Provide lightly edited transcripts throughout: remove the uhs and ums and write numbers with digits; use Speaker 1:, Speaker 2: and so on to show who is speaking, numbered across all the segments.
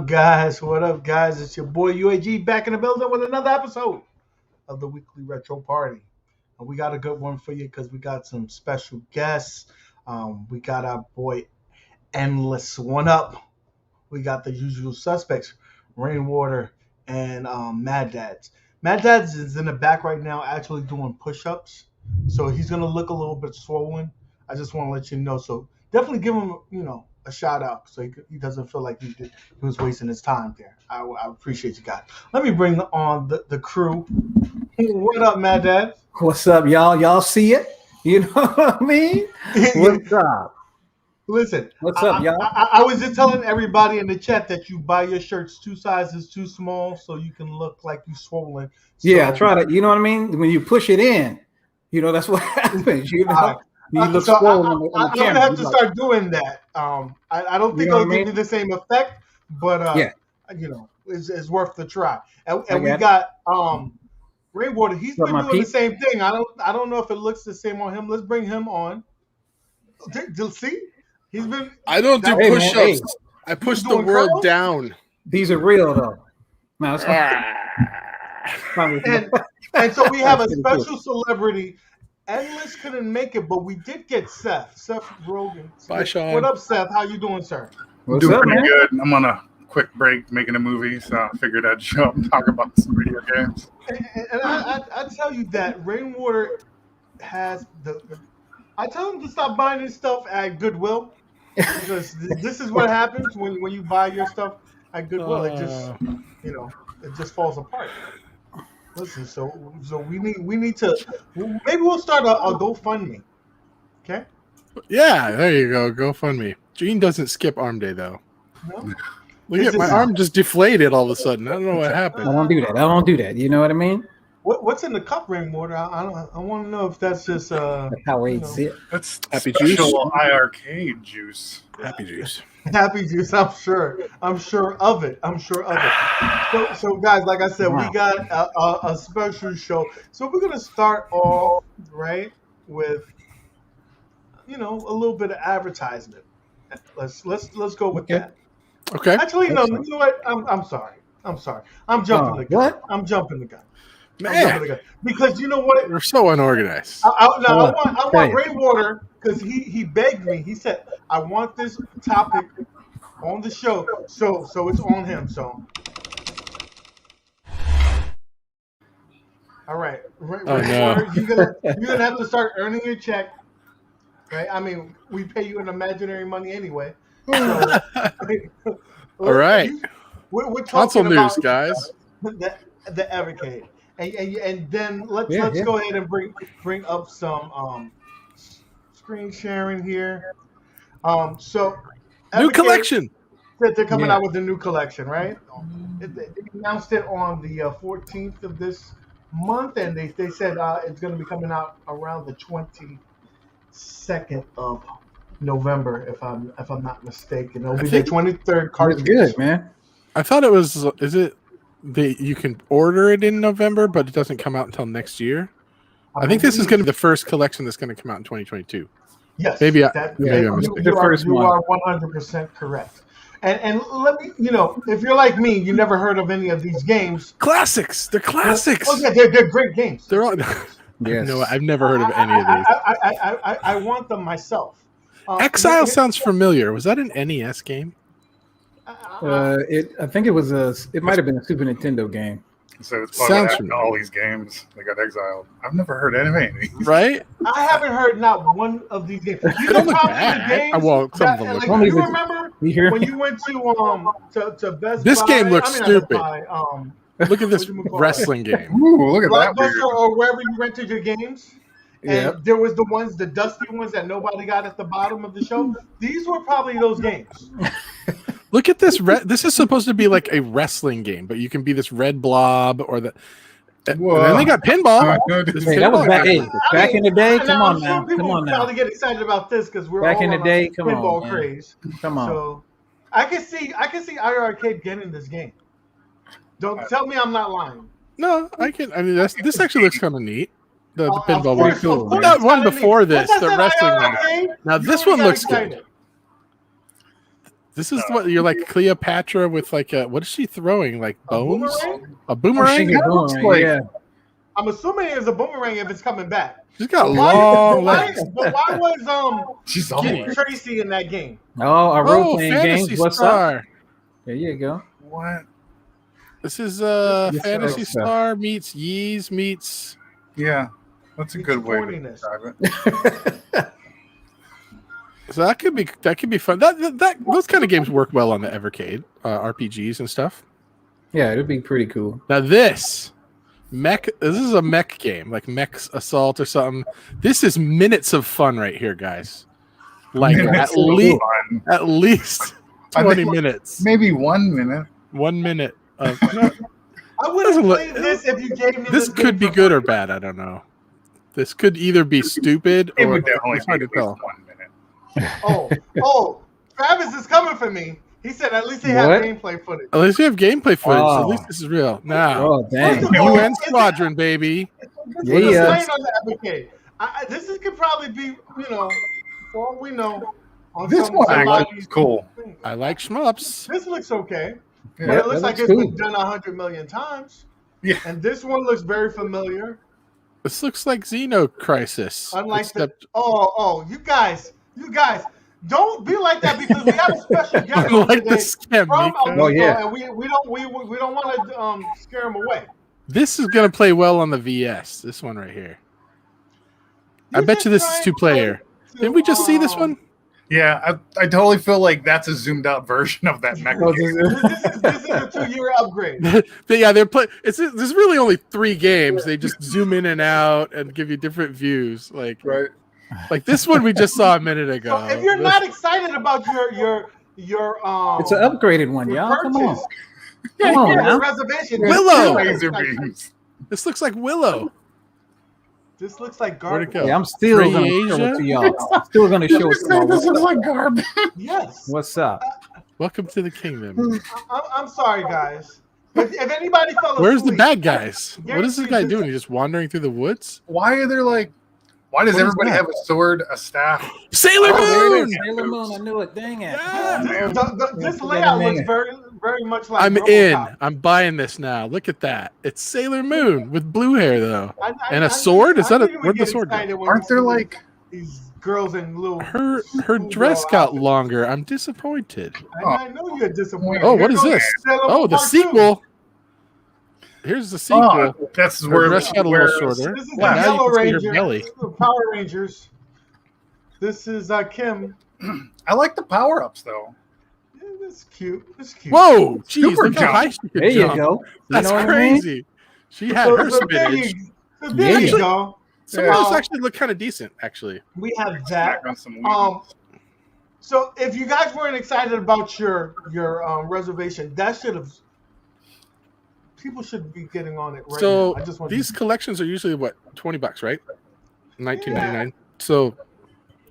Speaker 1: up, guys? What up, guys? It's your boy UAG back in the building with another episode of the Weekly Retro Party. And we got a good one for you because we got some special guests. We got our boy Endless One Up. We got the usual suspects, Rainwater and Maddads. Maddads is in the back right now actually doing push-ups. So he's going to look a little bit swollen. I just want to let you know. So definitely give him, a shout out so he doesn't feel like he was wasting his time there. I appreciate you guys. Let me bring on the crew. What up, Maddads?
Speaker 2: What's up, y'all? Y'all see it? You know what I mean? What's up?
Speaker 1: Listen,
Speaker 2: what's up, y'all?
Speaker 1: I was just telling everybody in the chat that you buy your shirts 2 sizes too small so you can look like you swollen. So,
Speaker 2: yeah, I try to. You know what I mean? When you push it in, that's what happens. You look swollen on the
Speaker 1: I'm
Speaker 2: camera.
Speaker 1: gonna have to start doing that. I don't think it'll give me the same effect, but it's worth the try. And we got Rainwater. He's been doing the same thing. I don't know if it looks the same on him. Let's bring him on. See, he's been.
Speaker 3: I don't do push-ups. Hey. I push the world curls? Down.
Speaker 2: These are real though. No, it's
Speaker 1: and so we have a special celebrity. Endless couldn't make it, but we did get Seth Rogen.
Speaker 3: Bye, Sean.
Speaker 1: What up, Seth? How you doing, sir?
Speaker 4: Doing pretty good. I'm on a quick break making a movie, so I figured I'd show up and talk about some video games.
Speaker 1: And I tell you that Rainwater has I tell him to stop buying his stuff at Goodwill because this is what happens when you buy your stuff at Goodwill. It just it just falls apart. Listen, so we need to maybe we'll start a GoFundMe. Okay?
Speaker 3: Yeah, there you go. GoFundMe. Gene doesn't skip arm day though.
Speaker 1: No?
Speaker 3: Look at my arm just deflated all of a sudden. I don't know what happened.
Speaker 2: I don't do that. You know what I mean?
Speaker 1: What's in the cup, Rainwater? I want to know if that's just
Speaker 2: that's how we see it.
Speaker 4: That's
Speaker 3: happy
Speaker 4: special
Speaker 3: juice.
Speaker 4: iiRcade juice.
Speaker 3: Happy juice.
Speaker 1: Happy juice. I'm sure of it. So guys, like I said, we got a special show. So we're gonna start off right with a little bit of advertisement. Let's go with that.
Speaker 3: Okay.
Speaker 1: Actually, no. You know what? I'm sorry. I'm jumping the gun.
Speaker 2: What?
Speaker 1: I'm jumping the gun.
Speaker 3: Man,
Speaker 1: because you know what?
Speaker 3: you're so unorganized.
Speaker 1: I want Rainwater because he begged me. He said, "I want this topic on the show, so it's on him." So, all right, Rainwater, you're gonna have to start earning your check, right? I mean, we pay you in imaginary money anyway. So,
Speaker 3: all right,
Speaker 1: we're talking
Speaker 3: console news,
Speaker 1: about
Speaker 3: guys.
Speaker 1: The evercade. And then let's go ahead and bring up some screen sharing here. So
Speaker 3: new collection.
Speaker 1: They're coming out with a new collection, right? They announced it on the 14th of this month, and they said it's going to be coming out around the 22nd of November, if I'm not mistaken. It'll be the 23rd cartridge.
Speaker 2: That's good, man.
Speaker 3: I thought it was. Is it? You can order it in November, but it doesn't come out until next year. I think this is going to be the first collection that's going to come out in 2022.
Speaker 1: Yes,
Speaker 3: maybe
Speaker 1: I'm
Speaker 3: mistaken.
Speaker 1: You are 100% correct. And let me, if you're like me, you never heard of any of these games.
Speaker 3: Classics. They're classics.
Speaker 1: Oh, yeah, they're great games.
Speaker 3: They're all.
Speaker 2: Yes.
Speaker 3: No, I've never heard of any of these.
Speaker 1: I want them myself.
Speaker 3: Exile sounds familiar. Was that an NES game?
Speaker 2: I think it was it might have been a Super Nintendo game.
Speaker 4: So it's probably all these games they got exiled. I've never heard any of these.
Speaker 3: Right?
Speaker 1: I haven't heard not one of these games. You
Speaker 3: don't look bad. Well, some of them look
Speaker 1: bad. You remember when you went to Best
Speaker 3: this
Speaker 1: Buy?
Speaker 3: Game looks stupid.
Speaker 1: Buy,
Speaker 3: look at this wrestling game.
Speaker 4: Ooh, look at that.
Speaker 1: Blockbuster or wherever you rented your games. And there was the dusty ones that nobody got at the bottom of the show. These were probably those games.
Speaker 3: Look at this. This is supposed to be like a wrestling game, but you can be this red blob or the. And then they got pinball.
Speaker 2: Hey, that was back in the day. Come on now. Come on now.
Speaker 1: Probably get excited about this because we're
Speaker 2: back
Speaker 1: all
Speaker 2: in the day. Come
Speaker 1: pinball
Speaker 2: on,
Speaker 1: craze.
Speaker 2: Come on.
Speaker 1: So I can see iiRcade getting this game. Don't tell me I'm not lying.
Speaker 3: No, I can. I mean, this actually looks kind of neat. The pinball one.
Speaker 2: Cool,
Speaker 3: that one before this, the wrestling
Speaker 1: one.
Speaker 3: Now this one looks good. This is what you're like Cleopatra with like a what is she throwing? Like bones? A boomerang?
Speaker 2: Yeah.
Speaker 1: I'm assuming it's a boomerang if it's coming back.
Speaker 3: She's got long legs.
Speaker 1: But why was
Speaker 4: She's
Speaker 1: Tracy in that game?
Speaker 2: Oh, a role playing
Speaker 3: Fantasy
Speaker 2: game. What's
Speaker 3: Star.
Speaker 2: up? There you go.
Speaker 4: What?
Speaker 3: This is Fantasy Star meets Yeez meets.
Speaker 4: Yeah, that's a good way to
Speaker 1: Corniness.
Speaker 4: describe it.
Speaker 3: So that could be fun. That those kind of games work well on the evercade RPGs and stuff.
Speaker 2: Yeah, it'd be pretty cool.
Speaker 3: Now this is a mech game, like Mech Assault or something. This is minutes of fun right here, guys. Like at least 20 minutes.
Speaker 4: Maybe 1 minute.
Speaker 3: 1 minute of.
Speaker 1: I would have played this if you gave me.
Speaker 3: This could be good or bad. I don't know. This could either be stupid
Speaker 4: It
Speaker 3: or
Speaker 4: would definitely
Speaker 3: it's hard
Speaker 4: be
Speaker 3: to
Speaker 4: at least
Speaker 3: tell.
Speaker 4: 1 minute.
Speaker 1: Oh, Travis is coming for me. He said at least they have
Speaker 2: What?
Speaker 1: gameplay footage.
Speaker 3: At least we have gameplay footage.
Speaker 2: Oh.
Speaker 3: At least this is real. Now,
Speaker 2: Oh, dang.
Speaker 3: UN Squadron, baby.
Speaker 1: This is
Speaker 2: Yeah.
Speaker 1: playing on the Amico. This could probably be, for all we know. On
Speaker 4: This one
Speaker 1: somebody's
Speaker 4: actually is cool.
Speaker 1: thing.
Speaker 3: I like shmups.
Speaker 1: This looks okay.
Speaker 4: Yeah,
Speaker 1: But it looks
Speaker 2: that
Speaker 1: like
Speaker 2: looks
Speaker 1: it's
Speaker 2: cool.
Speaker 1: been done 100 million times.
Speaker 4: Yeah.
Speaker 1: And this one looks very familiar.
Speaker 3: This looks like Xeno Crisis.
Speaker 1: Unlike
Speaker 3: except
Speaker 1: you guys, don't be like that because we have a special guest
Speaker 3: unlike
Speaker 1: today
Speaker 3: the scam,
Speaker 1: from
Speaker 3: Miko.
Speaker 1: Amico,
Speaker 2: Oh, yeah.
Speaker 1: and we don't want to scare him away.
Speaker 3: This is gonna play well on the VS. This one right here. I bet you this is 2-player. Didn't we just see this one?
Speaker 4: Yeah, I totally feel like that's a zoomed out version of that mech game.
Speaker 1: This is a 2-year upgrade.
Speaker 3: Yeah, they're play. There's really only 3 games. They just zoom in and out and give you different views. Like this one we just saw a minute ago.
Speaker 1: So if you're not excited about your
Speaker 2: It's an upgraded one,
Speaker 1: your
Speaker 2: y'all. Come on.
Speaker 1: purchase,
Speaker 2: Come on
Speaker 1: your
Speaker 2: now.
Speaker 1: reservation.
Speaker 3: Willow!
Speaker 4: Laser beams.
Speaker 3: This looks like Willow.
Speaker 1: This looks like
Speaker 3: Where'd it
Speaker 1: garbage.
Speaker 3: go?
Speaker 2: Yeah, I'm still
Speaker 3: Free
Speaker 2: going to show
Speaker 3: Asia?
Speaker 2: it to y'all. I'm still going to show it to y'all.
Speaker 4: This looks like garbage.
Speaker 1: Yes.
Speaker 2: What's up?
Speaker 3: Welcome to the kingdom.
Speaker 1: I'm sorry, guys. If anybody fell asleep,
Speaker 3: Where's the bad guys?
Speaker 1: Yeah,
Speaker 3: What is this guy
Speaker 1: this-
Speaker 3: doing? He's just wandering through the woods?
Speaker 4: Why are there like? Why does
Speaker 3: What is
Speaker 4: everybody
Speaker 3: that?
Speaker 4: have a sword, a staff?
Speaker 3: Sailor
Speaker 2: Oh, there it
Speaker 3: Moon!
Speaker 2: is. Sailor Moon. I knew it. Dang it.
Speaker 3: Yeah.
Speaker 1: This layout looks very much like.
Speaker 3: I'm
Speaker 1: RoboCop.
Speaker 3: in. I'm buying this now. Look at that. It's Sailor Moon with blue hair, though. And a sword? Is that a- where'd the sword go?
Speaker 4: Aren't there like?
Speaker 1: these girls in little?
Speaker 3: Her
Speaker 1: schoolgirl
Speaker 3: dress got
Speaker 1: outfits?
Speaker 3: longer. I'm disappointed.
Speaker 1: I know you're disappointed.
Speaker 3: Oh,
Speaker 1: Here
Speaker 3: what is
Speaker 1: goes
Speaker 3: this?
Speaker 1: Sailor
Speaker 3: Oh,
Speaker 1: Moon
Speaker 3: the
Speaker 1: Part 2.
Speaker 3: sequel. Here's the sequel.
Speaker 4: Oh, that's
Speaker 3: Her
Speaker 4: where
Speaker 3: dress got a little shorter.
Speaker 1: This is
Speaker 3: And
Speaker 1: the
Speaker 3: now you
Speaker 1: Yellow
Speaker 3: can see her
Speaker 1: Ranger.
Speaker 3: belly.
Speaker 1: This is the Power Rangers. This is Kim.
Speaker 4: I like the power ups though.
Speaker 1: Yeah, this is cute. This is cute.
Speaker 3: Whoa, jeez,
Speaker 4: Super
Speaker 3: look how
Speaker 4: jump.
Speaker 3: high she could
Speaker 2: There you
Speaker 3: jump.
Speaker 2: go. You
Speaker 3: That's
Speaker 2: know what I mean?
Speaker 3: crazy. She had her
Speaker 1: So there
Speaker 3: spinach.
Speaker 1: there you
Speaker 2: Yeah.
Speaker 1: go.
Speaker 3: Some of those
Speaker 1: Yeah.
Speaker 3: actually look kind of decent, actually.
Speaker 1: We have that.
Speaker 4: Snack on some Wheaties.
Speaker 1: So if you guys weren't excited about your reservation, that should have. People should be getting on it right
Speaker 3: So
Speaker 1: now. I just want
Speaker 3: these collections are usually what, $20, right? $19.99. So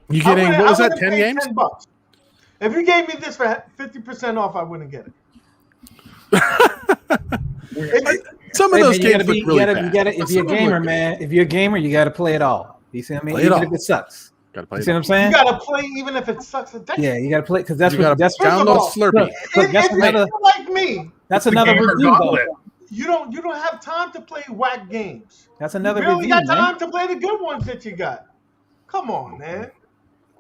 Speaker 3: you getting what was that? 10 games?
Speaker 1: $10. If you gave me this for 50% off, I wouldn't get it.
Speaker 3: Some of
Speaker 2: Hey,
Speaker 3: those
Speaker 2: man,
Speaker 3: games look really bad.
Speaker 2: if you're a gamer, man, if you're a gamer, you got to play it all. You see what I mean?
Speaker 3: Play it
Speaker 2: Even
Speaker 3: all.
Speaker 2: if it sucks.
Speaker 3: Gotta play
Speaker 2: You
Speaker 3: it
Speaker 2: see what
Speaker 3: all.
Speaker 2: I'm saying?
Speaker 1: You gotta play even if it sucks.
Speaker 2: Yeah, you got to play because that's
Speaker 3: You
Speaker 2: what
Speaker 3: gotta
Speaker 2: that's
Speaker 1: First of
Speaker 3: download
Speaker 1: all,
Speaker 3: Slurpee.
Speaker 2: look, that's
Speaker 1: If
Speaker 2: another
Speaker 1: you're like me,
Speaker 2: that's
Speaker 4: The
Speaker 2: another
Speaker 4: gamer
Speaker 2: review
Speaker 4: gauntlet.
Speaker 2: though.
Speaker 1: you don't have time to play whack games.
Speaker 2: That's another
Speaker 1: You only
Speaker 2: review,
Speaker 1: got
Speaker 2: man.
Speaker 1: time to play the good ones that you got. Come on, man.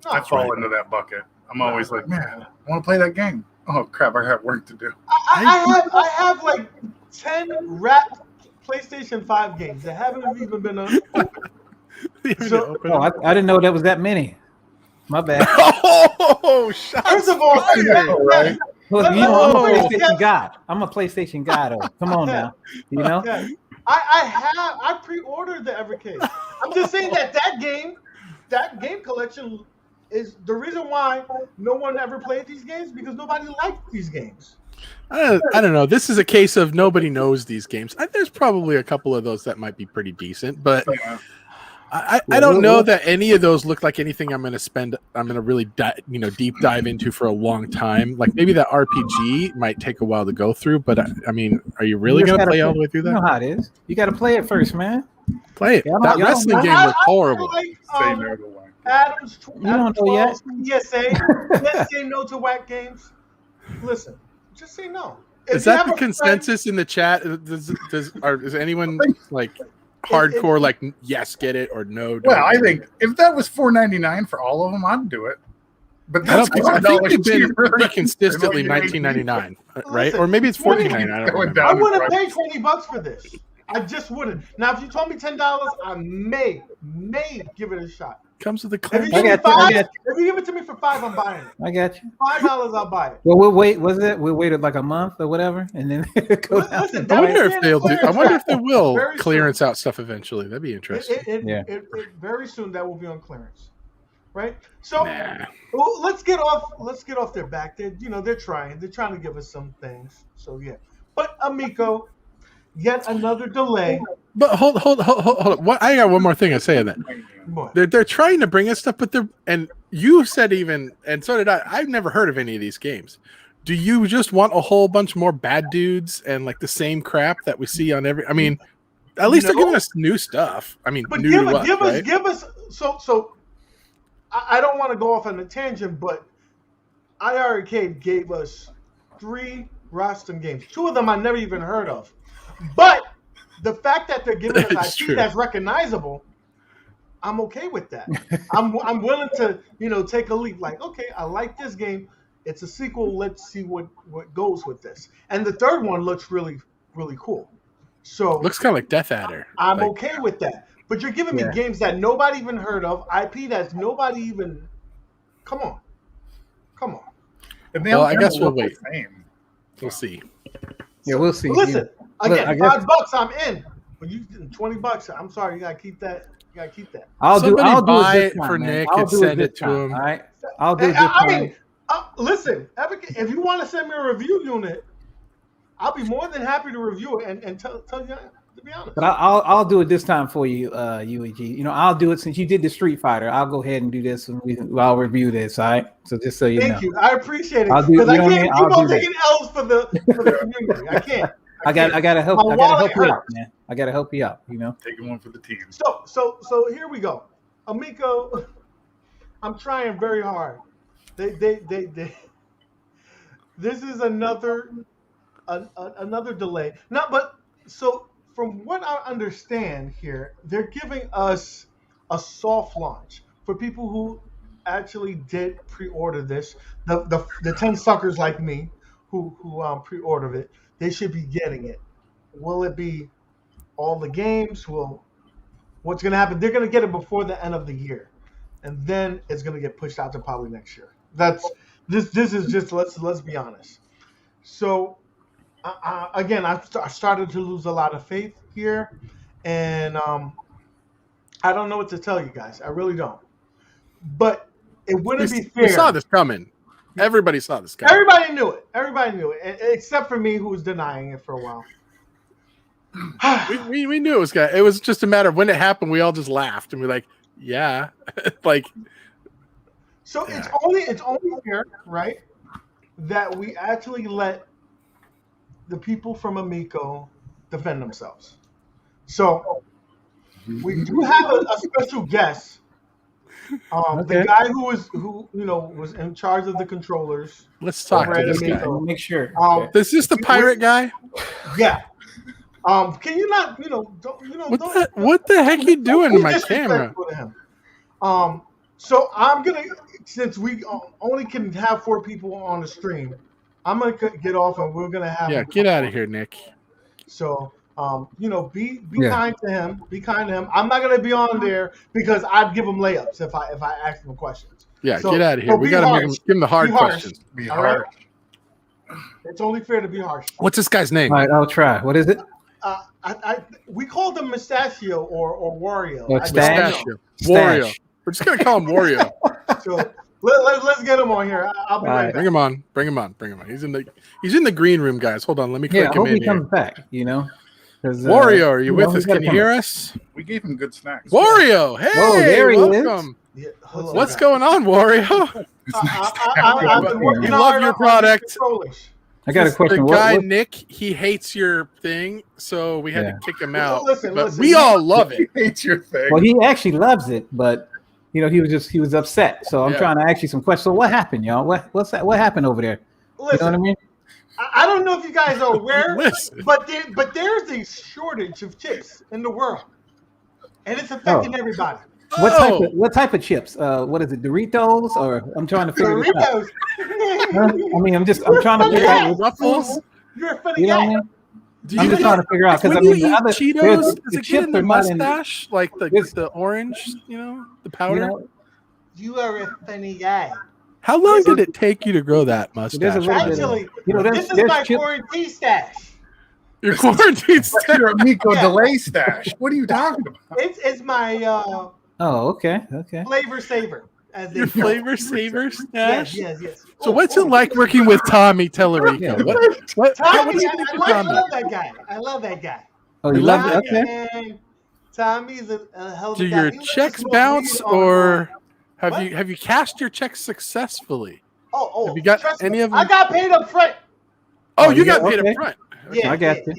Speaker 4: I fall into that bucket. I'm always like, man, I want to play that game. Oh crap, I have work to do.
Speaker 1: I have like 10 wrapped PlayStation 5 games that haven't even been opened. So-
Speaker 2: Oh, I didn't know that was that many. My bad.
Speaker 3: Oh, shots
Speaker 1: First of all,
Speaker 3: fired.
Speaker 4: Right?
Speaker 2: Look, you know, I'm a
Speaker 1: Oh.
Speaker 2: PlayStation god. I'm a PlayStation god. Though. Come on now, you know.
Speaker 1: Yeah, I pre-ordered the evercade. I'm just saying that game collection is the reason why no one ever played these games because nobody liked these games.
Speaker 3: I don't know. This is a case of nobody knows these games. There's probably a couple of those that might be pretty decent, but
Speaker 4: Yeah.
Speaker 3: I don't know that any of those look like anything I'm going to really deep dive into for a long time. Like maybe that RPG might take a while to go through, but I mean, are you really
Speaker 2: You just
Speaker 3: going to
Speaker 2: gotta
Speaker 3: play all the way through
Speaker 2: You know
Speaker 3: that?
Speaker 2: how it is. You got to play it first, man.
Speaker 3: Play it.
Speaker 2: Y'all
Speaker 3: That
Speaker 2: don't-
Speaker 3: wrestling game
Speaker 1: I
Speaker 3: looked horrible.
Speaker 1: like,
Speaker 4: Say no to one.
Speaker 1: Adam's
Speaker 2: You don't know yet.
Speaker 1: PSA. Let's say no to whack games. Listen, just say no.
Speaker 3: Is that the consensus in the chat? Is anyone like hardcore like yes, get it, or no?
Speaker 4: Well, I think if that was $4.99 for all of them, I'd do it. But
Speaker 3: I
Speaker 4: that's
Speaker 3: think they've been pretty consistently $19.99, right?
Speaker 1: Listen,
Speaker 3: or maybe it's $14.99.
Speaker 1: I wouldn't pay $20 for this. I just wouldn't. Now, if you told me $10, I may give it a shot.
Speaker 3: Comes with the
Speaker 1: If
Speaker 3: clear.
Speaker 1: if you give it to me for $5, I'm buying it.
Speaker 2: I got you.
Speaker 1: $5, I'll buy it.
Speaker 2: Well, we'll wait. Was it? We'll wait like a month or whatever, and then go down.
Speaker 1: Listen,
Speaker 3: I wonder if they'll do. I wonder if they will
Speaker 1: Very
Speaker 3: clearance out stuff eventually. That'd be interesting.
Speaker 1: It very soon that will be on clearance, right? So well, let's get off their back. They're trying to give us some things. So yeah, but Amico, yet another delay.
Speaker 3: But hold on. What I got one more thing to say on that. They're trying to bring us stuff, but you said even, and so did I. I've never heard of any of these games. Do you just want a whole bunch more bad dudes and like the same crap that we see on every? I mean, at least they're giving us new stuff. I mean,
Speaker 1: but
Speaker 3: new
Speaker 1: give us. So I don't want to go off on a tangent, but iiRcade gave us 3 Rostam games. 2 of them I never even heard of, but the fact that they're giving us IP that's recognizable, I'm okay with that. I'm willing to, take a leap. Like, okay, I like this game. It's a sequel. Let's see what goes with this. And the third one looks really, really cool. So
Speaker 3: looks kind of like Death Adder.
Speaker 1: I'm okay with that. But you're giving me games that nobody even heard of, IP that's nobody even. Come on.
Speaker 3: Well, I guess we'll wait. We'll see.
Speaker 2: Yeah, we'll see.
Speaker 1: Well, listen, again, $5, I'm in. But you $20, I'm sorry, you gotta keep that.
Speaker 3: I'll do it
Speaker 2: for
Speaker 3: Nick and send it to him.
Speaker 2: All right, I'll do it.
Speaker 1: Listen, if you want to send me a review unit, I'll be more than happy to review it and tell you to be honest.
Speaker 2: But I'll do it this time for you, UEG. I'll do it since you did the Street Fighter. I'll go ahead and do this, and I'll review this. All right. So just so you know.
Speaker 1: Thank you. I appreciate it. Because I can't keep on taking L's for the community. I can't. I gotta help you out, man. I gotta help you out.
Speaker 4: Taking one for the team.
Speaker 1: So here we go, Amico. I'm trying very hard. They. This is another delay. Now, but so from what I understand here, they're giving us a soft launch for people who actually did pre-order this. The 10 suckers like me who pre-ordered it. They should be getting it. Will it be all the games? What's going to happen? They're going to get it before the end of the year, and then it's going to get pushed out to probably next year. This is just let's be honest. So again, I started to lose a lot of faith here, and I don't know what to tell you guys. I really don't. But it wouldn't be fair.
Speaker 3: We saw this coming. Everybody saw this coming.
Speaker 1: Everybody knew it, except for me, who was denying it for a while.
Speaker 3: we knew it was going. It was just a matter of when it happened. We all just laughed and we're like, "Yeah," like.
Speaker 1: So it's only fair, right, that we actually let the people from Amico defend themselves. So we do have a special guest. The guy who was in charge of the controllers.
Speaker 3: Let's talk to this guy.
Speaker 2: Make sure.
Speaker 3: Is this the pirate guy?
Speaker 1: Yeah. Can you not?
Speaker 3: What the heck are you doing to my camera?
Speaker 1: So I'm gonna, since we only can have 4 people on the stream, I'm gonna get off and we're gonna have.
Speaker 3: Yeah, get out of here, Nick.
Speaker 1: So. Be kind to him. Be kind to him. I'm not gonna be on there because I'd give him layups if I ask him questions.
Speaker 3: Yeah, get out of here. We gotta give him the hard questions.
Speaker 4: Be harsh.
Speaker 1: Right? It's only fair to be harsh.
Speaker 3: What's this guy's name?
Speaker 2: All right, I'll try. What is it?
Speaker 1: We called him Mustachio or Wario.
Speaker 3: Mustachio. Wario. We're just gonna call him Wario.
Speaker 1: So let's get him on here. I'll be right back. Bring
Speaker 3: him on. He's in the green room, guys. Hold on, let me click him in here.
Speaker 2: He comes back.
Speaker 3: Wario, are you with us? Can you hear us?
Speaker 4: We gave him good snacks.
Speaker 3: Wario, hey,
Speaker 2: there he
Speaker 3: welcome.
Speaker 1: Yeah,
Speaker 3: What's going on, Wario? We love your product.
Speaker 2: I got a question.
Speaker 3: The guy Nick, he hates your thing, so we had to kick him out.
Speaker 1: Listen,
Speaker 3: we all love it.
Speaker 4: He hates your thing.
Speaker 2: Well, he actually loves it, but he was upset. So I'm trying to ask you some questions. So what happened, y'all? What happened over there? You know what I mean?
Speaker 1: I don't know if you guys are aware,
Speaker 3: Listen.
Speaker 1: but there's a shortage of chips in the world, and it's affecting everybody.
Speaker 2: What type of chips? What is it? Doritos, or I'm trying to figure this out.
Speaker 1: Doritos.
Speaker 2: I mean, I'm trying to figure out.
Speaker 3: Ruffles.
Speaker 1: You're a funny
Speaker 2: You know
Speaker 1: guy.
Speaker 2: what I mean?
Speaker 3: Do
Speaker 2: I'm
Speaker 3: you
Speaker 2: just trying to figure out because I
Speaker 3: when
Speaker 2: mean,
Speaker 3: you
Speaker 2: the
Speaker 3: eat
Speaker 2: other
Speaker 3: Cheetos, does
Speaker 2: the
Speaker 3: it get
Speaker 2: chips
Speaker 3: in the
Speaker 2: are not in.
Speaker 3: mustache like the orange? You know, the powder.
Speaker 2: You know,
Speaker 1: You are a funny guy.
Speaker 3: How long did it take you to grow that
Speaker 2: there's a
Speaker 3: mustache?
Speaker 2: little bit of,
Speaker 1: Actually,
Speaker 2: you know,
Speaker 1: this is
Speaker 2: there's
Speaker 1: my
Speaker 2: chips.
Speaker 1: quarantine stash.
Speaker 3: Your quarantine
Speaker 4: That's
Speaker 3: stash.
Speaker 4: your Amico
Speaker 1: Yeah.
Speaker 4: delay stash. What are you talking about?
Speaker 1: It's my
Speaker 2: Oh, okay.
Speaker 1: flavor saver. As they
Speaker 3: Your
Speaker 1: call it.
Speaker 3: flavor saver stash.
Speaker 1: Yes.
Speaker 3: So what's it like working with Tommy Tellerico?
Speaker 2: Yeah.
Speaker 3: What
Speaker 1: Tommy,
Speaker 3: do you
Speaker 1: I
Speaker 3: think of
Speaker 1: love
Speaker 3: Tommy?
Speaker 1: that guy. I love that guy.
Speaker 2: Oh, you love it? Okay.
Speaker 1: And Tommy's a hell of a
Speaker 3: Do
Speaker 1: guy.
Speaker 3: your
Speaker 1: He let
Speaker 3: checks
Speaker 1: us smoke
Speaker 3: bounce,
Speaker 1: weed on,
Speaker 3: or
Speaker 1: what?
Speaker 3: have you cashed your checks successfully?
Speaker 1: Oh,
Speaker 3: have you got
Speaker 1: trust
Speaker 3: any
Speaker 1: me,
Speaker 3: of them?
Speaker 1: I got paid up front.
Speaker 3: Oh,
Speaker 2: Oh,
Speaker 3: you
Speaker 2: yeah,
Speaker 3: got paid
Speaker 2: okay.
Speaker 3: up front
Speaker 2: I got you.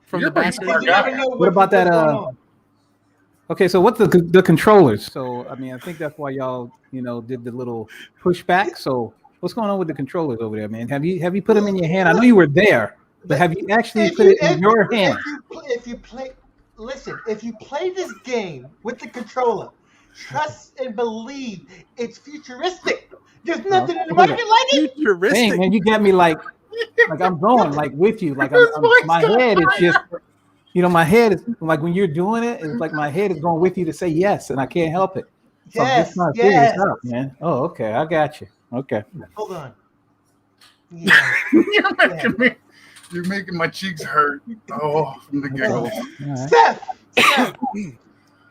Speaker 3: from
Speaker 4: You're
Speaker 3: the
Speaker 4: pretty
Speaker 3: bastard.
Speaker 4: smart
Speaker 1: You never
Speaker 4: guy.
Speaker 1: know
Speaker 2: What about that,
Speaker 1: what's going on.
Speaker 2: Okay, so what's the controllers? So I mean, I think that's why y'all did the little pushback. So what's going on with the controllers over there, man? Have you put them in your hand? I know you were there, but have you actually put it in your hand?
Speaker 1: If you play this game with the controller, trust and believe it's futuristic. There's nothing in the market like it.
Speaker 3: Futuristic.
Speaker 2: Dang, man, you got me like I'm going like with you. Like my head is just, my head is like when you're doing it, it's like my head is going with you to say yes, and I can't help it. So I'm just trying to figure this out, man. Oh, okay, I got you. Okay.
Speaker 1: Hold on. Yeah.
Speaker 4: You're making my cheeks hurt. Oh, from the
Speaker 2: All
Speaker 4: giggles.
Speaker 2: right.
Speaker 1: Steph,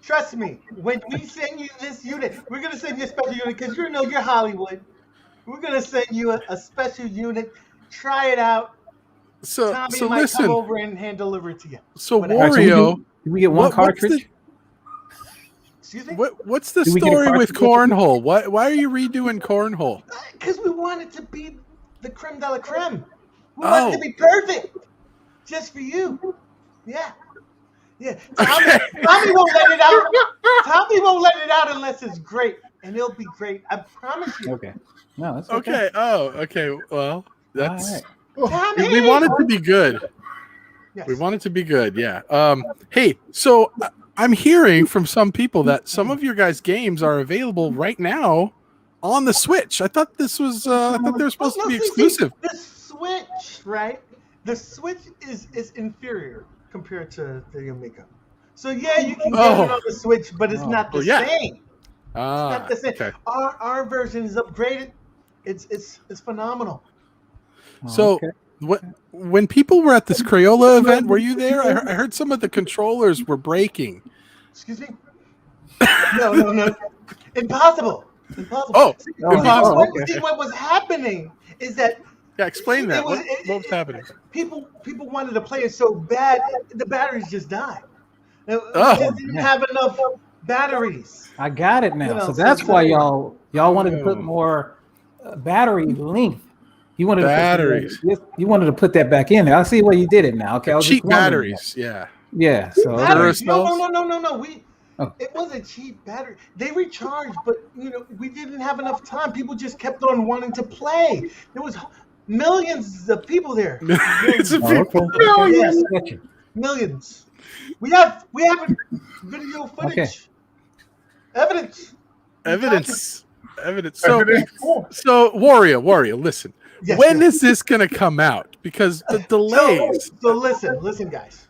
Speaker 1: trust me. When we send you this unit, we're gonna send you a special unit because you're Hollywood. We're gonna send you a special unit. Try it out.
Speaker 3: So
Speaker 1: Tommy
Speaker 3: so
Speaker 1: might
Speaker 3: listen.
Speaker 1: come over and hand deliver it to you.
Speaker 3: So
Speaker 1: Whatever.
Speaker 2: All right, so
Speaker 3: Wario,
Speaker 2: we get one cartridge.
Speaker 1: Excuse me?
Speaker 3: what's the
Speaker 2: Do we get a
Speaker 3: story with
Speaker 2: cartridge?
Speaker 3: cornhole? Why are you redoing cornhole?
Speaker 1: Because we want it to be the creme de la creme. We
Speaker 3: Oh.
Speaker 1: want it to be perfect. Just for you. Yeah. Tommy won't let it out. Tommy won't let it out unless it's great. And it'll be great. I promise you.
Speaker 2: Okay. No, that's okay.
Speaker 3: Okay. Oh, okay. Well, that's
Speaker 2: All right.
Speaker 1: Tommy!
Speaker 3: we want it to be good.
Speaker 1: Yes.
Speaker 3: We want it to be good. Yeah. Hey, so I'm hearing from some people that some of your guys' games are available right now on the Switch. I thought this was. I thought they were supposed to be exclusive.
Speaker 1: The Switch, right? The Switch is inferior compared to the Amico. So yeah, you can get it on the Switch, but it's not the same. It's not the same.
Speaker 3: Okay.
Speaker 1: Our version is upgraded. It's phenomenal.
Speaker 3: So when people were at this Crayola event, were you there? I heard some of the controllers were breaking.
Speaker 1: Excuse me? No. Impossible.
Speaker 3: Oh, impossible.
Speaker 1: See, what was happening is that
Speaker 3: explain that. What was happening?
Speaker 1: People wanted to play it so bad, the batteries just died. They didn't have enough batteries.
Speaker 2: I got it now. So that's why y'all wanted to put more battery length. You wanted
Speaker 3: batteries.
Speaker 2: You wanted to put that back in there. I see why you did it now. Okay,
Speaker 3: Cheap batteries. Yeah.
Speaker 2: Yeah. So
Speaker 1: No. It wasn't cheap battery. They recharged, but we didn't have enough time. People just kept on wanting to play. There was millions of people there.
Speaker 3: Millions of people.
Speaker 1: Millions. Yes. Millions. We have video footage.
Speaker 2: Okay.
Speaker 1: Evidence.
Speaker 3: So Wario, listen.
Speaker 1: Yes,
Speaker 3: when is this going to come out? Because the delays.
Speaker 1: So listen, guys.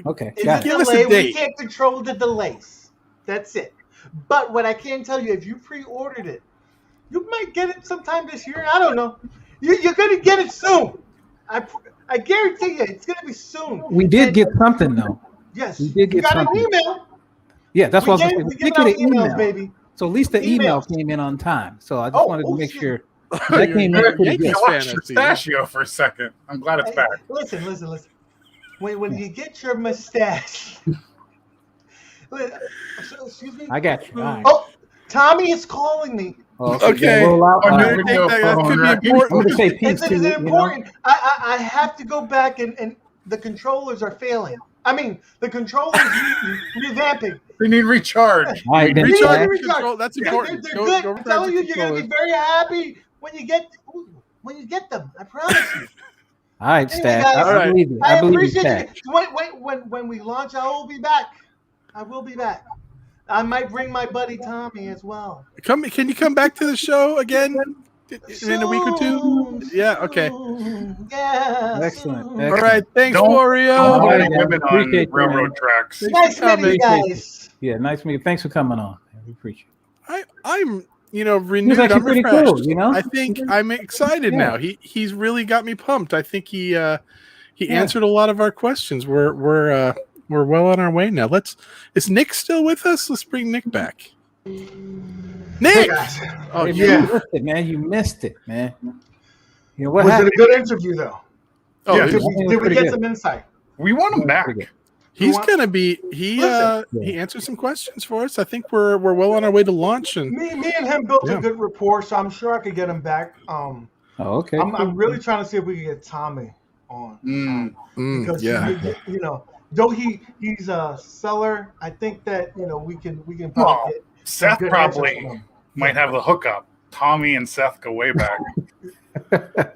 Speaker 2: Okay.
Speaker 3: Give us a date.
Speaker 1: We can't control the delays. That's it. But what I can tell you, if you pre-ordered it, you might get it sometime this year. I don't know. You're going to get it soon. I guarantee you, it's going to be soon.
Speaker 2: We did get something though.
Speaker 1: Yes.
Speaker 2: We did get
Speaker 1: got
Speaker 2: something.
Speaker 1: an email.
Speaker 2: Yeah, that's what I was
Speaker 1: We
Speaker 2: going to
Speaker 1: get
Speaker 2: say.
Speaker 1: out
Speaker 2: We did get
Speaker 1: emails,
Speaker 2: an
Speaker 1: baby.
Speaker 2: So at least the email
Speaker 1: Emails.
Speaker 2: came in on time. So I just wanted to make sure that
Speaker 3: You're
Speaker 2: came
Speaker 3: a
Speaker 2: in pretty
Speaker 3: Yankees
Speaker 2: good.
Speaker 3: fan,
Speaker 4: Watch
Speaker 3: I
Speaker 4: your
Speaker 3: see.
Speaker 4: pistachio for a second. I'm glad it's back.
Speaker 1: Listen. When you get your mustache. Excuse me.
Speaker 2: I got you. All right.
Speaker 1: Oh, Tommy is calling me.
Speaker 3: Okay.
Speaker 2: Roll out.
Speaker 4: On
Speaker 2: All
Speaker 4: your
Speaker 2: right.
Speaker 4: video
Speaker 3: That
Speaker 4: phone,
Speaker 3: could be
Speaker 4: right?
Speaker 2: I'm
Speaker 3: important.
Speaker 2: going to say peace
Speaker 1: Is
Speaker 2: to
Speaker 1: it
Speaker 2: you.
Speaker 1: important? I have to go back and the controllers are failing. I mean, the controllers revamping.
Speaker 4: They need recharge.
Speaker 2: All right, then.
Speaker 3: Recharge
Speaker 1: Recharge.
Speaker 3: control. That's important.
Speaker 1: They're good. I'm telling you, you're going to be very happy when you get. when you get them. I promise you.
Speaker 2: All right,
Speaker 1: Anyway,
Speaker 2: Stack.
Speaker 1: guys,
Speaker 2: I believe it.
Speaker 1: I
Speaker 2: I believe you,
Speaker 1: appreciate
Speaker 2: Stack.
Speaker 1: you. Wait. When we launch, I will be back. I will be back. I might bring my buddy Tommy as well.
Speaker 3: Can you come back to the show again in a week or two? Yeah. Okay.
Speaker 1: Yeah.
Speaker 2: Excellent.
Speaker 1: soon.
Speaker 3: All right. Thanks,
Speaker 4: Don't
Speaker 3: Wario.
Speaker 4: put
Speaker 2: right,
Speaker 4: any
Speaker 2: guys.
Speaker 4: women on
Speaker 2: Appreciate you,
Speaker 4: railroad
Speaker 2: man.
Speaker 4: tracks.
Speaker 1: Nice meeting you guys.
Speaker 2: Yeah, nice meeting you. Thanks for coming on. We appreciate it.
Speaker 3: I'm renewed.
Speaker 2: actually
Speaker 3: I'm
Speaker 2: pretty
Speaker 3: refreshed.
Speaker 2: cool, you know?
Speaker 3: I think I'm excited
Speaker 2: Yeah.
Speaker 3: now. He's really got me pumped. I think he answered a lot of our questions. We're well on our way now. Is Nick still with us? Let's bring Nick back. Nick.
Speaker 1: Oh,
Speaker 2: Hey,
Speaker 1: yeah.
Speaker 2: you missed it, man. You missed it, man. You know what
Speaker 1: Was
Speaker 2: happened?
Speaker 1: it a good interview, though?
Speaker 3: Oh,
Speaker 4: Yeah.
Speaker 1: Did we
Speaker 2: pretty
Speaker 1: get
Speaker 2: good.
Speaker 1: some insight?
Speaker 4: We want him back.
Speaker 2: Pretty good.
Speaker 3: he's gonna be. He
Speaker 1: Listen.
Speaker 3: answered some questions for us. I think we're well on our way to launch. And
Speaker 1: Me and him built
Speaker 3: Yeah.
Speaker 1: a good rapport, so I'm sure I could get him back.
Speaker 2: Oh, okay.
Speaker 1: I'm really trying to see if we can get Tommy on. Because though he's a seller, I think that we can
Speaker 4: Well,
Speaker 1: probably get
Speaker 4: Seth
Speaker 1: good
Speaker 4: probably
Speaker 1: answers from him.
Speaker 4: might have the hookup. Tommy and Seth go way back.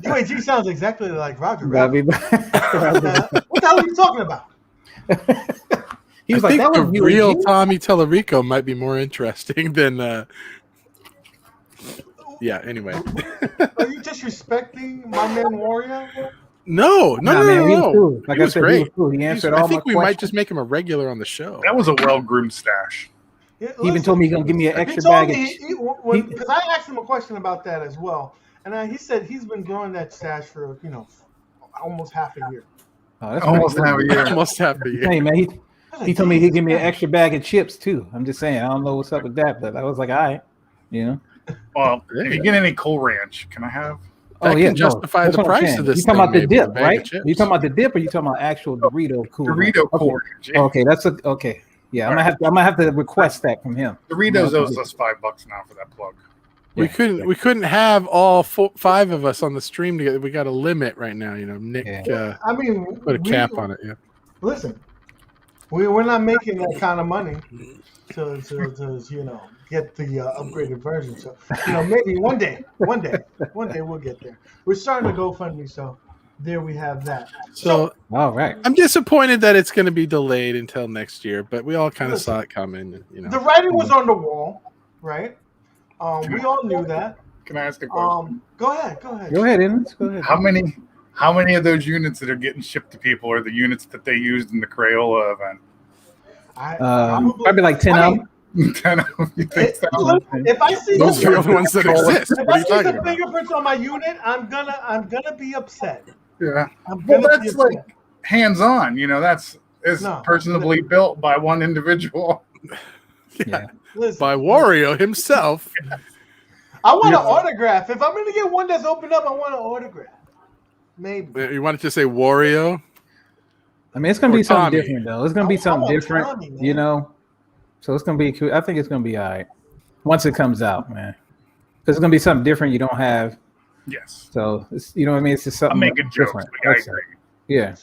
Speaker 1: UAG sounds exactly like Roger.
Speaker 2: Gotta
Speaker 1: Right?
Speaker 2: be back.
Speaker 1: What the hell are you talking about?
Speaker 2: He was
Speaker 3: I
Speaker 2: like,
Speaker 3: think
Speaker 2: that
Speaker 3: the
Speaker 2: was you,
Speaker 3: real
Speaker 2: G?
Speaker 3: Tommy Tellerico might be more interesting than. Yeah. Anyway.
Speaker 1: Are you disrespecting my man Wario?
Speaker 3: No.
Speaker 2: Man, he was cool. Like
Speaker 3: He
Speaker 2: I
Speaker 3: was
Speaker 2: said,
Speaker 3: great.
Speaker 2: he was cool. He answered all
Speaker 3: I
Speaker 2: my
Speaker 3: think we
Speaker 2: questions.
Speaker 3: might just make him a regular on the show.
Speaker 4: That was a well-groomed stash.
Speaker 1: Yeah,
Speaker 2: He even told me he's gonna give me an
Speaker 1: He
Speaker 2: extra
Speaker 1: told
Speaker 2: bag of.
Speaker 1: me because I asked him a question about that as well, and he said he's been growing that stash for almost half a year.
Speaker 2: Oh, that's
Speaker 4: Almost
Speaker 2: pretty
Speaker 4: half a
Speaker 2: good.
Speaker 4: year.
Speaker 3: Almost half a year.
Speaker 2: Hey man,
Speaker 1: I was
Speaker 2: he
Speaker 1: like,
Speaker 2: told me he'd
Speaker 1: Jesus,
Speaker 2: give me an
Speaker 1: man.
Speaker 2: extra bag of chips too. I'm just saying, I don't know what's up with that, but I was like, all right,
Speaker 4: Well, if you get any Coal Ranch, can I have?
Speaker 3: That can justify
Speaker 2: that's
Speaker 3: the
Speaker 2: what I'm
Speaker 3: price
Speaker 2: saying.
Speaker 3: of this
Speaker 2: You talking about the
Speaker 3: thing, maybe, a
Speaker 2: dip,
Speaker 3: bag
Speaker 2: right?
Speaker 3: of chips.
Speaker 2: You talking about the dip, or you talking about actual Dorito cool?
Speaker 4: Dorito Coal
Speaker 2: Okay.
Speaker 4: Ranch. Yeah.
Speaker 2: Okay, that's okay. Yeah, I might have to request that from him.
Speaker 4: Doritos owes us $5 now for that plug.
Speaker 3: We
Speaker 2: Yeah.
Speaker 3: couldn't have all 5 of us on the stream together. We got a limit right now. Nick
Speaker 1: I mean,
Speaker 3: put a cap on it. Yeah.
Speaker 1: Listen, we're not making that kind of money to get the upgraded version. So maybe one day we'll get there. We're starting to GoFundMe, so there we have that.
Speaker 3: So
Speaker 2: All right.
Speaker 3: I'm disappointed that it's going to be delayed until next year, but we all kind of saw it coming.
Speaker 1: The writing was on the wall, right? We all knew that.
Speaker 4: Can I ask a question?
Speaker 1: Go ahead.
Speaker 2: Go ahead, Ennis. Go ahead.
Speaker 4: How many of those units that are getting shipped to people are the units that they used in the Crayola event?
Speaker 2: Probably like 10 of them.
Speaker 4: 10 of them, you think so?
Speaker 1: If I see
Speaker 3: Those are the only ones that exist.
Speaker 1: if
Speaker 3: What are
Speaker 1: I
Speaker 3: you
Speaker 1: see
Speaker 3: talking
Speaker 1: the
Speaker 3: about?
Speaker 1: fingerprints on my unit, I'm gonna be upset.
Speaker 4: Yeah.
Speaker 1: I'm
Speaker 4: Well,
Speaker 1: gonna be
Speaker 4: that's
Speaker 1: upset.
Speaker 4: like hands-on. It's
Speaker 1: No.
Speaker 4: personally built by one individual.
Speaker 2: Yeah.
Speaker 1: Listen,
Speaker 3: By Wario himself.
Speaker 1: I want an autograph. If I'm gonna get one that's opened up, I want an autograph. Maybe.
Speaker 3: You wanted to say Wario?
Speaker 2: I mean, it's gonna
Speaker 3: Or
Speaker 2: be something
Speaker 3: Tommy.
Speaker 2: different though. It's gonna be
Speaker 1: I
Speaker 2: something
Speaker 1: want
Speaker 2: different,
Speaker 1: Tommy, man.
Speaker 2: So it's gonna be cool. I think it's gonna be all right once it comes out, man. Because it's gonna be something different you don't have.
Speaker 4: Yes.
Speaker 2: So it's, what I mean. It's just something.
Speaker 4: I'm making jokes,
Speaker 2: different.
Speaker 4: but I
Speaker 2: That's it.
Speaker 4: agree.
Speaker 2: Yeah.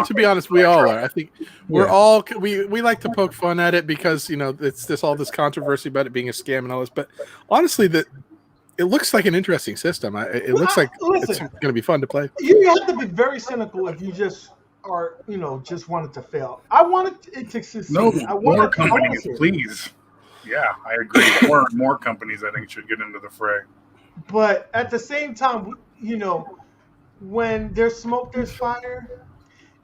Speaker 3: To be honest, we all are. I think we're all we like to poke fun at it because it's all this controversy about it being a scam and all this. But honestly, it looks like an interesting system. It looks like it's going to be fun to play.
Speaker 1: You have to be very cynical if you just are, just want it to fail. I want it to succeed.
Speaker 4: No,
Speaker 1: I want
Speaker 4: more
Speaker 1: it,
Speaker 4: companies,
Speaker 1: I want it.
Speaker 4: please. Yeah, I agree. More companies, I think, should get into the fray.
Speaker 1: But at the same time, when there's smoke, there's fire,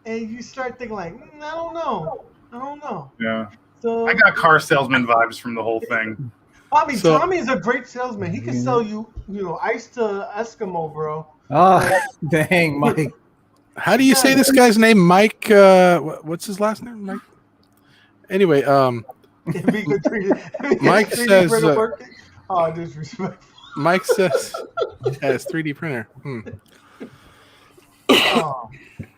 Speaker 1: and you start thinking like, I don't know.
Speaker 4: Yeah.
Speaker 1: So
Speaker 4: I got car salesman vibes from the whole thing.
Speaker 1: I mean,
Speaker 3: So-
Speaker 1: Tommy is a great salesman. He can sell you, ice to Eskimo, bro.
Speaker 2: Oh, dang, Mike.
Speaker 3: How do you say this guy's name? Mike. What's his last name? Mike. Anyway,
Speaker 1: If he could treat it.
Speaker 3: Mike
Speaker 1: 3D
Speaker 3: says,
Speaker 1: printer working. Oh, disrespect.
Speaker 3: Mike says, it's 3D printer.
Speaker 1: Oh,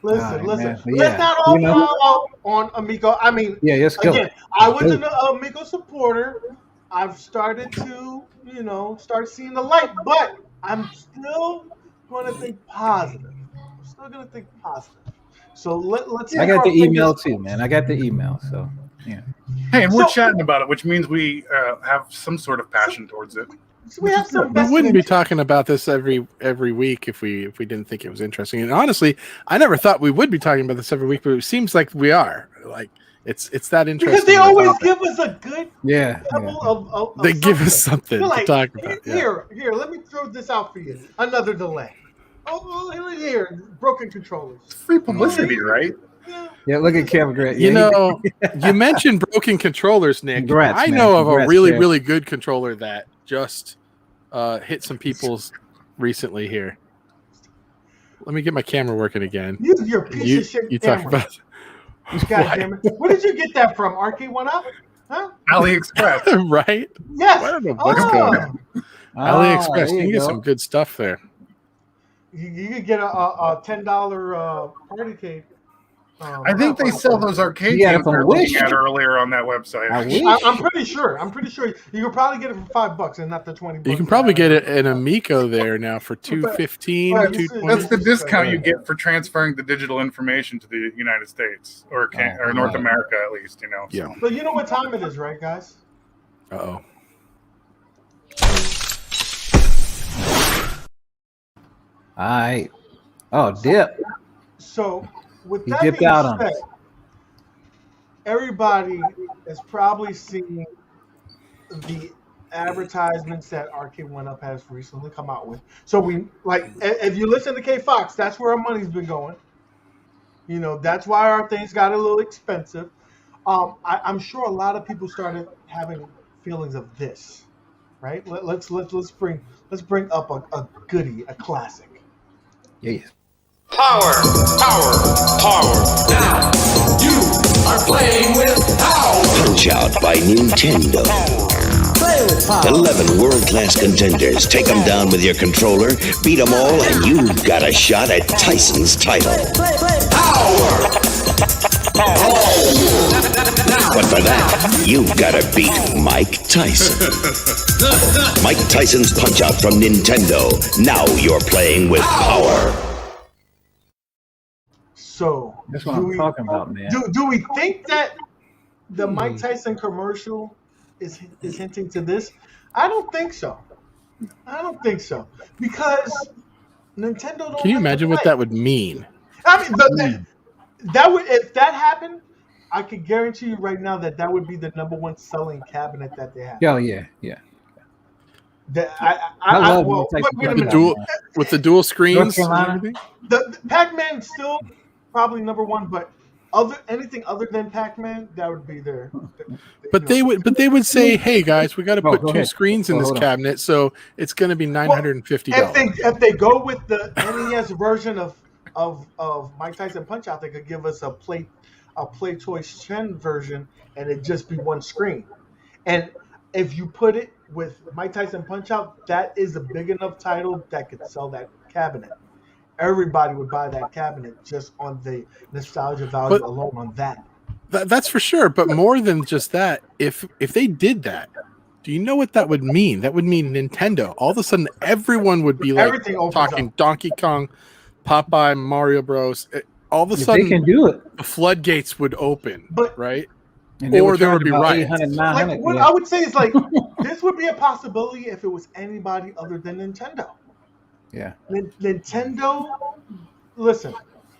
Speaker 1: listen.
Speaker 2: man.
Speaker 1: Let's
Speaker 2: Yeah.
Speaker 1: not all fall out on Amico. I mean,
Speaker 2: Yeah, let's go.
Speaker 1: again, I was an Amico supporter. I've started to, start seeing the light, but I'm still going to think positive. So let's.
Speaker 2: I got the email too, man. I got the email. So yeah.
Speaker 4: Hey, and we're chatting about it, which means we have some sort of passion towards it.
Speaker 1: we have some.
Speaker 3: We wouldn't be talking about this every week if we didn't think it was interesting. And honestly, I never thought we would be talking about this every week, but it seems like we are. Like it's that interesting.
Speaker 1: Because they always give us a good
Speaker 3: level
Speaker 1: of
Speaker 3: they give us something
Speaker 1: like,
Speaker 3: to talk about.
Speaker 1: Here, let me throw this out for you. Another delay. Oh, here, broken controllers.
Speaker 4: It's free publicity, right?
Speaker 2: Yeah, look at Kevin Grant.
Speaker 3: You know, you mentioned broken controllers, Nick.
Speaker 2: Congrats,
Speaker 3: I
Speaker 2: man.
Speaker 3: know of a
Speaker 2: Congrats,
Speaker 3: really,
Speaker 2: Kev.
Speaker 3: really good controller that just hit some people's recently here. Let me get my camera working again.
Speaker 1: You're a piece of shit.
Speaker 3: You talk about
Speaker 1: God damn it. Where did you get that from? Arcade1up? Huh?
Speaker 4: AliExpress.
Speaker 3: Right?
Speaker 1: Yes.
Speaker 3: I don't know what's going on. AliExpress, you can get some good stuff there.
Speaker 1: You could get a $10 partycade.
Speaker 4: I think they sell those arcade
Speaker 2: Yeah,
Speaker 4: games we
Speaker 2: from
Speaker 4: were
Speaker 2: Wish.
Speaker 4: looking at earlier on that website.
Speaker 1: I'm pretty sure. You could probably get it for $5 and not the $20.
Speaker 3: You can probably get it an Amico there now for $215, $220.
Speaker 4: That's the discount you get for transferring the digital information to the United States or North America, at least. You know.
Speaker 3: Yeah.
Speaker 1: But you know what time it is, right, guys?
Speaker 3: Uh-oh.
Speaker 2: All right. Oh, dip.
Speaker 1: So, with
Speaker 2: He
Speaker 1: that
Speaker 2: dipped
Speaker 1: being
Speaker 2: out on
Speaker 1: said,
Speaker 2: us.
Speaker 1: everybody has probably seen the advertisements that Arcade1up has recently come out with. So if you listen to K Fox, that's where our money's been going. You know, that's why our things got a little expensive. I'm sure a lot of people started having feelings of this, right? Let's bring up a goodie, a classic.
Speaker 2: Yeah.
Speaker 5: Power! Now, you are playing with power!
Speaker 6: Punch Out by Nintendo.
Speaker 2: Play with power.
Speaker 6: 11 world-class contenders. Take them down with your controller, beat them all, and you've got a shot at Tyson's title.
Speaker 5: Power!
Speaker 6: But for that, you've got to beat Mike Tyson. Mike Tyson's Punch Out from Nintendo. Now you're playing with power.
Speaker 1: So
Speaker 2: That's what I'm talking about, man.
Speaker 1: Do we think that the Mike Tyson commercial is hinting to this? I don't think so. Because Nintendo don't.
Speaker 3: Can you imagine what that would mean?
Speaker 1: I mean, that would, if that happened, I could guarantee you right now that would be the #1 selling cabinet that they have.
Speaker 2: Oh, yeah.
Speaker 1: I
Speaker 2: love
Speaker 1: well,
Speaker 2: Mike Tyson
Speaker 1: wait a
Speaker 2: coming
Speaker 1: minute.
Speaker 2: out.
Speaker 3: With the dual screens and
Speaker 2: Carolina?
Speaker 3: everything?
Speaker 1: The Pac-Man still probably #1, but anything other than Pac-Man, that would be there.
Speaker 3: But they would say, "Hey guys, we got to put
Speaker 2: go
Speaker 3: 2
Speaker 2: ahead.
Speaker 3: screens in this
Speaker 2: Hold on.
Speaker 3: cabinet, so it's going to be $950."
Speaker 1: If they go with the NES version of Mike Tyson Punch Out, they could give us a Play Choice 10 version, and it just be 1 screen. And if you put it with Mike Tyson Punch Out, that is a big enough title that could sell that cabinet. Everybody would buy that cabinet just on the nostalgia value alone on that.
Speaker 3: That's for sure. But more than just that, if they did that, do you know what that would mean? That would mean Nintendo. All of a sudden, everyone would be like talking Donkey Kong, Popeye, Mario Bros. All of a sudden,
Speaker 2: they can do it.
Speaker 3: The floodgates would open, right?
Speaker 2: Or
Speaker 3: there would be riots.
Speaker 1: Like, what I would say is like this would be a possibility if it was anybody other than Nintendo.
Speaker 2: Yeah.
Speaker 1: Nintendo, listen.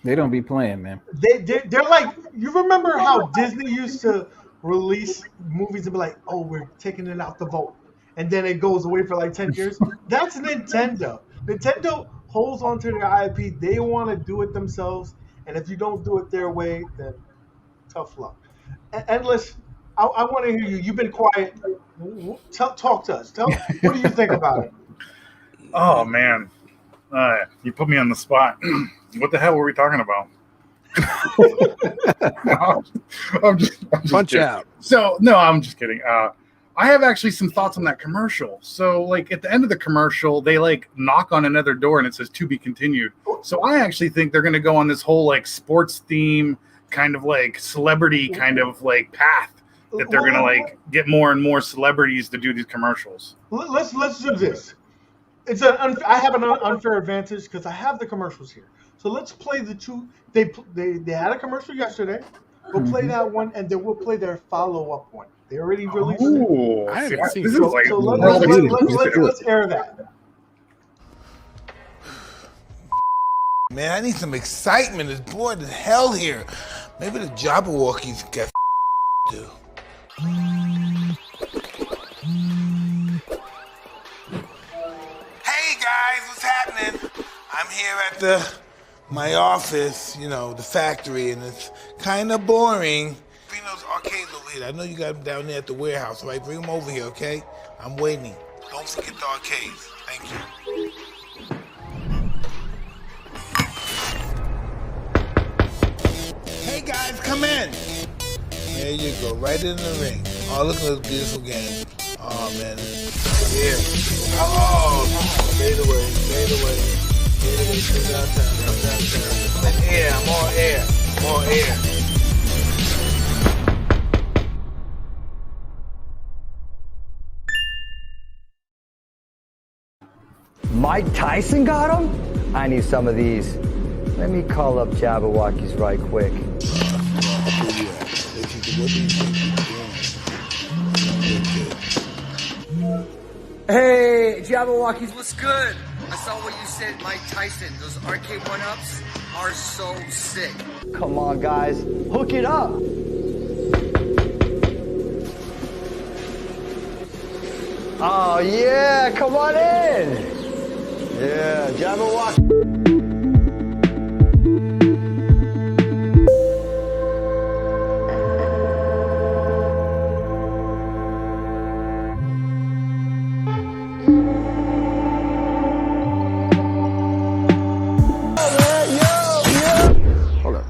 Speaker 2: They don't be playing, man.
Speaker 1: They're like, you remember how Disney used to release movies and be like, oh, we're taking it out the vault. And then it goes away for like 10 years. That's Nintendo. Nintendo holds onto their IP. They want to do it themselves. And if you don't do it their way, then tough luck. Endless, I want to hear you. You've been quiet. Talk to us. What do you think about it?
Speaker 4: Oh, man. You put me on the spot. What the hell were we talking about? I'm just
Speaker 3: Punch
Speaker 4: kidding.
Speaker 3: Out.
Speaker 4: So, no, I'm just kidding. I have actually some thoughts on that commercial. So, like, at the end of the commercial, they, like, knock on another door and it says, to be continued. So I actually think they're going to go on this whole, like, sports theme kind of, like, celebrity kind of, like, path that they're going to, like, get more and more celebrities to do these commercials.
Speaker 1: Let's do this. I have an unfair advantage because I have the commercials here. So let's play the two. They had a commercial yesterday. We'll play that one, and then we'll play their follow-up one. They already released it.
Speaker 4: Ooh,
Speaker 3: I haven't
Speaker 4: see,
Speaker 3: seen
Speaker 4: this
Speaker 3: it.
Speaker 4: is like
Speaker 1: So let's air that.
Speaker 7: Man, I need some excitement. It's bored as hell here. Maybe the Jabberwockies got do. Hey guys, what's happening? I'm here at my office, you know, the factory, and it's kind of boring. Bring those arcades over here. I know you got them down there at the warehouse, right? Bring them over here, okay? I'm waiting. Don't forget the arcades. Thank you. Hey guys, come in. There you go, right in the ring. Oh, look at this beautiful game. Oh man, yeah. Oh, fade away, fade away, fade away. Come downtown, come downtown. Come in air, more air, more air.
Speaker 8: Mike Tyson got him? I need some of these. Let me call up Jabberwockies right quick. Hey, Jabberwockies, what's good? I saw what you said, Mike Tyson. Those Arcade1ups are so sick. Come on, guys. Hook it up. Oh, yeah. Come on in. Yeah, Jabberwocky.
Speaker 9: Hold up.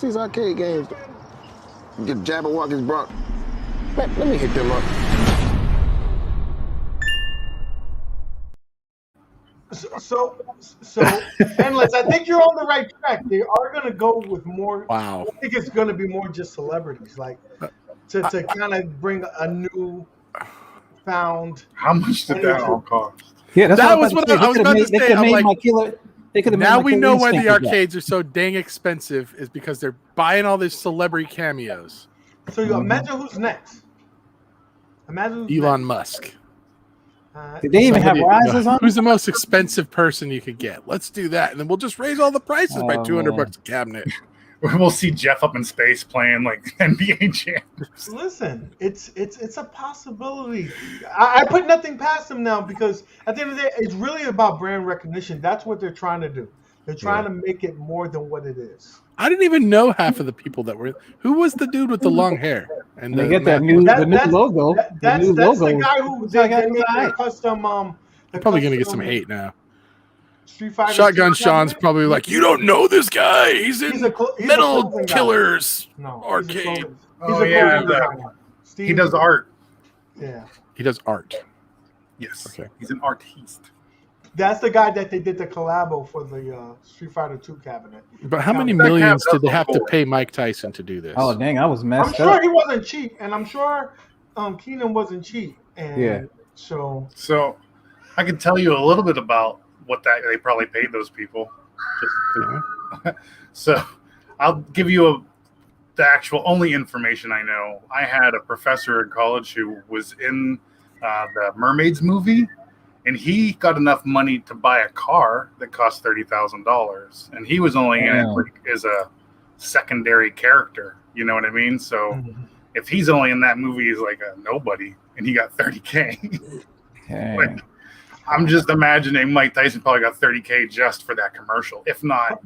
Speaker 9: These arcade games. Get Jabberwockies brought. Let me hit them up.
Speaker 1: So, Endless, I think you're on the right track. They are going to go with more.
Speaker 3: Wow.
Speaker 1: I think it's going to be more just celebrities, like to kind of bring a new found.
Speaker 4: How much did that all cost?
Speaker 2: Yeah, that's
Speaker 3: That was what I was about to say. I'm like, now we know why the arcades are so dang expensive is because they're buying all these celebrity cameos.
Speaker 1: So you imagine who's next. Imagine who's
Speaker 3: Elon Musk.
Speaker 2: Did they even have rises on?
Speaker 3: Who's the most expensive person you could get? Let's do that, and then we'll just raise all the prices by $200 a cabinet.
Speaker 4: We'll see Jeff up in space playing like NBA champs.
Speaker 1: Listen, it's a possibility. I put nothing past them now because at the end of the day, it's really about brand recognition. That's what they're trying to do. They're trying to make it more than what it is.
Speaker 3: I didn't even know half of the people that were. Who was the dude with the long hair? And
Speaker 2: they get that new logo.
Speaker 1: That's the guy who they made the custom.
Speaker 3: They're probably gonna get some hate now.
Speaker 1: Street Fighter
Speaker 3: Shotgun Sean's probably like, you don't know this guy. He's in Metal Killers Arcade.
Speaker 4: He does art.
Speaker 1: Yeah,
Speaker 3: he does art.
Speaker 4: Yes.
Speaker 3: Okay.
Speaker 4: He's an artiste.
Speaker 1: That's the guy that they did the collabo for the Street Fighter 2 cabinet.
Speaker 3: But how many millions did they have to pay Mike Tyson to do this?
Speaker 2: Oh dang, I was messed
Speaker 1: I'm sure
Speaker 2: up.
Speaker 1: he wasn't cheap, and I'm sure Keenan wasn't cheap. And
Speaker 2: yeah.
Speaker 1: So
Speaker 4: I can tell you a little bit about what they probably paid those people. So I'll give you the actual only information I know. I had a professor in college who was in the Mermaids movie, and he got enough money to buy a car that cost $30,000, and he was only in it like, as a secondary character. You know what I mean? So if he's only in that movie, he's like a nobody, and he got $30K. Like, I'm just imagining Mike Tyson probably got $30K just for that commercial, if not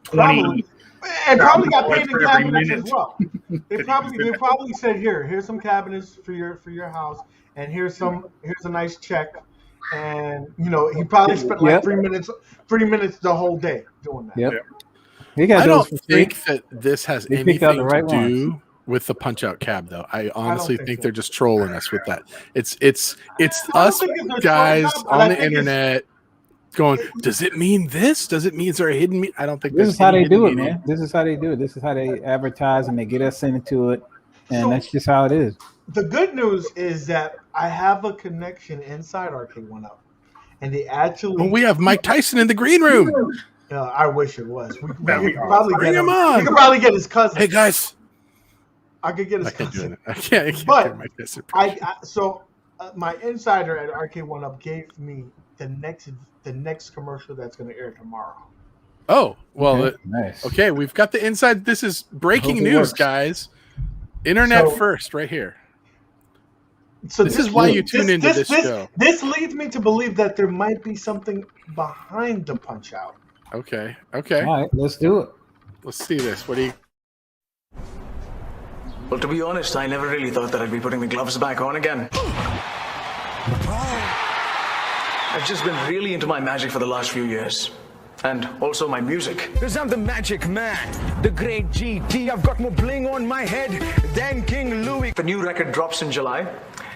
Speaker 4: 20.
Speaker 1: And probably got paid in cabinets as well. They probably said, here's some cabinets for your house, and here's a nice check. And he probably spent like 3 minutes the whole day doing that.
Speaker 2: Yep.
Speaker 3: I don't think that this has anything to do with the punch out cab, though. I honestly think they're just trolling us with that. It's us guys on the internet going, does it mean this? Does it mean is there a hidden meaning? I don't think
Speaker 2: this is how they do it, man. This is how they do it. This is how they advertise and they get us into it. And that's just how it is.
Speaker 1: The good news is that I have a connection inside Arcade1up, and they actually.
Speaker 3: Well, we have Mike Tyson in the green room.
Speaker 1: I wish it was. We could
Speaker 3: Bring
Speaker 1: probably
Speaker 3: him on.
Speaker 1: We could probably get his cousin.
Speaker 3: Hey guys,
Speaker 1: I could get a
Speaker 3: I can't do
Speaker 1: specific.
Speaker 3: it. I can't
Speaker 1: But
Speaker 3: get Mike Tyson impression.
Speaker 1: My insider at Arcade1up gave me the next commercial that's going to air tomorrow.
Speaker 3: Oh, well,
Speaker 2: Okay, nice.
Speaker 3: okay, we've got the inside. This is breaking
Speaker 2: Hope it
Speaker 3: news,
Speaker 2: works.
Speaker 3: guys. Internet
Speaker 1: So-
Speaker 3: first, right here.
Speaker 1: So
Speaker 3: This is why you tune into this show.
Speaker 1: This leads me to believe that there might be something behind the Punch Out.
Speaker 3: Okay, okay.
Speaker 2: All right, let's do it.
Speaker 3: Let's see this. What do you?
Speaker 10: Well, to be honest, I never really thought that I'd be putting the gloves back on again. I've just been really into my magic for the last few years. And also my music.
Speaker 8: Because I'm the magic man, the great GT. I've got more bling on my head than King Louis.
Speaker 10: The new record drops in July,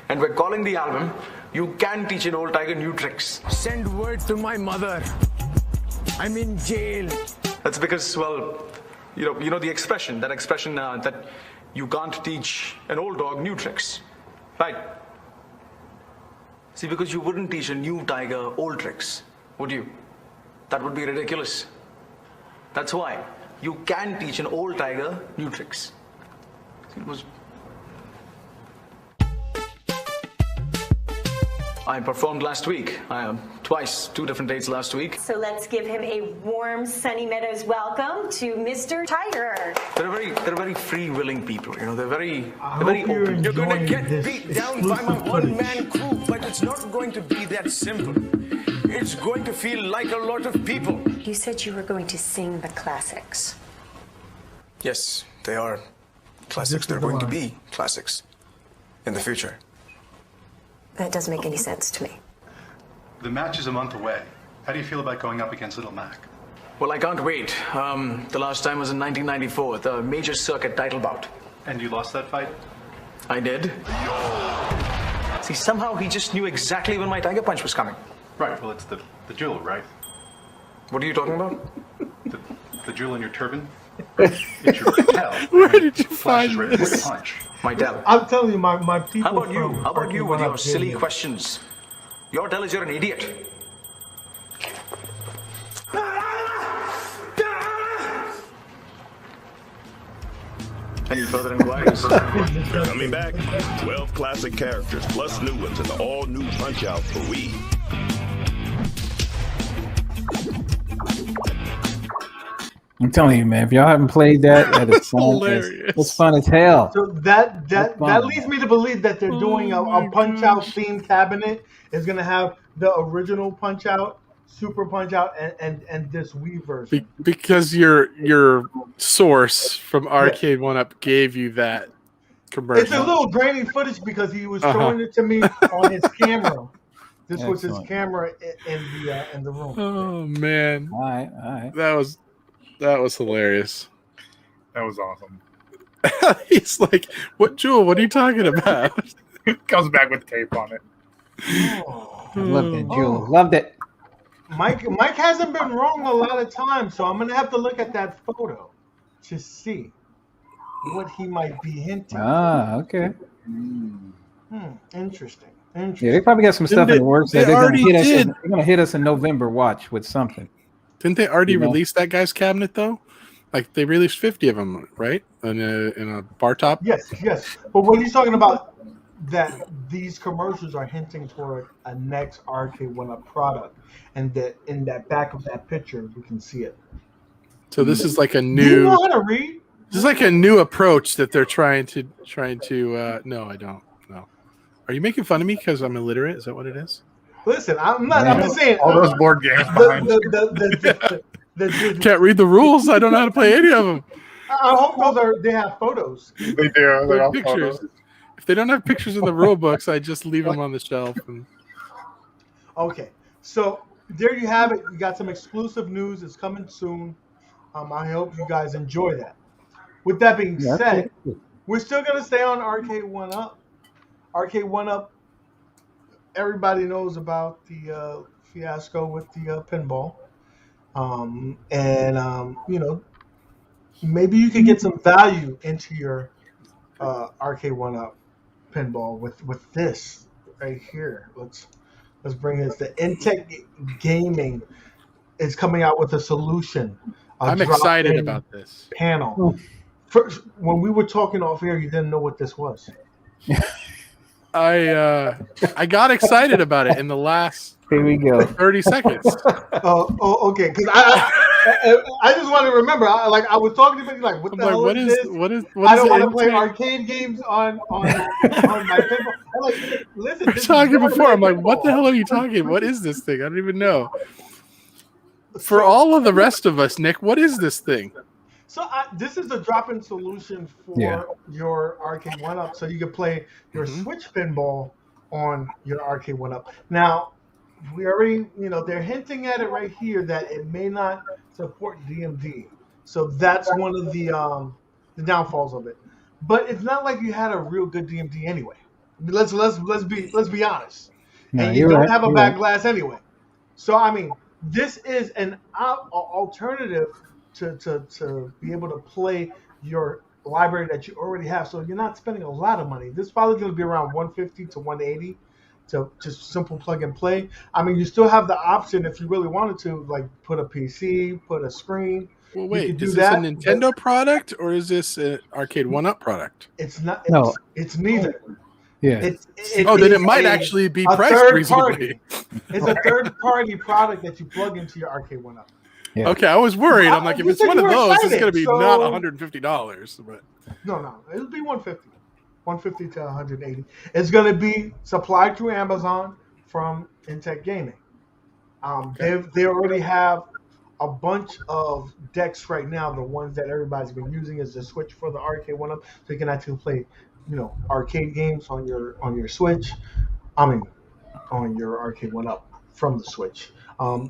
Speaker 10: and we're calling the album You Can Teach an Old Tiger New Tricks.
Speaker 8: Send word to my mother. I'm in jail.
Speaker 10: That's because, well, you know the expression, that you can't teach an old dog new tricks, right? See, because you wouldn't teach a new tiger old tricks, would you? That would be ridiculous. That's why you can teach an old tiger new tricks. See, it was... I performed last week. Twice, 2 different dates last week.
Speaker 11: So let's give him a warm Sunny Meadows welcome to Mr. Tiger.
Speaker 10: They're very free-willing people. You know, they're very
Speaker 1: You're
Speaker 10: open.
Speaker 8: You're gonna
Speaker 1: enjoying
Speaker 8: get
Speaker 1: this
Speaker 8: beat down by my
Speaker 1: exclusive
Speaker 8: one-man crew, but it's not going to be that simple. It's going to feel like a lot of people.
Speaker 11: You said you were going to sing the classics.
Speaker 10: Yes, they are classics. They're going to be classics in the future.
Speaker 11: That doesn't make any sense to me.
Speaker 12: The match is a month away. How do you feel about going up against Little Mac?
Speaker 10: Well, I can't wait. The last time was in 1994, the major circuit title bout.
Speaker 12: And you lost that fight?
Speaker 10: I did. See, somehow he just knew exactly when my tiger punch was coming.
Speaker 12: Right, well, it's the jewel, right?
Speaker 10: What are you talking about?
Speaker 12: The jewel in your turban? It's your tail.
Speaker 3: Where did you
Speaker 12: Flashes
Speaker 3: find
Speaker 12: right before
Speaker 3: this?
Speaker 12: you punch.
Speaker 10: My tell.
Speaker 1: I'm telling you, my people.
Speaker 10: How about you?
Speaker 1: from
Speaker 10: How about you with
Speaker 1: Arcade1up
Speaker 10: your silly
Speaker 1: gave me-
Speaker 10: questions? Your tell is you're an idiot. Any further inquiries?
Speaker 6: Coming back, 12 classic characters plus new ones and the all-new Punch-Out for Wii.
Speaker 2: I'm telling you, man. If y'all haven't played that, that is fun.
Speaker 3: Hilarious.
Speaker 2: It's fun as hell.
Speaker 1: So that
Speaker 2: fun.
Speaker 1: leads me to believe that they're doing a Punch Out themed cabinet. Is going to have the original Punch Out, Super Punch Out, and this Wii version.
Speaker 3: Because your source from Arcade1up gave you that commercial.
Speaker 1: It's a little grainy footage because he was showing it to me on his camera. This was his camera in the room.
Speaker 3: Oh man!
Speaker 2: All right.
Speaker 3: That was hilarious.
Speaker 4: That was awesome.
Speaker 3: He's like, "What jewel? What are you talking about?"
Speaker 4: It comes back with tape on it.
Speaker 1: Oh.
Speaker 2: I loved it, Jewel. Loved it.
Speaker 1: Mike hasn't been wrong a lot of times, so I'm gonna have to look at that photo to see what he might be hinting.
Speaker 2: Ah, okay.
Speaker 1: Interesting.
Speaker 2: Yeah, they probably got some stuff in the works.
Speaker 3: they
Speaker 2: They're gonna
Speaker 3: already
Speaker 2: hit us.
Speaker 3: did.
Speaker 2: They're gonna hit us in November. Watch with something.
Speaker 3: Didn't they already
Speaker 2: You know?
Speaker 3: release that guy's cabinet though? Like they released 50 of them, right? In a bar top.
Speaker 1: Yes. But what he's talking about, that these commercials are hinting toward a next Arcade1up product, and that in that back of that picture you can see it.
Speaker 3: So this is like a
Speaker 1: Do you
Speaker 3: new.
Speaker 1: know how to read?
Speaker 3: This is like a new approach that they're trying to. No, I don't. No. Are you making fun of me because I'm illiterate? Is that what it is?
Speaker 1: Listen, I'm not. I'm just saying.
Speaker 4: All those board games behind you.
Speaker 1: The
Speaker 3: Can't read the rules. I don't know how to play any of them.
Speaker 1: I hope they have photos.
Speaker 4: They do. They're all
Speaker 3: Pictures.
Speaker 4: photos.
Speaker 3: If they don't have pictures in the rule books, I just leave them on the shelf. And...
Speaker 1: Okay, so there you have it. We got some exclusive news. It's coming soon. I hope you guys enjoy that. With that being said, we're still gonna stay on Arcade1up. Arcade1up. Everybody knows about the fiasco with the pinball, you know, maybe you could get some value into your Arcade1up pinball with this right here. Let's bring this. The Intech Gaming is coming out with a solution.
Speaker 3: I'm excited about this
Speaker 1: panel First, when we were talking off air, you didn't know what this was.
Speaker 3: I got excited about it in the last
Speaker 2: Here we go.
Speaker 3: 30 seconds.
Speaker 1: Okay. Because I just want to remember. I was talking to you like, what the hell is this?
Speaker 3: What is
Speaker 1: I don't want to play arcade games on my pinball. I'm like, listen.
Speaker 3: We're talking before. I'm like, what the hell are you talking? What is this thing? I don't even know. For all of the rest of us, Nick, what is this thing?
Speaker 1: So this is a drop-in solution for your Arcade1up, so you can play your Switch pinball on your Arcade1up. Now, we already, they're hinting at it right here that it may not support DMD. So that's one of the downfalls of it. But it's not like you had a real good DMD anyway. Let's be honest. And you don't have a back glass anyway. So I mean, this is an alternative to be able to play your library that you already have. So you're not spending a lot of money. This is probably going to be around $150 to $180 to just simple plug and play. I mean, you still have the option if you really wanted to, like put a PC, put a screen.
Speaker 3: Well, wait, is this a Nintendo product or is this an Arcade1up product?
Speaker 1: It's not.
Speaker 2: No.
Speaker 1: It's neither.
Speaker 2: Yeah.
Speaker 1: Then
Speaker 3: it might actually be priced reasonably.
Speaker 1: It's a third-party product that you plug into your Arcade1up.
Speaker 2: Yeah.
Speaker 3: Okay, I was worried. I'm like, if it's one of those, it's going to be not $150. But
Speaker 1: no, it'll be $150 to $180. It's going to be supplied through Amazon from Intech Gaming. They already have a bunch of decks right now. The ones that everybody's been using is the Switch for the Arcade1up, so you can actually play, arcade games on your Switch. On your Arcade1up from the Switch.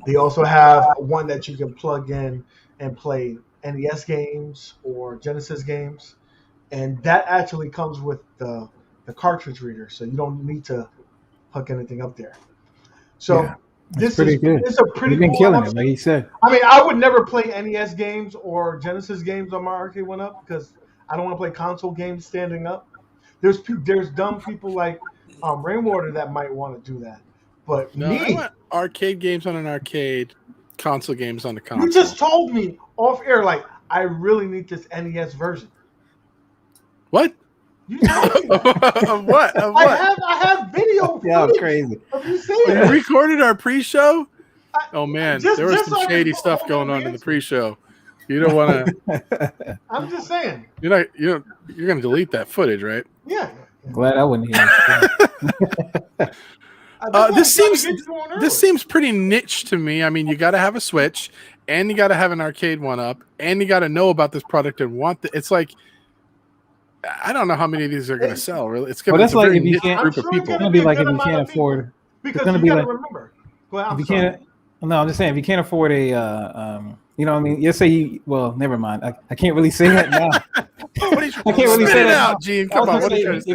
Speaker 1: They also have one that you can plug in and play NES games or Genesis games, and that actually comes with the cartridge reader, so you don't need to hook anything up there. So this is good. It's a pretty.
Speaker 2: You've been
Speaker 1: cool
Speaker 2: killing
Speaker 1: option.
Speaker 2: it, like you said.
Speaker 1: I mean, I would never play NES games or Genesis games on my Arcade1up because I don't want to play console games standing up. There's dumb people like Rainwater that might want to do that. But
Speaker 3: I want arcade games on an arcade, console games on the console.
Speaker 1: You just told me off air, like, I really need this NES version.
Speaker 3: What?
Speaker 1: You told me
Speaker 3: of what? Of what?
Speaker 1: I have video.
Speaker 2: Yeah, crazy.
Speaker 1: Of you saying
Speaker 3: we
Speaker 1: that.
Speaker 3: recorded our pre-show. Oh man, there was
Speaker 1: just
Speaker 3: some
Speaker 1: so
Speaker 3: shady stuff going on in the pre-show. You don't want to.
Speaker 1: I'm just saying.
Speaker 3: You're going to delete that footage, right?
Speaker 1: Yeah.
Speaker 2: Glad I wouldn't hear it.
Speaker 3: This seems pretty niche to me. I mean, you got to have a Switch, and you got to have an Arcade1up, and you got to know about this product and want the. It's like, I don't know how many of these are going to sell. Really, it's going to be a very niche group of people.
Speaker 2: It's going to be like if you can't afford.
Speaker 1: Because
Speaker 2: it's going to
Speaker 1: you
Speaker 2: be
Speaker 1: got to
Speaker 2: like
Speaker 1: remember. Well,
Speaker 2: if you can't. No, I'm just saying if you can't afford a. You know what I mean? You say you. Well, never mind. I can't really say that now.
Speaker 3: I
Speaker 2: can't really say that
Speaker 3: now, Gene. Come on. What are you trying to say?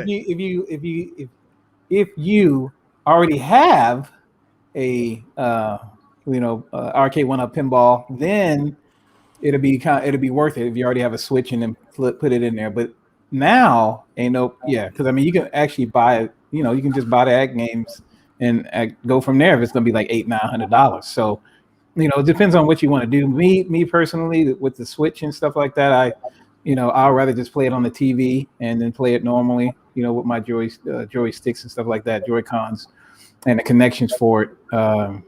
Speaker 2: If you already have a Arcade1up pinball, then it'll be worth it if you already have a Switch and then put it in there. But now because I mean you can actually buy you can just buy the AtGames and go from there if it's gonna be like $800-900. So it depends on what you want to do. Me personally, with the Switch and stuff like that, I'd rather just play it on the TV and then play it normally, with my joysticks and stuff like that, Joy-Cons, and the connections for it, and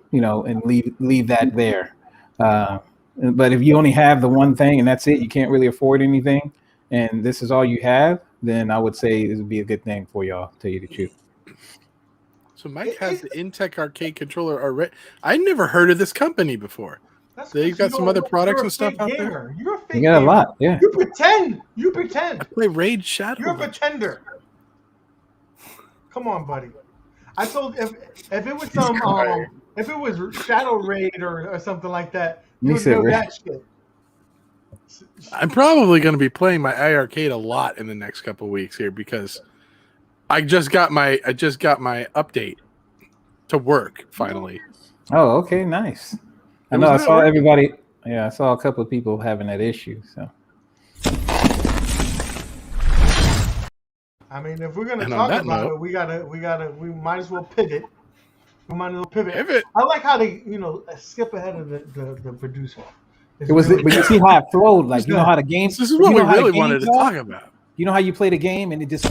Speaker 2: leave that there. But if you only have the one thing and that's it, you can't really afford anything, and this is all you have, then I would say this would be a good thing for y'all, to tell you the truth.
Speaker 3: So Mike has the Intech arcade controller already. I never heard of this company before. They've got some other products and stuff out there.
Speaker 1: You're a fake
Speaker 2: You got a lot, yeah.
Speaker 1: You pretend.
Speaker 3: I play Raid Shadow.
Speaker 1: You're a pretender. Come on, buddy. I told if it was if it was Shadow Raid or something like that, you would know that shit.
Speaker 3: I'm probably going to be playing my iiRcade a lot in the next couple of weeks here because I just got my update to work finally.
Speaker 2: Oh, okay, nice. I know I saw everybody. Yeah, I saw a couple of people having that issue. So,
Speaker 1: I mean, if we're gonna talk about it, we might as well pivot. We might as well pivot. I like how they, skip ahead of the producer.
Speaker 2: It was, but you see how it flowed. Like, you know how the game.
Speaker 3: This is what we really wanted to talk about.
Speaker 2: You know how you play the game and it just.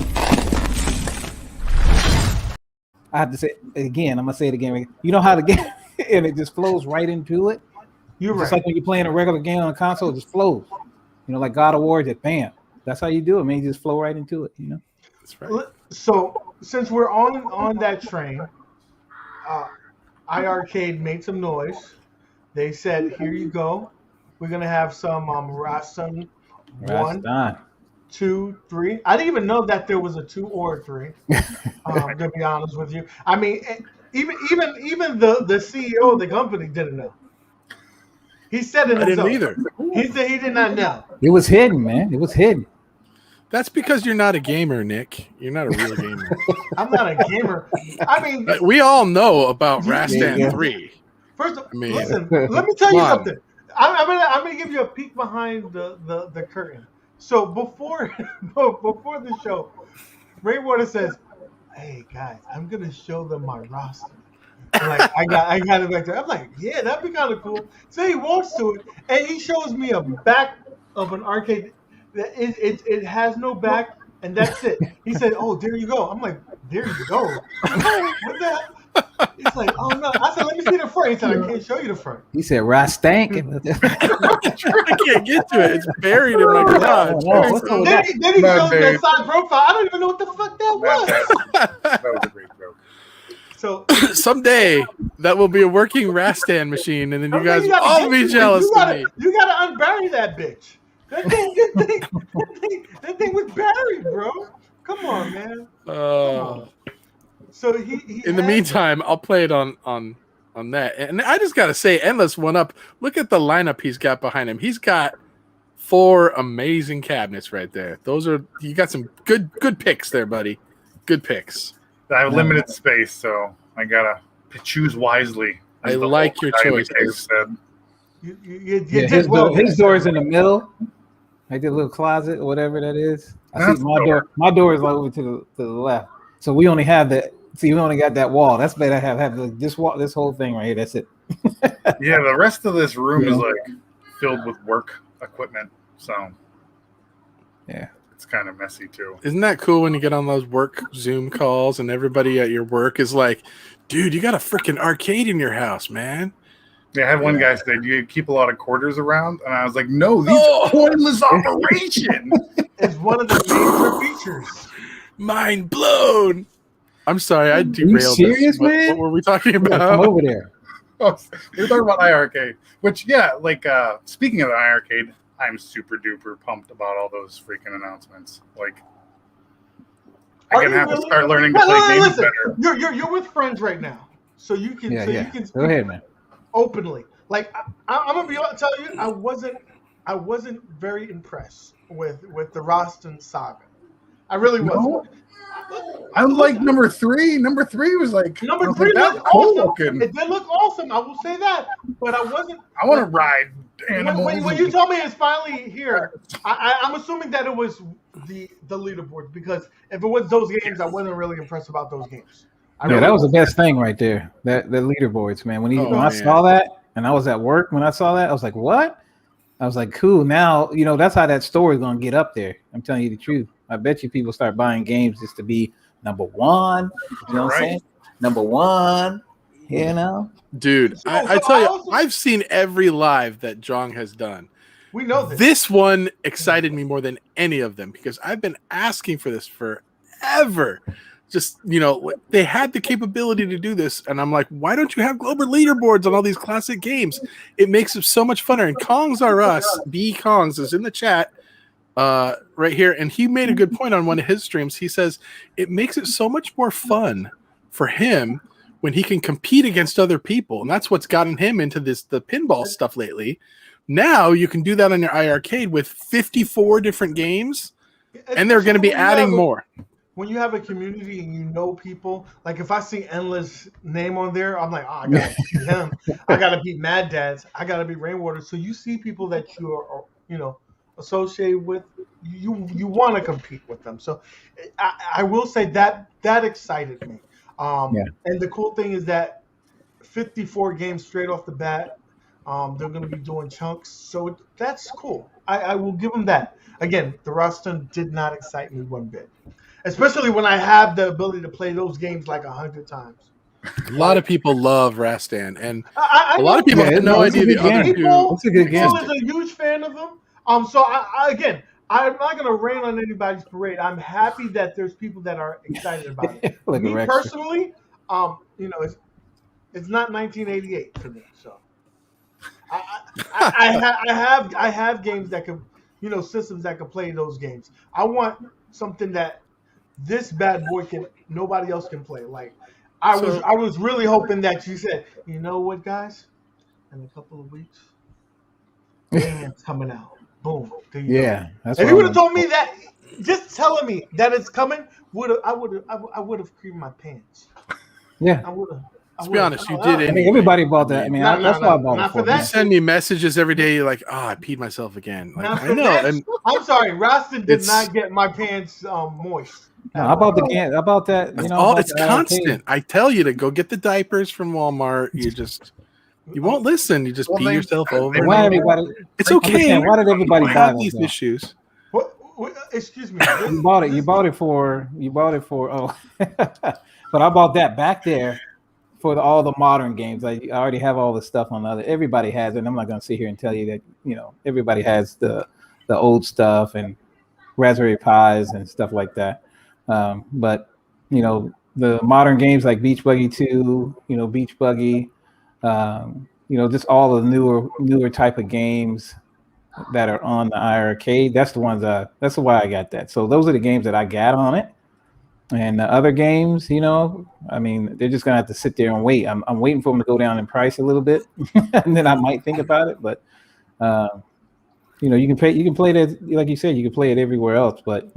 Speaker 2: I have to say it again. I'm gonna say it again. You know how the game and it just flows right into it.
Speaker 1: You're
Speaker 2: just
Speaker 1: right.
Speaker 2: like when you're playing a regular game on a console, it just flows. You know, like God of War, just bam. That's how you do it, man. You just flow right into it. You know.
Speaker 3: That's right.
Speaker 1: So since we're on that train, iiRcade made some noise. They said, "Here you go. We're gonna have some Rastan 1, 2, 3." I didn't even know that there was a 2 or a 3. To be honest with you, I mean, even the CEO of the company didn't know. He said it himself.
Speaker 3: I didn't either.
Speaker 1: He said he did not know.
Speaker 2: It was hidden, man. It was hidden.
Speaker 3: That's because you're not a gamer, Nick. You're not a real gamer.
Speaker 1: I'm not a gamer. I mean,
Speaker 3: we all know about Rastan 3.
Speaker 1: First, listen. Let me tell you something. I'm gonna give you a peek behind the curtain. So before the show, Rainwater says, "Hey guys, I'm gonna show them my roster." Like I got it back there. I'm like, yeah, that'd be kind of cool. So he walks to it and he shows me a back of an arcade. It has no back and that's it. He said, "Oh, there you go." I'm like, "There you go." What the hell? He's like, "Oh no." I said, "Let me see the front." He said, "I can't show you the front."
Speaker 2: He said, "Rastank."
Speaker 3: I can't get to it. It's buried in my garage.
Speaker 1: Then he shows that side profile. I don't even know what the fuck that was.
Speaker 4: That was a great joke.
Speaker 1: So
Speaker 3: someday that will be a working Rastan machine, and then you guys will all be jealous of me.
Speaker 1: You gotta unbury that bitch. That thing was buried, bro. Come on, man. Come on. So he
Speaker 3: in the meantime, I'll play it on that. And I just gotta say, Endless 1-Up, look at the lineup he's got behind him. He's got 4 amazing cabinets right there. You got some good picks there, buddy. Good picks.
Speaker 4: I have limited space, so I gotta choose wisely.
Speaker 3: I like your choices.
Speaker 2: His door is in the middle. Like the little closet or whatever that is. I see my door. My door is over to the left. So we only have that. See, we only got that wall. That's better. Have this wall, this whole thing right here. That's it.
Speaker 4: Yeah, the rest of this room is like filled with work equipment. So
Speaker 2: yeah,
Speaker 4: it's kind of messy too.
Speaker 3: Isn't that cool when you get on those work Zoom calls and everybody at your work is like, "Dude, you got a freaking arcade in your house, man."
Speaker 4: Yeah, I had one guy say, "Do you keep a lot of quarters around?" And I was like, "No, these are pointless operation."
Speaker 1: It's one of the major features.
Speaker 3: Mind blown. I'm sorry, I derailed
Speaker 2: serious,
Speaker 3: this.
Speaker 2: Man?
Speaker 3: What were we talking about?
Speaker 2: Come over there.
Speaker 4: Oh, we're talking about iiRcade, which, yeah, like, speaking of the iiRcade, I'm super duper pumped about all those freaking announcements. Like, I'm going to have to start learning to play games better.
Speaker 1: You're with friends right now, so you can you can
Speaker 2: go ahead, man.
Speaker 1: Openly. Like, I'm gonna tell you, I wasn't very impressed with the Rastan saga. I really wasn't.
Speaker 4: I like number 3. Number 3 was like
Speaker 1: number 3 looked awesome. It did look awesome. I will say that, but I wasn't.
Speaker 4: I want to ride animals.
Speaker 1: When you told me it's finally here, I'm assuming that it was the leaderboards, because if it was those games, I wasn't really impressed about those games.
Speaker 2: That was the best thing right there. The leaderboards, man. When I saw that, and I was at work when I saw that, I was like, "What?" I was like, "Cool." Now that's how that story is gonna get up there. I'm telling you the truth. I bet you people start buying games just to be number 1. You know what I'm saying? Number 1. You know,
Speaker 3: dude. I tell you, I've seen every live that Jong has done.
Speaker 1: We know this.
Speaker 3: This one excited me more than any of them because I've been asking for this forever. Just, they had the capability to do this. And I'm like, why don't you have global leaderboards on all these classic games? It makes it so much funner. And Kongs Are Us, B Kongs, is in the chat right here. And he made a good point on one of his streams. He says it makes it so much more fun for him when he can compete against other people. And that's what's gotten him into the pinball stuff lately. Now you can do that on your iiRcade with 54 different games. And they're going to be adding more.
Speaker 1: When you have a community and you know people, like if I see Endless name on there, I'm like, I gotta beat him. I gotta beat Mad Dads. I gotta beat Rainwater. So you see people that you are associated with. You want to compete with them. So I will say that excited me. And the cool thing is that 54 games straight off the bat They're going to be doing chunks, so that's cool. I will give them that. Again, the roster did not excite me one bit, especially when I have the ability to play those games like 100 times.
Speaker 3: A lot of people love Rastan, and
Speaker 1: I
Speaker 3: a lot of people had no idea the other two.
Speaker 1: People is a huge fan of them. So again, I'm not going to rain on anybody's parade. I'm happy that there's people that are excited about it. Me personally, it's not 1988 for me. So I have games that can, systems that can play those games. I want something that this bad boy nobody else can play. Like I was really hoping that you said, you know what, guys, in a couple of weeks, it's coming out. Boom. There you go. If you would have told me that, just telling me that it's coming, I would have creamed my pants.
Speaker 2: Yeah.
Speaker 1: I would have.
Speaker 3: Let's be honest, you did it.
Speaker 2: I mean, everybody bought that. I mean, that's why I bought it for.
Speaker 3: You send me messages every day, like, I peed myself again. Like, I know. And
Speaker 1: I'm sorry, Rastan did not get my pants moist.
Speaker 2: No, I bought I bought that.
Speaker 3: It's constant. I tell you to go get the diapers from Walmart. You won't listen. You just pee yourself over.
Speaker 2: Why everybody?
Speaker 3: It's okay.
Speaker 2: Why did everybody buy
Speaker 3: these issues?
Speaker 1: What? Excuse me.
Speaker 2: You bought it for. Oh, but I bought that back there for all the modern games. I already have all the stuff on the other. Everybody has it. And I'm not going to sit here and tell you that everybody has the old stuff and Raspberry Pis and stuff like that. But the modern games like Beach Buggy 2, Beach Buggy, just all the newer type of games that are on the iiRcade. That's the ones. That's why I got that. So those are the games that I got on it. And the other games, I mean, they're just gonna have to sit there and wait. I'm waiting for them to go down in price a little bit, and then I might think about it. But you can play that, like you said, you can play it everywhere else. But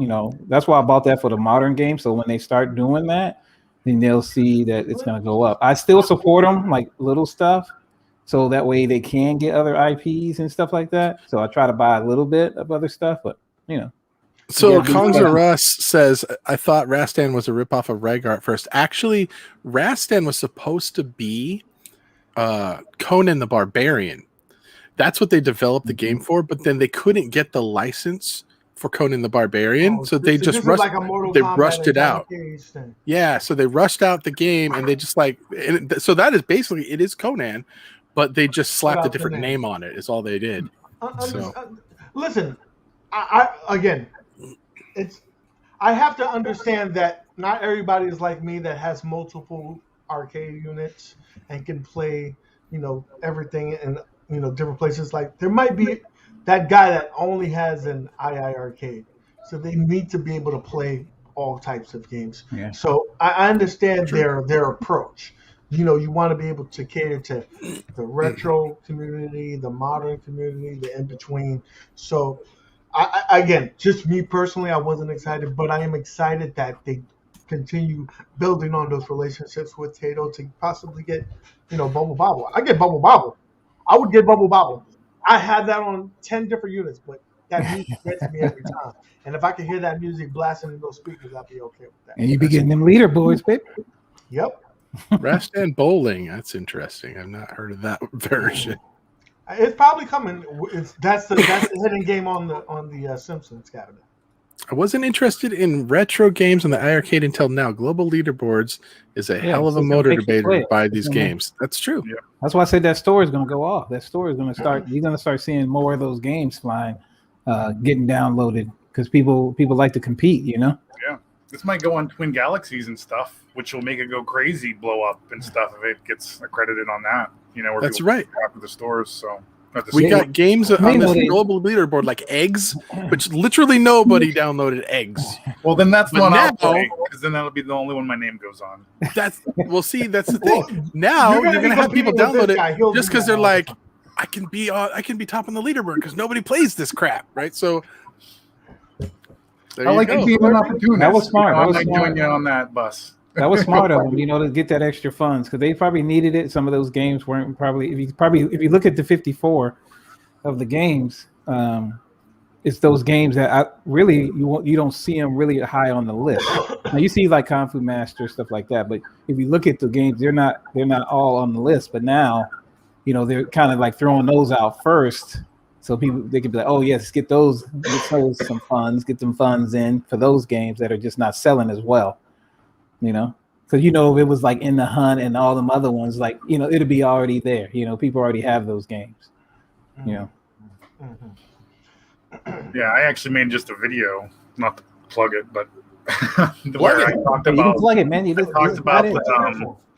Speaker 2: that's why I bought that for the modern game. So when they start doing that, then they'll see that it's gonna go up. I still support them, like little stuff, so that way they can get other IPs and stuff like that. So I try to buy a little bit of other stuff, but
Speaker 3: So Kongza Russ says, I thought Rastan was a ripoff of Reg Art first. Actually, Rastan was supposed to be Conan the Barbarian. That's what they developed the game for, but then they couldn't get the license for Conan the Barbarian, so they just rushed it out. Yeah, so they rushed out the game, and they just so that is basically, it is Conan, but they just slapped a different name on it, is all they did.
Speaker 1: Listen, again, I have to understand that not everybody is like me that has multiple arcade units and can play, everything in, different places. Like there might be that guy that only has an iiRcade. So they need to be able to play all types of games.
Speaker 2: Yeah.
Speaker 1: So I understand their approach. You want to be able to cater to the retro community, the modern community, the in-between. So again, just me personally, I wasn't excited, but I am excited that they continue building on those relationships with Taito to possibly get, Bubble Bobble. I get Bubble Bobble. I would get Bubble Bobble. I had that on 10 different units, but that music gets me every time. And if I can hear that music blasting in those speakers, I'll be okay with that.
Speaker 2: And you be getting them leaderboards, baby.
Speaker 1: Yep.
Speaker 3: Rastan Bowling. That's interesting. I've not heard of that version.
Speaker 1: It's probably coming. That's the hidden game on the Simpsons cabinet.
Speaker 3: I wasn't interested in retro games on the iiRcade until now. Global leaderboards is a hell of a motivator to buy these games. That's true.
Speaker 4: Yeah.
Speaker 2: That's why I said that store is going to go off. That store is going to start. You're going to start seeing more of those games flying, getting downloaded because people like to compete.
Speaker 4: Yeah. This might go on Twin Galaxies and stuff, which will make it go crazy, blow up and stuff if it gets accredited on that. Where
Speaker 3: that's
Speaker 4: people
Speaker 3: right.
Speaker 4: After the stores, so.
Speaker 3: We got games on this global leaderboard like Eggs, which literally nobody downloaded Eggs.
Speaker 4: Well, then that's the one I'll play, because then that'll be the only one my name goes on.
Speaker 3: That's the thing. Now you're gonna have people download it just because they're like, I can be top on the leaderboard because nobody plays this crap, right? So
Speaker 4: I like it being an opportunity.
Speaker 2: That was smart.
Speaker 4: I'm not joining you on that bus.
Speaker 2: That was smart of them, to get that extra funds because they probably needed it. Some of those games weren't probably. If you look at the 54 of the games, it's those games that you don't see them really high on the list. Now you see like Kung Fu Master stuff like that, but if you look at the games, they're not all on the list. But now, they're kind of like throwing those out first, so they could be like, oh yes, get those some funds, get some funds in for those games that are just not selling as well, because if it was like in the hunt and all them other ones, like it'll be already there. People already have those games.
Speaker 4: Yeah, I actually made just a video, not to plug it, but where I talked about
Speaker 2: plug it, man.
Speaker 4: Talked about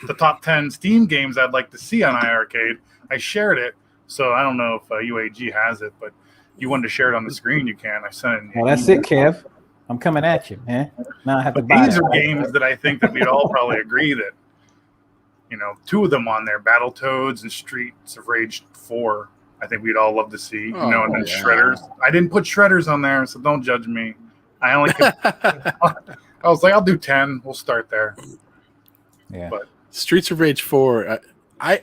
Speaker 4: the top 10 Steam games I'd like to see on iArcade. I shared it, so I don't know if UAG has it, but you wanted to share it on the screen, you can. I sent it.
Speaker 2: Well, that's it, Kev. I'm coming at you, man. Now I have to buy
Speaker 4: These are games that I think that we'd all probably agree that, 2 of them on there, Battletoads and Streets of Rage 4. I think we'd all love to see, and then Shredders. I didn't put Shredders on there, so don't judge me. I only I was like, I'll do 10. We'll start there.
Speaker 2: Yeah.
Speaker 4: But
Speaker 3: Streets of Rage 4, I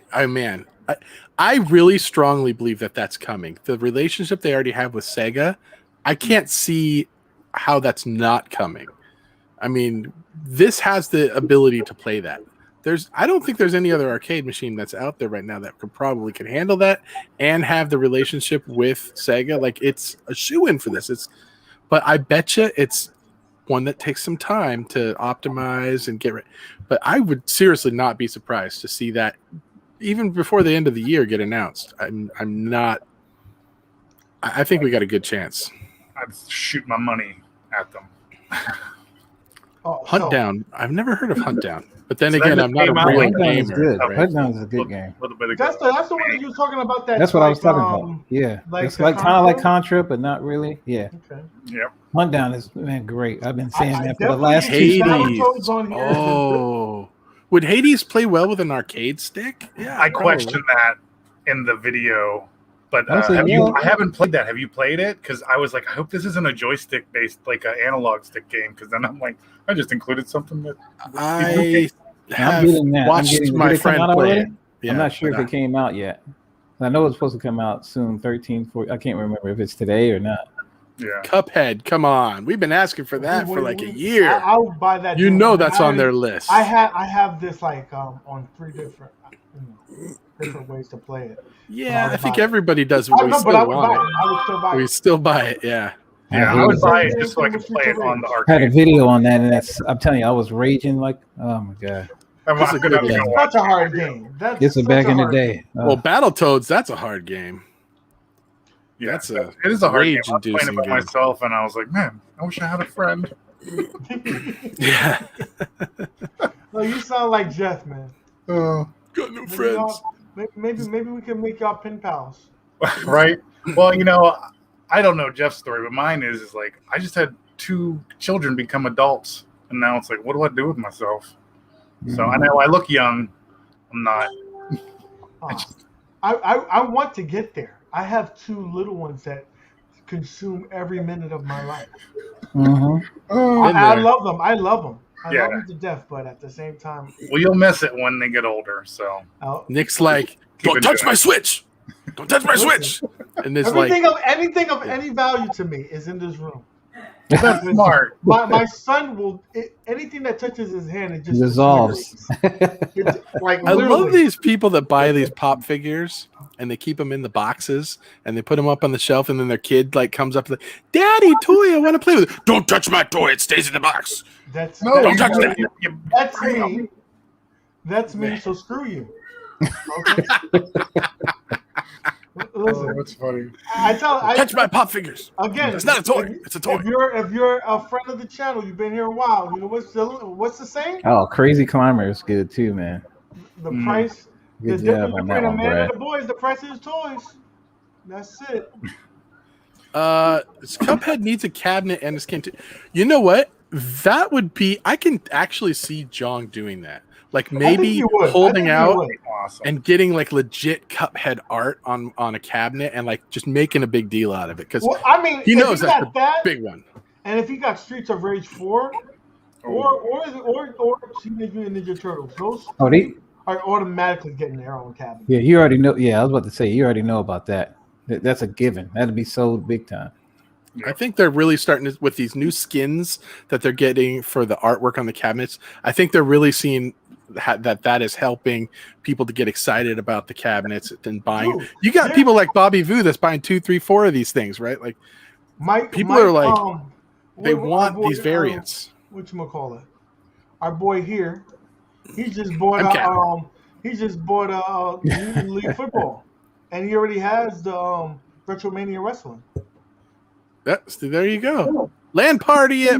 Speaker 3: really strongly believe that that's coming. The relationship they already have with Sega, I can't see how that's not coming. I mean, this has the ability to play that. I don't think there's any other arcade machine that's out there right now that could handle that and have the relationship with Sega. Like, it's a shoe-in for this. But I bet you it's one that takes some time to optimize and get ready. But I would seriously not be surprised to see that even before the end of the year get announced. I'm not. I think we got a good chance.
Speaker 4: I'd shoot my money at them.
Speaker 3: Hunt Down. I've never heard of Hunt Down. But then again, I'm not a real gamer.
Speaker 2: Hunt Down is a good game.
Speaker 1: That's the one that you were talking about.
Speaker 2: That's what I was talking about. Yeah, it's like kind of like Contra, but not really. Yeah.
Speaker 4: Okay. Yep.
Speaker 2: Hunt Down is great. I've been saying that for the last
Speaker 3: Hades. Oh, would Hades play well with an arcade stick? Yeah,
Speaker 4: I questioned that in the video. But I haven't played that. Have you played it? Because I was like, I hope this isn't a joystick based, like an analog stick game. Because then I'm like, I just included something that
Speaker 3: I have watched my friend play it. Yeah,
Speaker 2: I'm not sure if it came out yet. I know it's supposed to come out soon, 13, 14. I can't remember if it's today or not.
Speaker 4: Yeah.
Speaker 3: Cuphead, come on. We've been asking for that for like a year.
Speaker 1: I'll buy that.
Speaker 3: That's on their list.
Speaker 1: I have this like on 3 different ways to play it.
Speaker 3: Yeah, I think everybody does. We still want it. We still buy it. Yeah.
Speaker 4: Yeah, I would buy it just so I could play it on the arcade.
Speaker 2: I had a video on that, and I'm telling you, I was raging like, oh my god.
Speaker 1: It's such a hard game.
Speaker 2: It's back in the day.
Speaker 3: Well, Battletoads, that's a hard game.
Speaker 4: Yeah, it is a hard game. I was playing it by myself, and I was like, man, I wish I had a friend.
Speaker 3: Yeah.
Speaker 1: Well, you sound like Jeff, man.
Speaker 3: Got no friends.
Speaker 1: Maybe we can make y'all pen pals.
Speaker 4: Right? Well, I don't know Jeff's story, but mine is like I just had 2 children become adults, and now it's like, what do I do with myself? So I know I look young. I'm not.
Speaker 1: I want to get there. I have 2 little ones that consume every minute of my life. I love them. I love them to death, but at the same time,
Speaker 4: well, you'll miss it when they get older. So
Speaker 3: Nick's like, don't touch my Switch. Don't touch my Switch. And there's
Speaker 1: anything of any value to me is in this room.
Speaker 4: That's smart.
Speaker 1: My son will anything that touches his hand, it just
Speaker 2: dissolves.
Speaker 3: I love these people that buy these pop figures and they keep them in the boxes and they put them up on the shelf, and then their kid like comes up like, "Daddy, toy, I want to play with it." Don't touch my toy; it stays in the box. Don't touch that.
Speaker 1: That's me. That's me. So screw you. Okay. Listen,
Speaker 4: that's funny.
Speaker 3: Touch my pop figures.
Speaker 1: Again,
Speaker 3: it's not a toy. It's a toy.
Speaker 1: If you're a friend of the channel, you've been here a while. You know what's the saying?
Speaker 2: Oh, Crazy Climber is good too, man.
Speaker 1: The price.
Speaker 2: Good
Speaker 1: the
Speaker 2: job
Speaker 1: difference
Speaker 2: on
Speaker 1: between
Speaker 2: that
Speaker 1: a
Speaker 2: one,
Speaker 1: man
Speaker 2: Brad.
Speaker 1: and the boy is the price of his toys. That's it.
Speaker 3: Cuphead needs a cabinet and a skin. You know what? That would be. I can actually see Jong doing that. Like maybe holding out and getting like legit Cuphead art on a cabinet and like just making a big deal out of it, because he knows that's the big one.
Speaker 1: And if he got Streets of Rage 4 or Teenage Mutant Ninja Turtles, those are automatically getting their own cabinet.
Speaker 2: Yeah, you already know. Yeah, I was about to say you already know about that. That's a given. That'd be sold big time.
Speaker 3: I think they're really starting to, with these new skins that they're getting for the artwork on the cabinets. I think they're really seeing that is helping people to get excited about the cabinets and buying.
Speaker 1: Dude,
Speaker 3: You got people like Bobby Vu that's buying 2, 3, 4 of these things, right? Like people are like they want these variants.
Speaker 1: Whatchamacallit? Our boy here, he just bought Mutant League Football, and he already has the Retromania Wrestling.
Speaker 3: There you go. LAN party at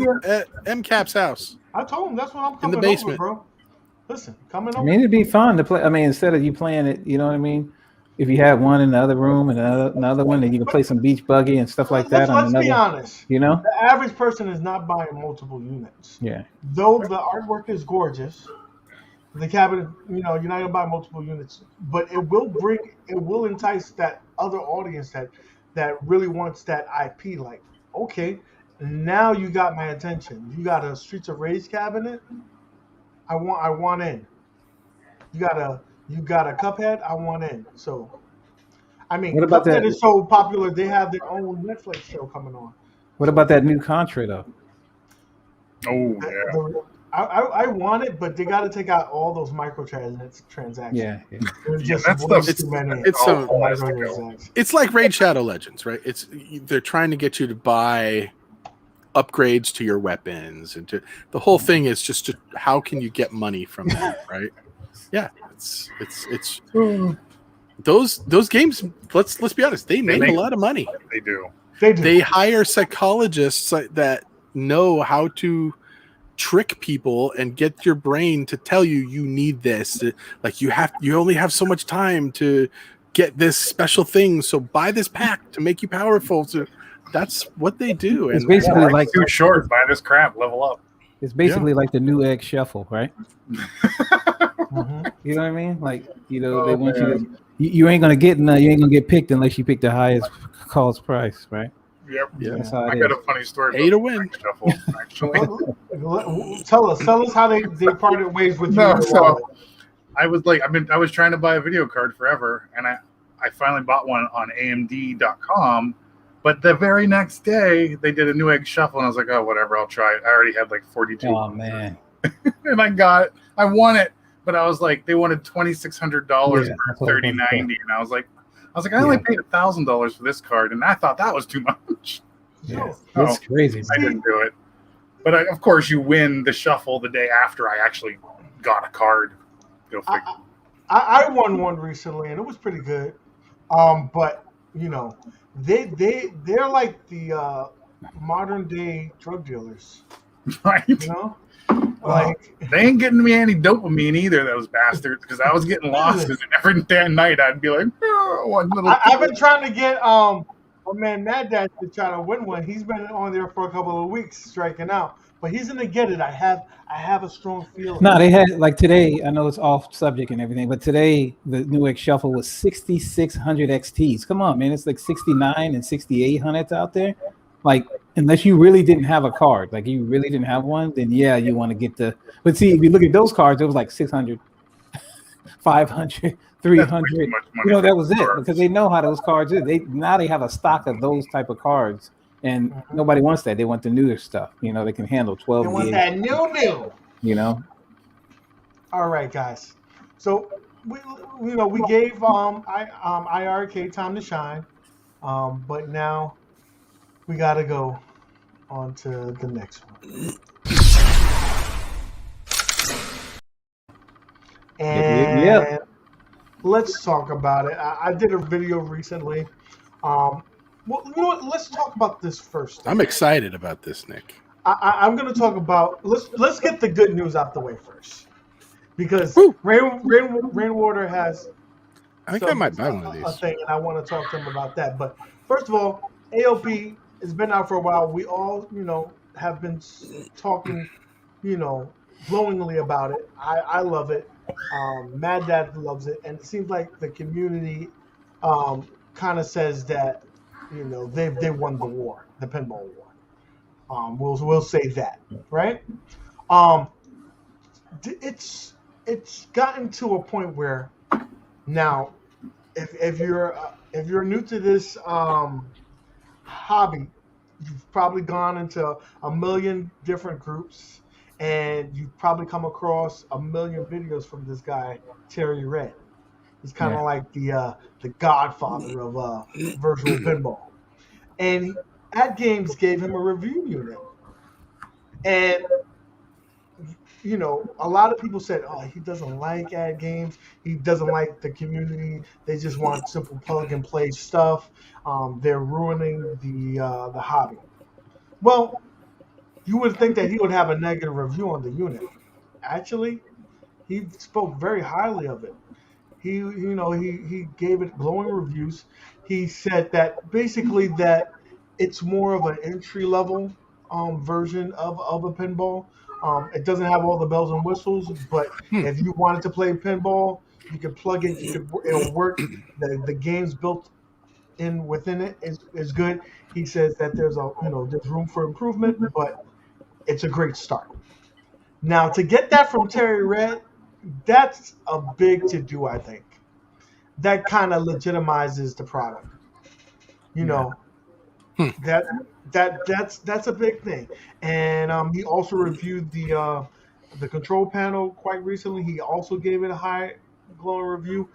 Speaker 3: MCap's house.
Speaker 1: I told him that's what I'm coming
Speaker 3: in the basement,
Speaker 1: over, bro. Listen, coming over.
Speaker 2: I mean, it'd be fun to play. I mean, instead of you playing it, you know what I mean? If you have one in the other room and another one, then you can play some beach buggy and stuff like that.
Speaker 1: Let's be honest.
Speaker 2: You know,
Speaker 1: the average person is not buying multiple units.
Speaker 2: Yeah.
Speaker 1: Though the artwork is gorgeous, the cabinet, you're not gonna buy multiple units, but it will entice that other audience that really wants that IP. Like, okay, now you got my attention. You got a Streets of Rage cabinet. I want in. You got a Cuphead. I want in. So, I mean,
Speaker 2: what about
Speaker 1: Cuphead
Speaker 2: that?
Speaker 1: is so popular. They have their own Netflix show coming on.
Speaker 2: What about that new Contra though?
Speaker 4: Oh yeah.
Speaker 1: I want it, but they got to take out all those microtransactions.
Speaker 2: Yeah.
Speaker 1: There's just
Speaker 3: that's
Speaker 1: way too many.
Speaker 3: It's like Raid Shadow Legends, right? They're trying to get you to buy upgrades to your weapons, and the whole thing is just how can you get money from that, right? Yeah, it's those games. Let's be honest, they make a lot of money.
Speaker 4: They do.
Speaker 3: They hire psychologists that know how to trick people and get your brain to tell you need this. Like you only have so much time to get this special thing, so buy this pack to make you powerful. So that's what they do.
Speaker 2: It's basically like
Speaker 4: too short. Buy this crap. Level up.
Speaker 2: It's basically like the new egg shuffle, right? You know what I mean? Like, they want you ain't gonna get picked unless you pick the highest cost price, right?
Speaker 4: Yep.
Speaker 2: Yeah.
Speaker 4: I got a funny story.
Speaker 3: Pay to win.
Speaker 4: Shuffle, actually.
Speaker 1: Tell us how they parted ways with you.
Speaker 4: No, so I was trying to buy a video card forever, and I finally bought one on AMD.com. But the very next day, they did a new egg shuffle, and I was like, oh, whatever, I'll try it. I already had like 42.
Speaker 2: Oh man!
Speaker 4: And I got it. I won it, but I was like, they wanted $2,600 for $30.90, and I was like, I only paid $1,000 for this card, and I thought that was too much.
Speaker 2: Yeah, that's crazy.
Speaker 4: I didn't do it, but of course, you win the shuffle the day after I actually got a card. Go figure.
Speaker 1: I won one recently, and it was pretty good. But they're like the modern day drug dealers,
Speaker 4: right?
Speaker 1: Like
Speaker 4: they ain't getting me any dopamine either, those bastards, because I was getting losses, and every damn night I'd be like, one little.
Speaker 1: I've been trying to get my man Mad Dad to try to win one. He's been on there for a couple of weeks striking out, but he's gonna get it. I have a strong feeling.
Speaker 2: No, they had like today. I know it's off subject and everything, but today the new X Shuffle was 6,600 XTs. Come on, man, it's like 69 and 6,800 out there. Like, unless you really didn't have a card, like you really didn't have one, then yeah, you want to get the. But see, if you look at those cards, it was like 600, 500, 300. That was it, because they know how those cards is. They have a stock of those type of cards. And nobody wants that. They want the newer stuff. They can handle 12
Speaker 1: They want
Speaker 2: gigs.
Speaker 1: that new. All right, guys. So we gave iiRcade time to shine, but now we got to go on to the next one. And let's talk about it. I did a video recently. Well, you know what? Let's talk about this first.
Speaker 3: I'm excited about this, Nick.
Speaker 1: I'm going to talk about. Let's get the good news out the way first, because Rainwater has.
Speaker 3: I think I might buy one of these.
Speaker 1: A thing, and I want to talk to him about that. But first of all, AOP has been out for a while. We all, have been talking, glowingly about it. I love it. Mad Dad loves it, and it seems like the community kind of says that. They won the war, the pinball war. We'll say that, right? It's gotten to a point where now, if you're new to this hobby, you've probably gone into a million different groups, and you've probably come across a million videos from this guy, Terry Red. He's kind of like the godfather of virtual pinball. And AtGames gave him a review unit. And, you know, a lot of people said, oh, he doesn't like AtGames. He doesn't like the community. They just want simple plug and play stuff. They're ruining the hobby. Well, you would think that he would have a negative review on the unit. Actually, he spoke very highly of it. He gave it glowing reviews. He said that basically that it's more of an entry level version of a pinball. It doesn't have all the bells and whistles, but if you wanted to play pinball, you could plug it. It'll work. The games built in within it is good. He says that there's room for improvement, but it's a great start. Now, to get that from Terry Red, that's a big to do, I think. That kind of legitimizes the product. You know, that's a big thing. And he also reviewed the control panel quite recently. He also gave it a high glowing review.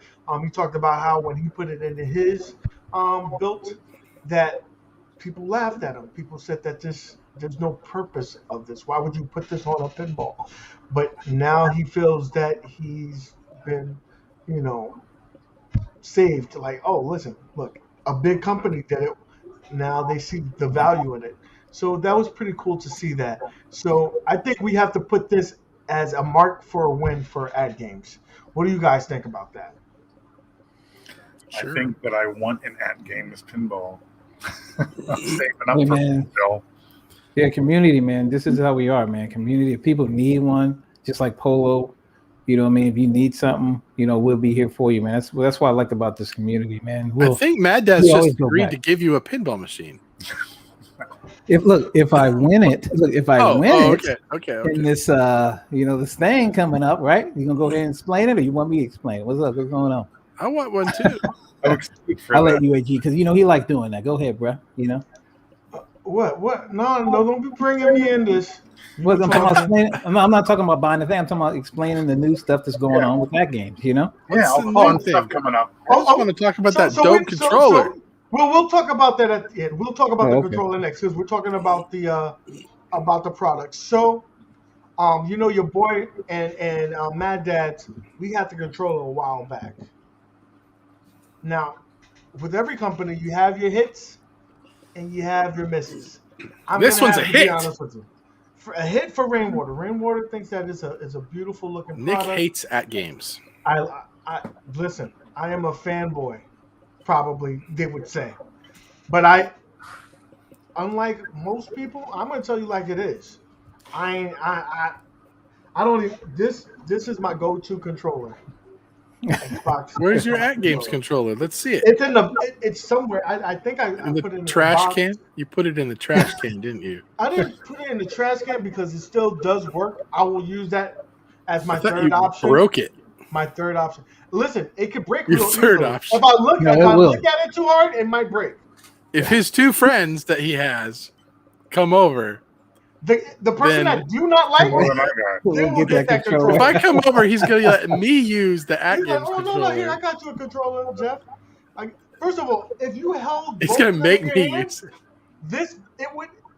Speaker 1: He talked about how when he put it into his built, that people laughed at him. People said that there's no purpose of this. Why would you put this on a pinball? But now he feels that he's been, saved. Like, oh, listen, look, a big company did it. Now they see the value in it. So that was pretty cool to see that. So I think we have to put this as a mark for a win for AtGames. What do you guys think about that?
Speaker 4: Sure. I think that I want an AtGames pinball. I'm saving up for pinball.
Speaker 2: Yeah, community, man. This is how we are, man. Community. If people need one, just like Polo, you know what I mean? If you need something, we'll be here for you, man. That's what I liked about this community, man.
Speaker 3: I think Mad Dad's just agreed to give you a pinball machine.
Speaker 2: If I win it,
Speaker 3: okay.
Speaker 2: in this, this thing coming up, right? You gonna go ahead and explain it, or you want me to explain it? What's up? What's going on?
Speaker 3: I want one too.
Speaker 2: I'll let UAG because he like doing that. Go ahead, bro.
Speaker 1: What? No, don't be bringing me in this.
Speaker 2: I'm not talking about buying the thing. I'm talking about explaining the new stuff that's going on with AtGames.
Speaker 4: What's the fun stuff coming up?
Speaker 3: I just want to talk about that dope controller.
Speaker 1: We'll talk about that at the end. We'll talk about the controller next because we're talking about the products. So, your boy and Mad Dad, we had the controller a while back. Now, with every company, you have your hits and you have your misses.
Speaker 3: This one's a hit.
Speaker 1: Be honest with you. A hit for Rainwater. Rainwater thinks that is a beautiful looking product.
Speaker 3: Nick hates AtGames.
Speaker 1: I listen. I am a fanboy. Probably they would say, but unlike most people, I'm gonna tell you like it is. I don't even. This is my go-to controller. Xbox.
Speaker 3: Where's your AtGames controller? Let's see it.
Speaker 1: It's somewhere. I think I put it in the
Speaker 3: trash can. You put it in the trash can, didn't you?
Speaker 1: I didn't put it in the trash can because it still does work. I will use that as my third
Speaker 3: you
Speaker 1: option.
Speaker 3: Broke it.
Speaker 1: My third option. Listen, it could break.
Speaker 3: Your third option.
Speaker 1: If I look at it too hard, it might break.
Speaker 3: If his two friends that he has come over,
Speaker 1: the person that do not like it, they will get that controller.
Speaker 3: If I come over, he's gonna let me use the AtGames controller.
Speaker 1: No, here, I got you a controller, Jeff. First of all, if you held,
Speaker 3: it's gonna make me use
Speaker 1: it.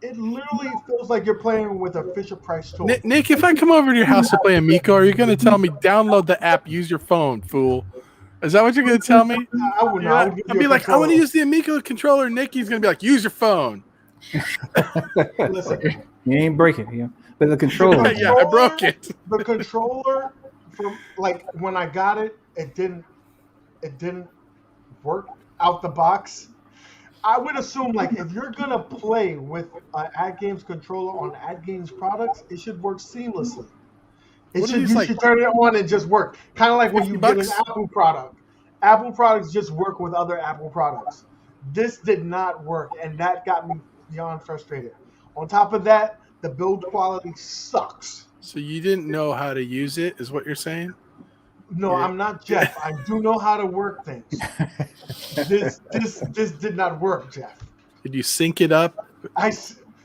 Speaker 1: It literally feels like you're playing with a Fisher-Price toy.
Speaker 3: Nick, if I come over to your house to play Amico, are you going to tell me, download the app, use your phone, fool? Is that what you're going to tell me?
Speaker 1: I would not.
Speaker 3: I'd be like, I want to use the Amico controller. Nicky's going to be like, use your phone.
Speaker 1: Listen.
Speaker 2: You ain't breaking it, but the controller.
Speaker 3: Yeah, I broke it.
Speaker 1: The controller, from when I got it, it didn't work out the box. I would assume if you're gonna play with an AtGames controller on AtGames products, it should work seamlessly. You should turn it on and just work. Kind of like when you get an Apple product. Apple products just work with other Apple products. This did not work, and that got me beyond frustrated. On top of that, the build quality sucks.
Speaker 3: So you didn't know how to use it, is what you're saying?
Speaker 1: No, I'm not Jeff. I do know how to work things. This did not work, Jeff.
Speaker 3: Did you sync it up?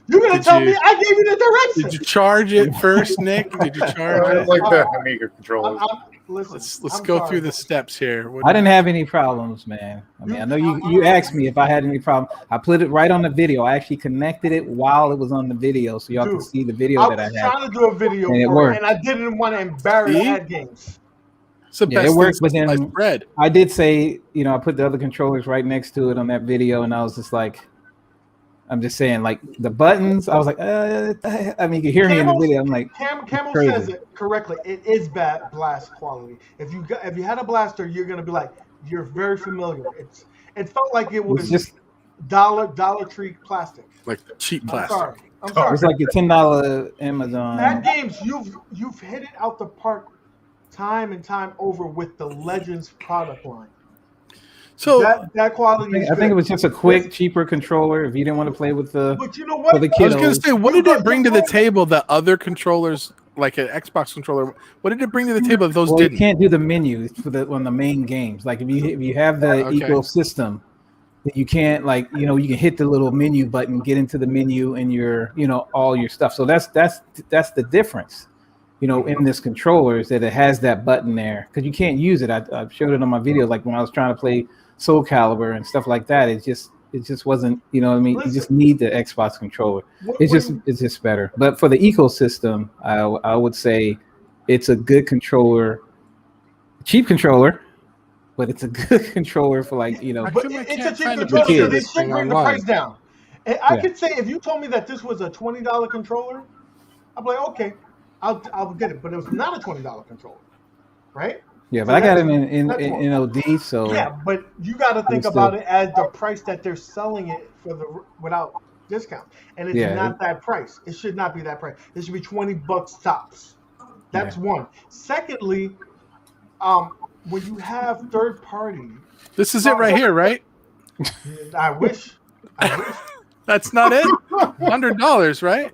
Speaker 1: You're gonna tell me I gave you the directions.
Speaker 3: Did you charge it first, Nick? Did you charge it?
Speaker 4: Like the Amiga controllers.
Speaker 3: Let's go through the steps here.
Speaker 2: I didn't have any problems, man. I mean, I know you asked me if I had any problem. I put it right on the video. I actually connected it while it was on the video, so y'all can see the video that I had.
Speaker 1: I was trying to do a video,
Speaker 2: and it worked.
Speaker 1: And I didn't want to embarrass AtGames.
Speaker 3: Yeah,
Speaker 2: it worked, but then I did say, I put the other controllers right next to it on that video, and I was just like, I'm just saying, like the buttons. I was like, I mean, you can hear me in the video. I'm like,
Speaker 1: Camel says it correctly. It is bad blast quality. If you had a blaster, you're gonna be like, you're very familiar. It felt like it was just Dollar Tree plastic,
Speaker 3: like cheap plastic.
Speaker 1: I'm sorry.
Speaker 2: It's like your $10 Amazon.
Speaker 1: AtGames, you've hit it out the park time and time over with the Legends product line.
Speaker 3: So
Speaker 1: that quality.
Speaker 2: I think it was just a quick, cheaper controller. If you didn't want to play with the,
Speaker 1: but you know what?
Speaker 2: For the kiddos.
Speaker 3: I was going to say, what did it bring to the table that other controllers, like an Xbox controller, what did it bring to the table that those didn't?
Speaker 2: You can't do the menu on the main games. Like if you have the ecosystem, you can't you can hit the little menu button, get into the menu, and your all your stuff. So that's the difference. In this controller is that it has that button there because you can't use it. I showed it on my video, like when I was trying to play Soul Calibur and stuff like that. It just wasn't, you just need the Xbox controller. It's just better. But for the ecosystem, I would say it's a good controller, cheap controller, but it's a good controller for
Speaker 1: But it's a cheap controller. They should bring the price down. And I could say if you told me that this was a $20 controller, I'd be like, okay, I'll get it. But it was not a $20 controller, right?
Speaker 2: Yeah, but I got it in OD, so
Speaker 1: yeah. But you got to think about it as the price that they're selling it for without discount, and it's not that price. It should not be that price. It should be $20 tops. That's one. Secondly, when you have third party,
Speaker 3: this is it right here, right?
Speaker 1: I wish.
Speaker 3: That's not it. $100, right?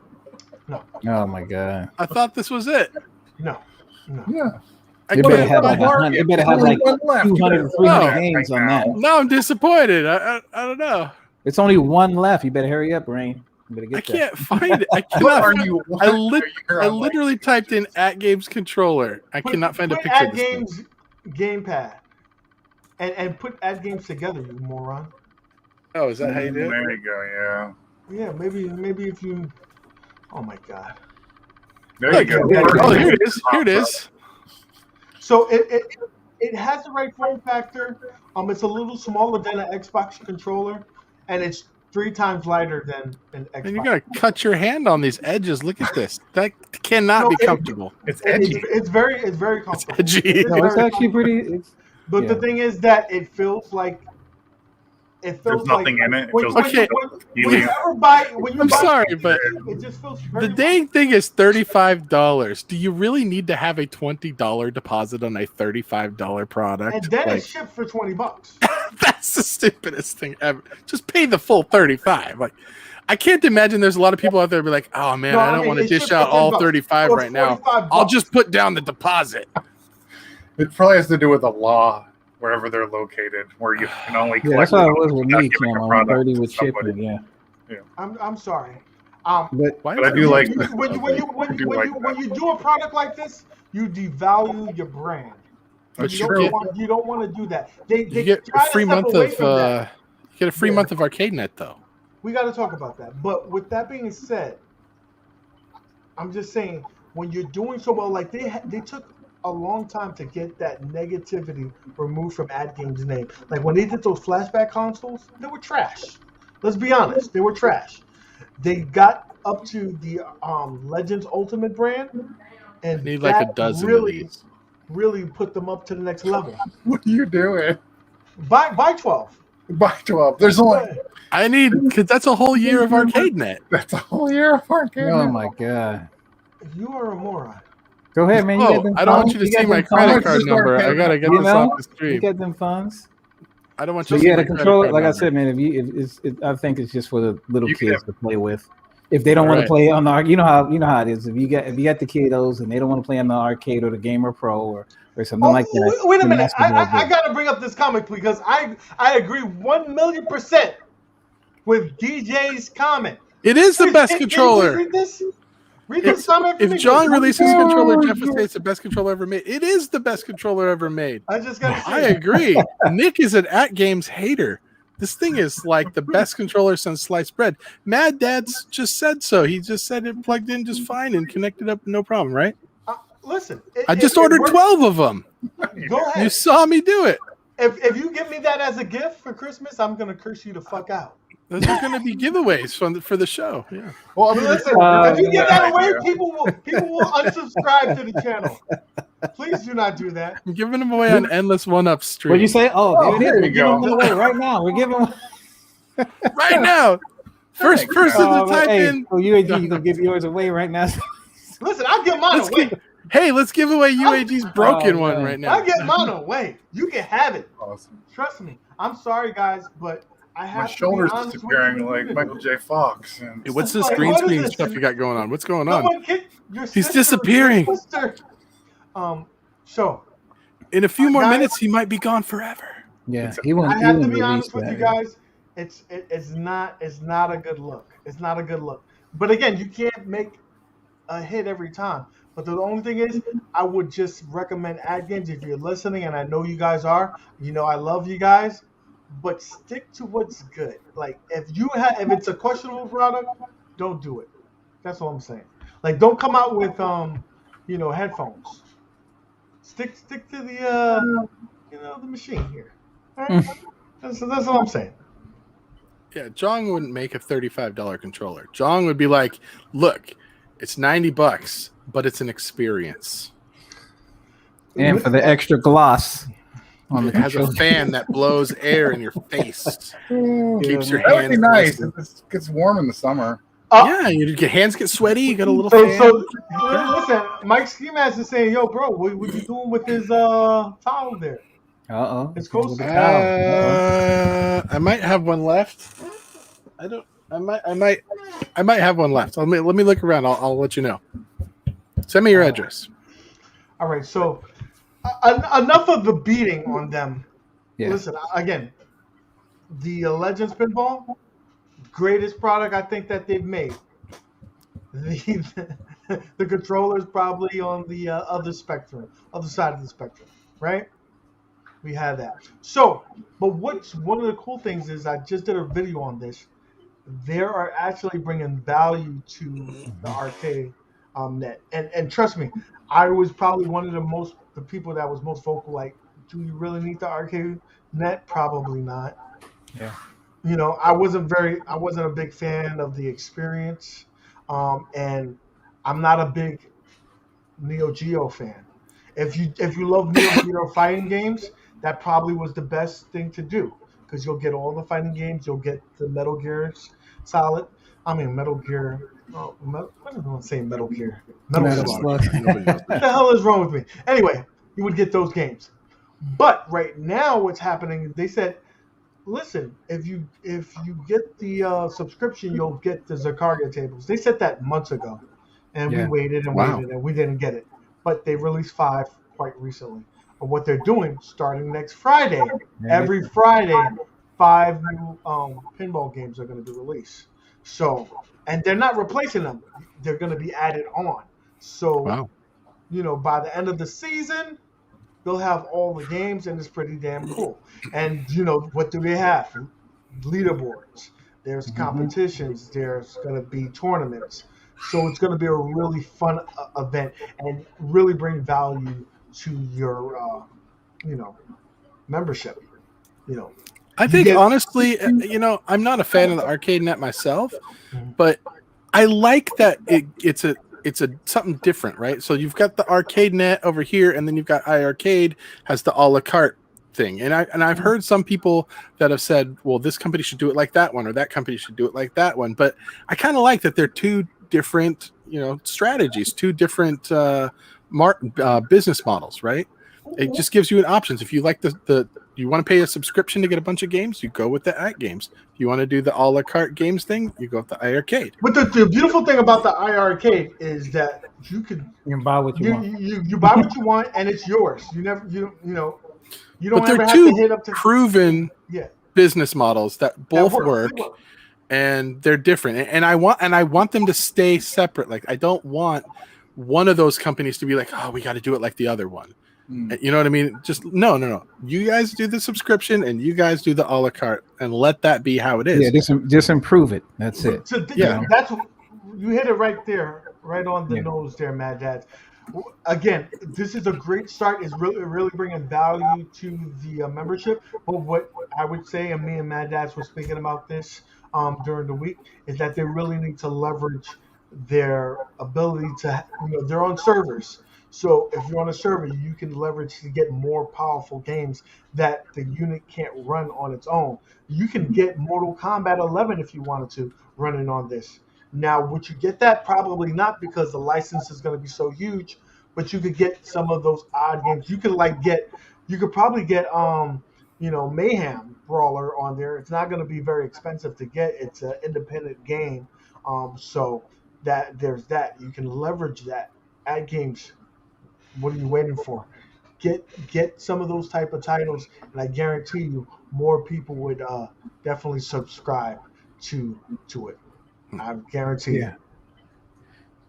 Speaker 1: No.
Speaker 2: Oh my god!
Speaker 3: I thought this was it.
Speaker 1: No.
Speaker 4: Yeah.
Speaker 2: It better have like 200 or 300 games on that.
Speaker 3: No, I'm disappointed. I don't know.
Speaker 2: It's only one left. You better hurry up, Rain.
Speaker 3: I can't find it. I cannot. I literally typed in AtGames controller. I cannot find a picture of this
Speaker 1: AtGames gamepad, and put AtGames together, you moron.
Speaker 3: Oh, is that how you do it?
Speaker 4: There you go.
Speaker 1: Yeah. Maybe if you. Oh my god.
Speaker 4: There you go.
Speaker 3: Oh, here it is. Here it is.
Speaker 1: So it has the right form factor. It's a little smaller than an Xbox controller, and it's 3 times lighter than an Xbox.
Speaker 3: And you're gonna cut your hand on these edges. Look at this. That cannot be comfortable.
Speaker 4: It's edgy.
Speaker 1: It's very comfortable.
Speaker 3: It's edgy.
Speaker 2: It's actually pretty.
Speaker 1: But the thing is that it feels like.
Speaker 4: There's nothing in it.
Speaker 3: I'm sorry, but
Speaker 1: it just feels
Speaker 3: the dang thing is $35. Do you really need to have a $20 deposit on a $35 product?
Speaker 1: And then it's shipped for $20.
Speaker 3: That's the stupidest thing ever. Just pay the full $35. Like, I can't imagine there's a lot of people out there be like, oh man, I don't want to dish out all $35 right now. I'll just put down the deposit.
Speaker 4: It probably has to do with the law. Wherever they're located, where you can only collect.
Speaker 2: That's how it was with me, Cam. On 30 with shipping, yeah.
Speaker 1: I'm sorry.
Speaker 2: But
Speaker 4: I do like
Speaker 1: when you do a product like this, you devalue your brand. You don't want to do that. They
Speaker 3: get a free month of ArcadeNet though.
Speaker 1: We got to talk about that. But with that being said, I'm just saying when you're doing so well, like they took a long time to get that negativity removed from AtGames' name. Like when they did those flashback consoles, they were trash. Let's be honest, they were trash. They got up to the Legends Ultimate brand, and
Speaker 3: need like a dozen of these.
Speaker 1: Really put them up to the next level.
Speaker 4: What are you doing?
Speaker 1: Buy 12.
Speaker 4: Buy 12. There's only.
Speaker 3: I need because that's a whole year of ArcadeNet.
Speaker 4: That's a whole year of ArcadeNet.
Speaker 2: Oh my god!
Speaker 1: You are a moron.
Speaker 2: Go ahead, man.
Speaker 3: I don't want you to see my credit card number. I gotta get this off the stream.
Speaker 2: You get them funds.
Speaker 3: I don't want you to see
Speaker 2: the controller. Like I said, man, I think it's just for the little kids to play with. If they don't want to play on the, you know how it is. If you got the kiddos and they don't want to play on the arcade or the Gamer Pro or something like that.
Speaker 1: Wait a minute. I gotta bring up this comic because I agree 1,000,000% with DJ's comment.
Speaker 3: It is the best controller.
Speaker 1: Read this comment.
Speaker 3: If John releases a controller, Jeff would say it's the best controller ever made. It is the best controller ever made.
Speaker 1: I
Speaker 3: agree. Nick is an AtGames hater. This thing is like the best controller since sliced bread. Mad Dad's just said so. He just said it plugged in just fine and connected up, no problem, right?
Speaker 1: Listen,
Speaker 3: I just ordered 12 of them.
Speaker 1: Go ahead.
Speaker 3: You saw me do it.
Speaker 1: If you give me that as a gift for Christmas, I'm gonna curse you the fuck out.
Speaker 3: Those are going to be giveaways for the show. Yeah.
Speaker 1: Well, I mean, listen, if you give that away, people will unsubscribe to the channel. Please do not do that.
Speaker 3: I'm giving them away on Endless 1UP stream.
Speaker 2: What'd you say? Oh,
Speaker 4: there you go.
Speaker 2: We're giving them away right now. We're giving them
Speaker 3: right now. First person to type in.
Speaker 2: Oh, UAG, you gonna give yours away right now?
Speaker 1: Listen, I'll give mine away.
Speaker 3: Let's give away UAG's broken one right now.
Speaker 1: I'll get mine away. You can have it.
Speaker 4: Awesome.
Speaker 1: Trust me. I'm sorry, guys, but I have
Speaker 4: my shoulders disappearing like Michael J. Fox.
Speaker 3: Hey, what's this green screen stuff you got going on? What's going on? He's disappearing.
Speaker 1: So
Speaker 3: in a few more minutes, he might be gone forever.
Speaker 2: Yeah,
Speaker 1: I have to be honest with you guys. It's not a good look. It's not a good look. But again, you can't make a hit every time. But the only thing is, I would just recommend AtGames if you're listening, and I know you guys are. You know, I love you guys. But stick to what's good. Like if it's a questionable product, don't do it. That's all I'm saying. Like don't come out with headphones. Stick to the the machine here. All right? That's all I'm saying.
Speaker 3: Yeah, Jong wouldn't make a $35 controller. Jong would be like, look, it's $90, but it's an experience.
Speaker 2: And for the extra gloss.
Speaker 3: It has a fan that blows air in your face. Keeps your
Speaker 4: that
Speaker 3: hands
Speaker 4: would be nice.
Speaker 3: moist.
Speaker 4: It gets warm in the summer.
Speaker 3: Yeah, your hands get sweaty. You got a little fan.
Speaker 1: So listen, Mike Ski Master is saying, "Yo, bro, what you doing with his towel there?" It's close.
Speaker 3: I might have one left. I might have one left. Let me look around. I'll let you know. Send me your address.
Speaker 1: All right. So enough of the beating on them. Yeah. Listen, again, the Legends Pinball, greatest product I think that they've made. The controller's probably on the other side of the spectrum, right? We have that. So, but what's one of the cool things is I just did a video on this. They are actually bringing value to the arcade net, and trust me, I was probably one of the people that was most vocal. Like, do you really need the arcade net? Probably not.
Speaker 2: Yeah.
Speaker 1: You know, I wasn't a big fan of the experience, and I'm not a big Neo Geo fan. If you love Neo Geo fighting games, that probably was the best thing to do because you'll get all the fighting games. You'll get the Metal Gear Solid. I mean Metal Gear. Oh, what am I saying? Metal Gear. Metal Slug. What the hell is wrong with me? Anyway, you would get those games. But right now, what's happening? They said, listen, if you get the subscription, you'll get the Zakarga tables. They said that months ago, and we waited and waited, and we didn't get it. But they released 5 quite recently. But what they're doing, starting next Friday, every Friday, 5 new pinball games are going to be released. So, and they're not replacing them; they're going to be added on. So, by the end of the season, they'll have all the games, and it's pretty damn cool. And what do they have? Leaderboards. There's competitions. There's going to be tournaments. So it's going to be a really fun event and really bring value to your, membership.
Speaker 3: I think honestly, I'm not a fan of the ArcadeNet myself, but I like that it's a something different, right? So you've got the ArcadeNet over here, and then you've got iiRcade has the a la carte thing, and I've heard some people that have said, well, this company should do it like that one, or that company should do it like that one. But I kind of like that they're two different, strategies, two different business models, right? It just gives you an options. If you like you want to pay a subscription to get a bunch of games, you go with the AtGames. If you want to do the a la carte games thing, you go with the iiRcade.
Speaker 1: But the beautiful thing about the iiRcade is that you can
Speaker 2: buy what you want.
Speaker 1: You buy what you want, and it's yours. You don't
Speaker 3: but
Speaker 1: ever
Speaker 3: they're
Speaker 1: have
Speaker 3: two
Speaker 1: to hit up to
Speaker 3: proven business models that both work. and they're different. And I want them to stay separate. Like I don't want one of those companies to be like, oh, we got to do it like the other one. You know what I mean? Just no. You guys do the subscription, and you guys do the a la carte, and let that be how it is.
Speaker 2: Yeah, just improve it. That's it.
Speaker 1: So that's you hit it right there, right on the nose there, Mad Dads. Again, this is a great start. It's really bringing value to the membership. But what I would say, and me and Mad Dads were speaking about this during the week, is that they really need to leverage their ability to, they're on servers. So if you're on a server, you can leverage to get more powerful games that the unit can't run on its own. You can get Mortal Kombat 11 if you wanted to running on this. Now, would you get that? Probably not, because the license is going to be so huge. But you could get some of those odd games. You could probably get Mayhem Brawler on there. It's not going to be very expensive to get. It's an independent game, so that there's that. You can leverage that. AtGames, what are you waiting for? Get some of those type of titles, and I guarantee you, more people would definitely subscribe to it. I guarantee you.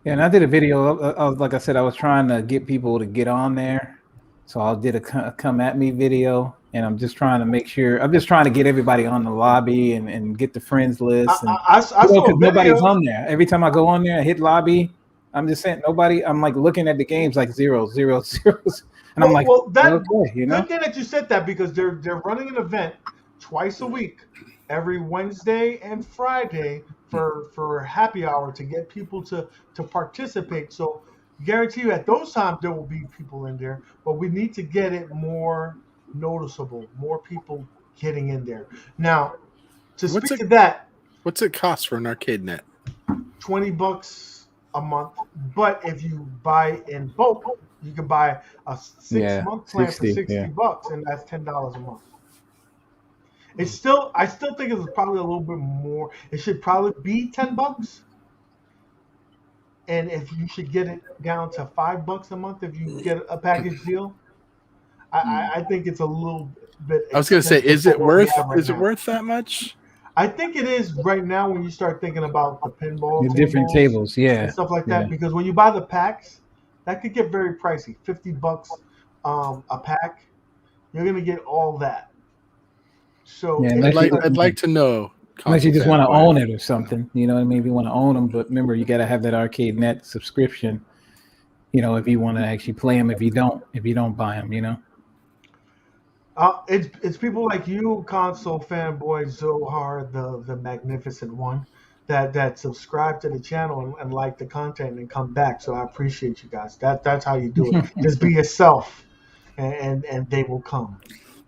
Speaker 2: Yeah, and I did a video of, like I said, I was trying to get people to get on there. So I did a come at me video, and I'm just trying to make sure. I'm just trying to get everybody on the lobby and get the friends list. Because nobody's on there. Every time I go on there and hit lobby, I'm just saying nobody. I'm like looking at the games like 0, 0, 0, and I'm like,
Speaker 1: good
Speaker 2: thing
Speaker 1: that you said that, because they're running an event twice a week, every Wednesday and Friday for happy hour to get people to participate. So guarantee you at those times there will be people in there, but we need to get it more noticeable, more people getting in there. Now, to speak to that,
Speaker 3: what's it cost for an ArcadeNet?
Speaker 1: $20 a month, but if you buy in bulk, you can buy a 6-month plan for $60, and that's $10 a month. It's still, I still think it's probably a little bit more. It should probably be $10, and if you should get it down to $5 a month if you get a package deal. I think it's a little bit.
Speaker 3: I was going to say, is it worth that much?
Speaker 1: I think it is right now when you start thinking about the pinball,
Speaker 2: different tables,
Speaker 1: and stuff like that. Because when you buy the packs, that could get very pricey. $50 a pack, you're gonna get all that. So
Speaker 3: I'd like to know.
Speaker 2: Unless you just want to own it or something, you know what I mean? If you want to own them, but remember, you got to have that ArcadeNet subscription. If you want to actually play them. If you don't buy them,
Speaker 1: It's people like you, console fanboy Zohar, the magnificent one, that subscribe to the channel and like the content and come back. So I appreciate you guys. That's how you do it. Just be yourself, and they will come.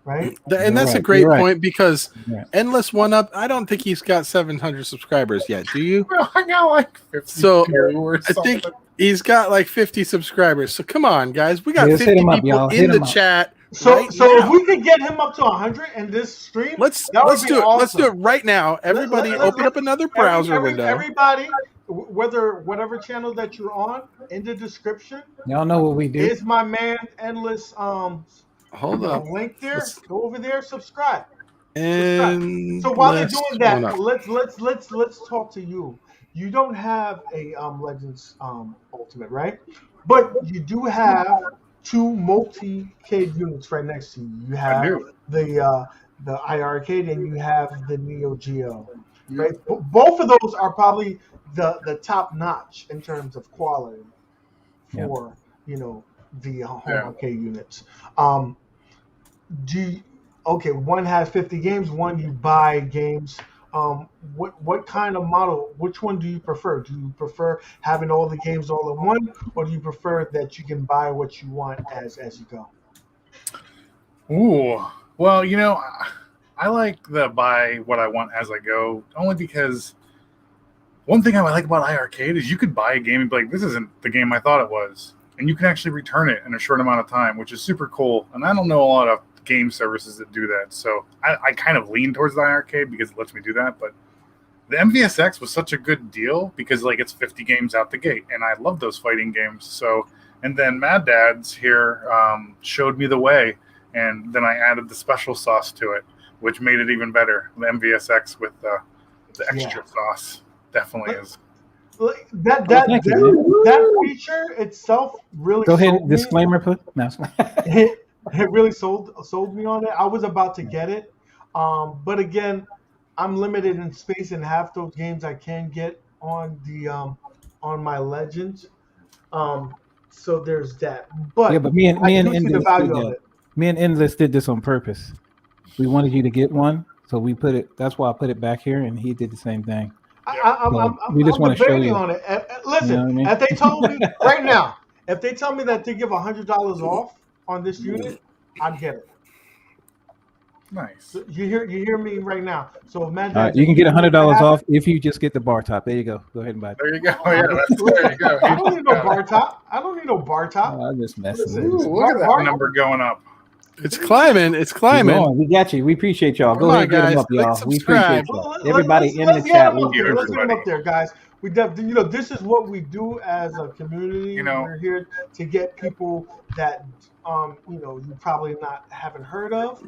Speaker 1: Right?
Speaker 3: And that's a great point, because Endless 1UP, I don't think he's got 700 subscribers yet. Do you?
Speaker 4: I got like 50.
Speaker 3: So I think he's got like 50 subscribers. So come on, guys. We got 50 people in the chat.
Speaker 1: So if we could get him up to 100 in this stream,
Speaker 3: let's do it. Awesome. Let's do it right now. Everybody, open up another browser window.
Speaker 1: Everybody, whatever channel that you're on, in the description,
Speaker 2: y'all know what we do.
Speaker 1: Is my man Endless
Speaker 3: hold up
Speaker 1: link there? Go over there, subscribe.
Speaker 3: And
Speaker 1: so while they're doing that, let's talk to you. You don't have a Legends Ultimate, right? But you do have 2 multi-cade units right next to you. You have the iiRcade and you have the Neo Geo. Right? Both of those are probably the top notch in terms of quality for the home arcade units. One has 50 games, one you buy games. What kind of model? Which one do you prefer? Do you prefer having all the games all in one, or do you prefer that you can buy what you want as you go?
Speaker 4: Ooh, well, I like the buy what I want as I go, only because one thing I like about iiRcade is you could buy a game and be like, this isn't the game I thought it was, and you can actually return it in a short amount of time, which is super cool. And I don't know a lot of game services that do that, so I kind of lean towards the iiRcade because it lets me do that. But the MVSX was such a good deal because it's 50 games out the gate, and I love those fighting games. So, and then Mad Dads here showed me the way, and then I added the special sauce to it, which made it even better. The MVSX with The extra sauce definitely is.
Speaker 1: That feature itself really.
Speaker 2: Go ahead.
Speaker 1: sold me.
Speaker 2: Disclaimer. Put no.
Speaker 1: It really sold me on it. I was about to get it, but again, I'm limited in space, and half those games I can get on the on my Legends. So there's that. But
Speaker 2: Yeah, but me and
Speaker 1: Endless
Speaker 2: did this on purpose. We wanted you to get one, so we put it. That's why I put it back here, and he did the same thing. We just want to show you.
Speaker 1: On it. Listen,
Speaker 2: You know what I mean?
Speaker 1: if they told me right now, if they tell me that they give $100 off on this unit, I'd get it.
Speaker 4: Nice.
Speaker 1: So you hear me right now. So
Speaker 2: imagine you can get $100 off if you just get the bar top. There you go. Go ahead and buy it.
Speaker 4: There you go. Yeah, there you go.
Speaker 1: I don't need no bar top.
Speaker 2: I'm just messing.
Speaker 4: Look at that number going up.
Speaker 3: It's climbing. It's climbing.
Speaker 2: We got you. We appreciate y'all. Go ahead and get them up, y'all. We appreciate y'all. Everybody in the chat.
Speaker 1: Let's get them up there, guys. This is what we do as a community. We're here to get people that you probably haven't heard of,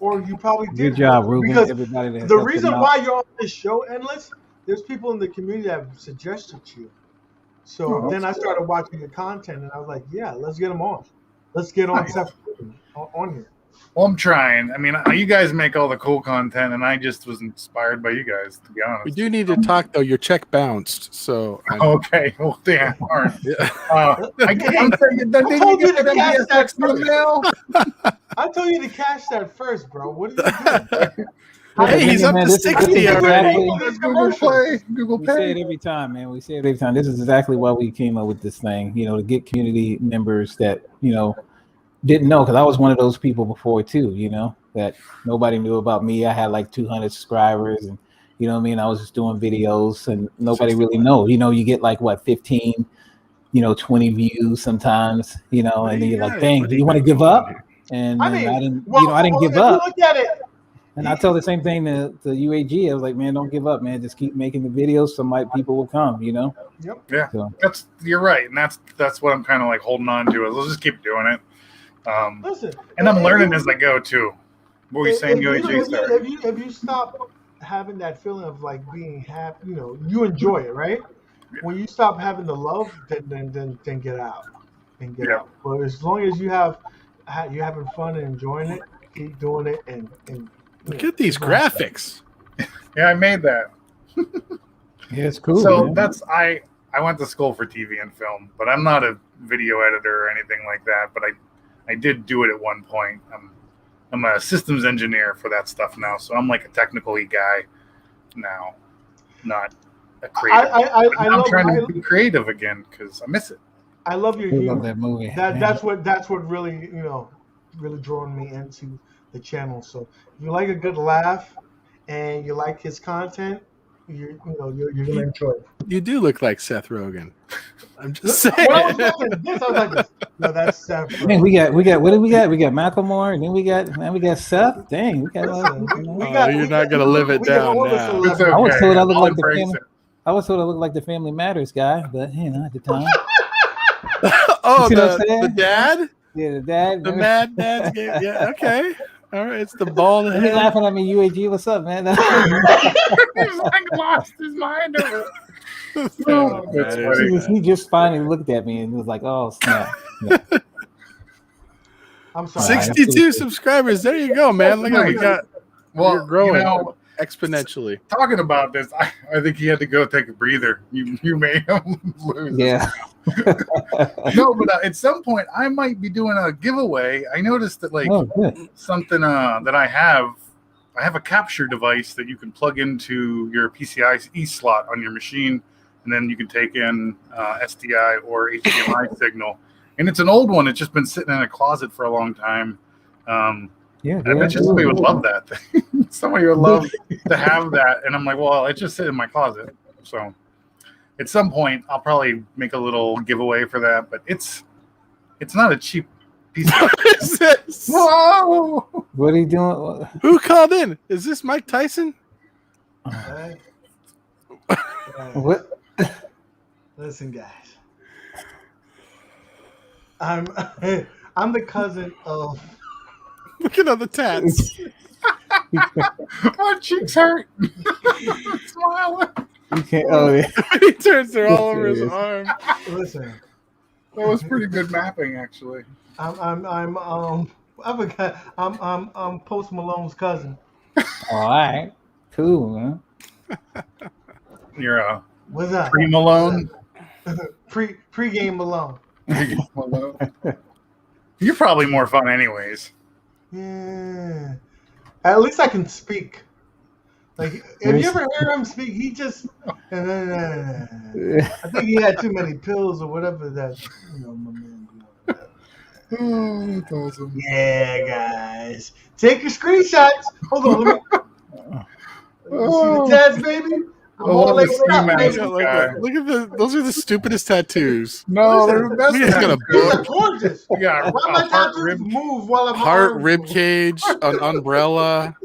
Speaker 1: or you probably did.
Speaker 2: Good job, Ruben.
Speaker 1: Because
Speaker 2: everybody
Speaker 1: the reason why you're on this show, Endless, there's people in the community that have suggested you. So then I started watching your content, and I was like, yeah, let's get them on. Let's get on on here.
Speaker 4: Well, I'm trying. I mean, you guys make all the cool content, and I just was inspired by you guys, to be honest.
Speaker 3: We do need to talk, though. Your check bounced, so...
Speaker 4: Okay. Well, damn. All right.
Speaker 1: I told you to cash that first. I told you to cash that first, bro. What are you doing?
Speaker 3: Hey, he's up to 60 already.
Speaker 2: Google Pay. We say it every time, man. We say it every time. This is exactly why we came up with this thing, to get community members that, didn't know, because I was one of those people before too, that nobody knew about me. I had like 200 subscribers, and I was just doing videos, and nobody really know. You get like 15, 20 views sometimes, and then you're like, dang, do you want to give up? And I didn't give up.
Speaker 1: Look at it.
Speaker 2: And I tell the same thing to UAG. I was like, man, don't give up, man. Just keep making the videos. People will come,
Speaker 1: Yep.
Speaker 4: Yeah,
Speaker 2: so.
Speaker 4: You're right, and that's what I'm kind of like holding on to. Let's just keep doing it.
Speaker 1: Listen,
Speaker 4: and I'm learning as I go too. What were you saying, UAG?
Speaker 1: If you stop having that feeling of like being happy, you enjoy it, right? Yeah. When you stop having the love, then get out and get out. But as long as you're having fun and enjoying it, keep doing it. And
Speaker 3: look at these graphics.
Speaker 4: Yeah, I made that.
Speaker 2: Yeah, it's cool.
Speaker 4: So
Speaker 2: man.
Speaker 4: I went to school for TV and film, but I'm not a video editor or anything like that. But I did do it at one point. I'm a systems engineer for that stuff now, so I'm like a technical guy now, not a creative. I'm trying to be creative again because I miss it.
Speaker 1: I love your humor.
Speaker 2: Love that movie.
Speaker 1: That's what really really drawing me into the channel. So if you like a good laugh and you like his content, you're gonna enjoy it.
Speaker 3: You do look like Seth Rogen. I'm just saying.
Speaker 1: When I was watching this, I was like, no, that's Seth Rogen.
Speaker 2: Man, we got what do we got? We got Macklemore, and then we got Seth. Dang, we got.
Speaker 3: You're not gonna live it down now.
Speaker 4: It's okay.
Speaker 2: I was told I look like the family. I was told I look like the Family Matters guy, but at the time.
Speaker 3: Oh, the dad.
Speaker 2: Yeah, the dad.
Speaker 3: The Mad Dad's game. Yeah, okay. All right, it's the bald head.
Speaker 2: He's laughing at me, UAG. What's up, man?
Speaker 4: He's like lost his mind over it.
Speaker 2: He just finally looked at me and was like, "Oh snap!" Yeah.
Speaker 1: I'm sorry.
Speaker 3: 62 subscribers. There you go, man. Look at we got.
Speaker 4: Well,
Speaker 3: you're growing exponentially.
Speaker 4: Talking about this, I think he had to go take a breather. You made him lose.
Speaker 2: Yeah.
Speaker 4: No, but at some point I might be doing a giveaway. I noticed that something that I have a capture device that you can plug into your PCIe slot on your machine, and then you can take in SDI or HDMI signal. And it's an old one. It's just been sitting in a closet for a long time. I bet you somebody would love that thing. Somebody would love to have that. And I'm like, well, it just sit in my closet. So at some point, I'll probably make a little giveaway for that. But it's not a cheap piece of
Speaker 3: What is this?
Speaker 4: Whoa!
Speaker 2: What are you doing?
Speaker 3: Who called in? Is this Mike Tyson?
Speaker 2: What?
Speaker 1: Listen, guys. I'm the cousin of.
Speaker 3: Look at all the tats.
Speaker 4: My cheeks hurt. Smiling.
Speaker 2: You can't. Oh yeah.
Speaker 3: He turns her all over his arm.
Speaker 1: Listen,
Speaker 4: That was pretty good mapping, actually.
Speaker 1: I forgot. I'm Post Malone's cousin.
Speaker 2: All right. Cool, man.
Speaker 4: You're
Speaker 1: What's that?
Speaker 4: pre-Malone.
Speaker 1: Pre-game Malone.
Speaker 4: Malone. You're probably more fun, anyways.
Speaker 1: Yeah. At least I can speak. Like, if you ever hear him speak, he just. I think he had too many pills or whatever that. My man.
Speaker 4: Oh, that's awesome.
Speaker 1: Yeah, guys. Take your screenshots. Hold on, let me. See the tats, baby? I'm all laid up, baby.
Speaker 3: Look at those are the stupidest tattoos.
Speaker 4: No, they're the best.
Speaker 3: He's got a
Speaker 1: These are
Speaker 3: book,
Speaker 1: gorgeous.
Speaker 4: Yeah,
Speaker 1: Why my tattoos move while I'm
Speaker 3: heart,
Speaker 1: on?
Speaker 3: rib cage, an umbrella,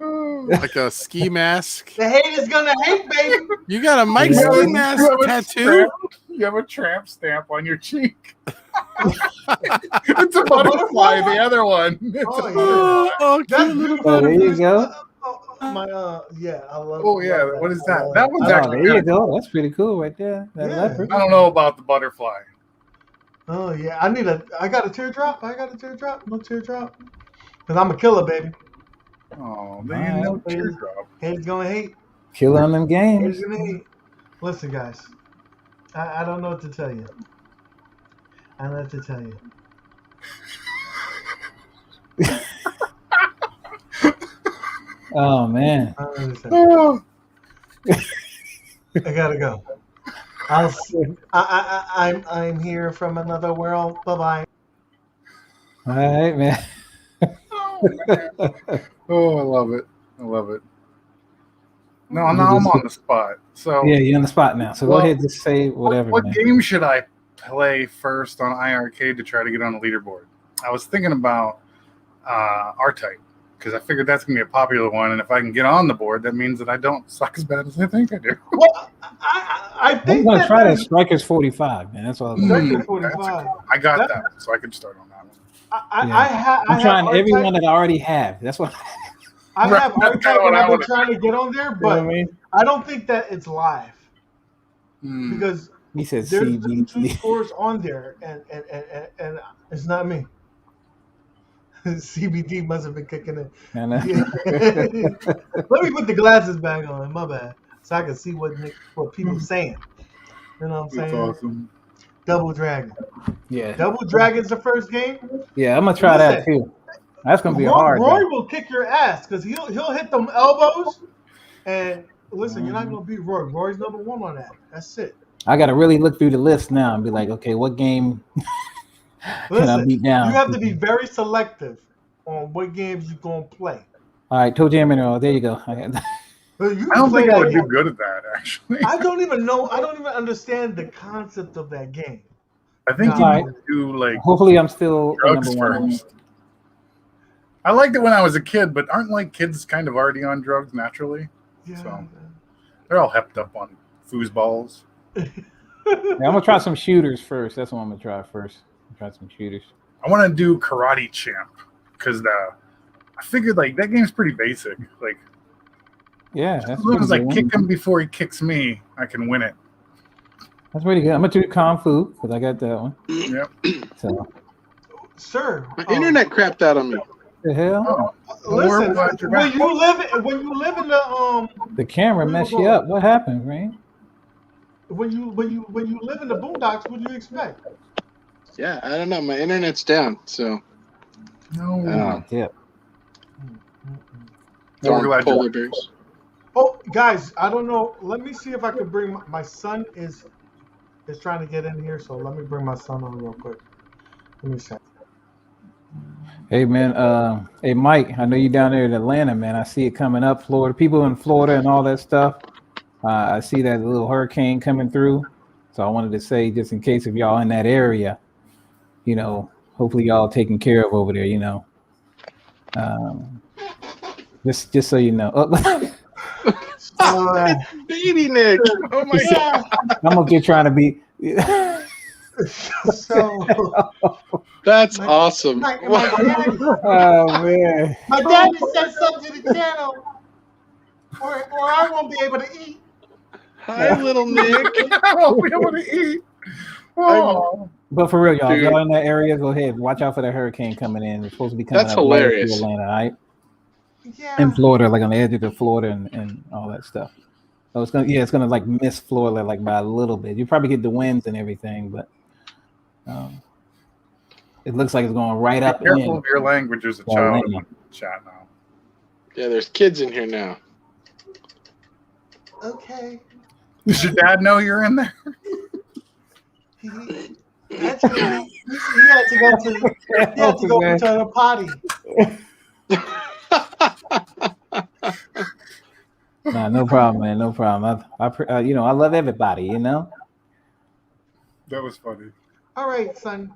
Speaker 3: like a ski mask.
Speaker 1: The hate is gonna hate, baby.
Speaker 3: You got a Mike ski mask tattoo?
Speaker 4: You have a tramp stamp on your cheek. It's a butterfly, the other one.
Speaker 3: Oh, cute little
Speaker 2: there you go.
Speaker 1: My yeah, I love.
Speaker 4: Oh yeah, what is that? That one's
Speaker 2: Oh,
Speaker 4: actually.
Speaker 2: there you go. That's pretty cool right there. That leopard.
Speaker 4: I don't know about the butterfly.
Speaker 1: Oh yeah, I got a teardrop. No teardrop. Cause I'm a killer, baby.
Speaker 4: Oh man, no teardrop.
Speaker 1: Hate's gonna hate.
Speaker 2: Kill on them games.
Speaker 1: Hate's gonna hate. Listen, guys, I don't know what to tell you. I don't know what to tell you.
Speaker 2: Oh man.
Speaker 1: I gotta go. I'm here from another world. Bye bye.
Speaker 2: All right, man.
Speaker 4: Oh, I love it. No, I'm on the spot. So
Speaker 2: yeah, you're on the spot now. So go ahead, just say whatever.
Speaker 4: What
Speaker 2: man.
Speaker 4: game should I play first on iiRcade to try to get on the leaderboard? I was thinking about R-Type because I figured that's gonna be a popular one, and if I can get on the board, that means that I don't suck as bad as I think I do.
Speaker 1: Well, I think
Speaker 2: I'm gonna try that Strikers 45, man. That's all.
Speaker 1: Strikers 45.
Speaker 4: I got that, so I can start on that one.
Speaker 2: I'm trying every one that I already have. That's what.
Speaker 1: I have R-Type and I've been trying to get on there, but
Speaker 2: I mean?
Speaker 1: I don't think that it's live because
Speaker 2: He said
Speaker 1: there's two
Speaker 2: CBD.
Speaker 1: scores on there, and it's not me. CBD must have been kicking in.
Speaker 2: I know.
Speaker 1: Yeah. Let me put the glasses back on. My bad, so I can see what people saying. You know what I'm saying?
Speaker 4: That's awesome.
Speaker 1: Double Dragon.
Speaker 2: Yeah.
Speaker 1: Double Dragon's the first game.
Speaker 2: Yeah, I'm gonna try that too. That's gonna be hard.
Speaker 1: Roy will kick your ass because he'll hit them elbows. And listen, you're not gonna beat Roy. Roy's number one on that. That's it.
Speaker 2: I gotta really look through the list now and be like, okay, what game can I beat down?
Speaker 1: You have to be very selective on what games you're gonna play.
Speaker 2: All right, Toe Jam Mineral. There you go.
Speaker 4: I don't think I would do good at that, actually.
Speaker 1: I don't even know. I don't even understand the concept of that game.
Speaker 4: I think you need to do like.
Speaker 2: Hopefully, I'm still
Speaker 4: drugs
Speaker 2: number one.
Speaker 4: first. I liked it when I was a kid, but aren't like kids kind of already on drugs naturally?
Speaker 1: Yeah.
Speaker 4: So they're all hepped up on foosballs.
Speaker 2: Yeah, I'm gonna try some shooters first. That's what I'm gonna try first. Try some shooters.
Speaker 4: I want to do Karate Champ because I figured like that game's pretty basic. Like,
Speaker 2: yeah,
Speaker 4: as long as I kick him before he kicks me, I can win it.
Speaker 2: That's pretty good. I'm gonna do Kung Fu because I got that one.
Speaker 4: Yep.
Speaker 2: So,
Speaker 1: sir,
Speaker 13: my internet crapped out on me.
Speaker 2: The hell?
Speaker 1: Listen, when you live in
Speaker 2: the camera messed you up. What happened, Rain?
Speaker 1: When you live in the boondocks, what do you expect?
Speaker 13: Yeah, I don't know. My internet's down, so.
Speaker 4: No.
Speaker 2: Yeah.
Speaker 13: Polar bears.
Speaker 1: Oh, guys, I don't know. Let me see if I can bring my son is trying to get in here, so let me bring my son on real quick. Let me see.
Speaker 2: Hey man, hey Mike, I know you down there in Atlanta, man. I see it coming up, Florida. People in Florida and all that stuff. I see that little hurricane coming through. So I wanted to say, just in case if y'all in that area, you know, hopefully y'all taken care of over there, you know. Just so you know.
Speaker 13: Baby Nick. Oh my God.
Speaker 2: I'm gonna get trying to be
Speaker 1: So
Speaker 13: That's awesome.
Speaker 1: my
Speaker 2: Oh man.
Speaker 1: my daddy said something to the channel, or I won't be able to eat.
Speaker 13: Hi, little Nick.
Speaker 4: I won't be able to eat. Oh.
Speaker 2: But for real, y'all, if
Speaker 13: Dude.
Speaker 2: y'all in that area, go ahead. Watch out for the hurricane coming in. It's supposed to be coming
Speaker 13: That's
Speaker 2: up right through
Speaker 13: hilarious.
Speaker 2: Atlanta, all right?
Speaker 1: Yeah.
Speaker 2: In Florida, like on the edge of the Florida and all that stuff. So it's gonna like miss Florida like by a little bit. You probably get the winds and everything, but it looks like it's going right up.
Speaker 4: Be careful
Speaker 2: in.
Speaker 4: of your language. There's a child in the chat now.
Speaker 13: Yeah, there's kids in here now.
Speaker 1: Okay.
Speaker 4: Does your dad know you're in there?
Speaker 1: Actually, he had to go to the potty.
Speaker 2: Nah, no problem, man. No problem. I love everybody. You know.
Speaker 4: That was funny.
Speaker 1: All right, son.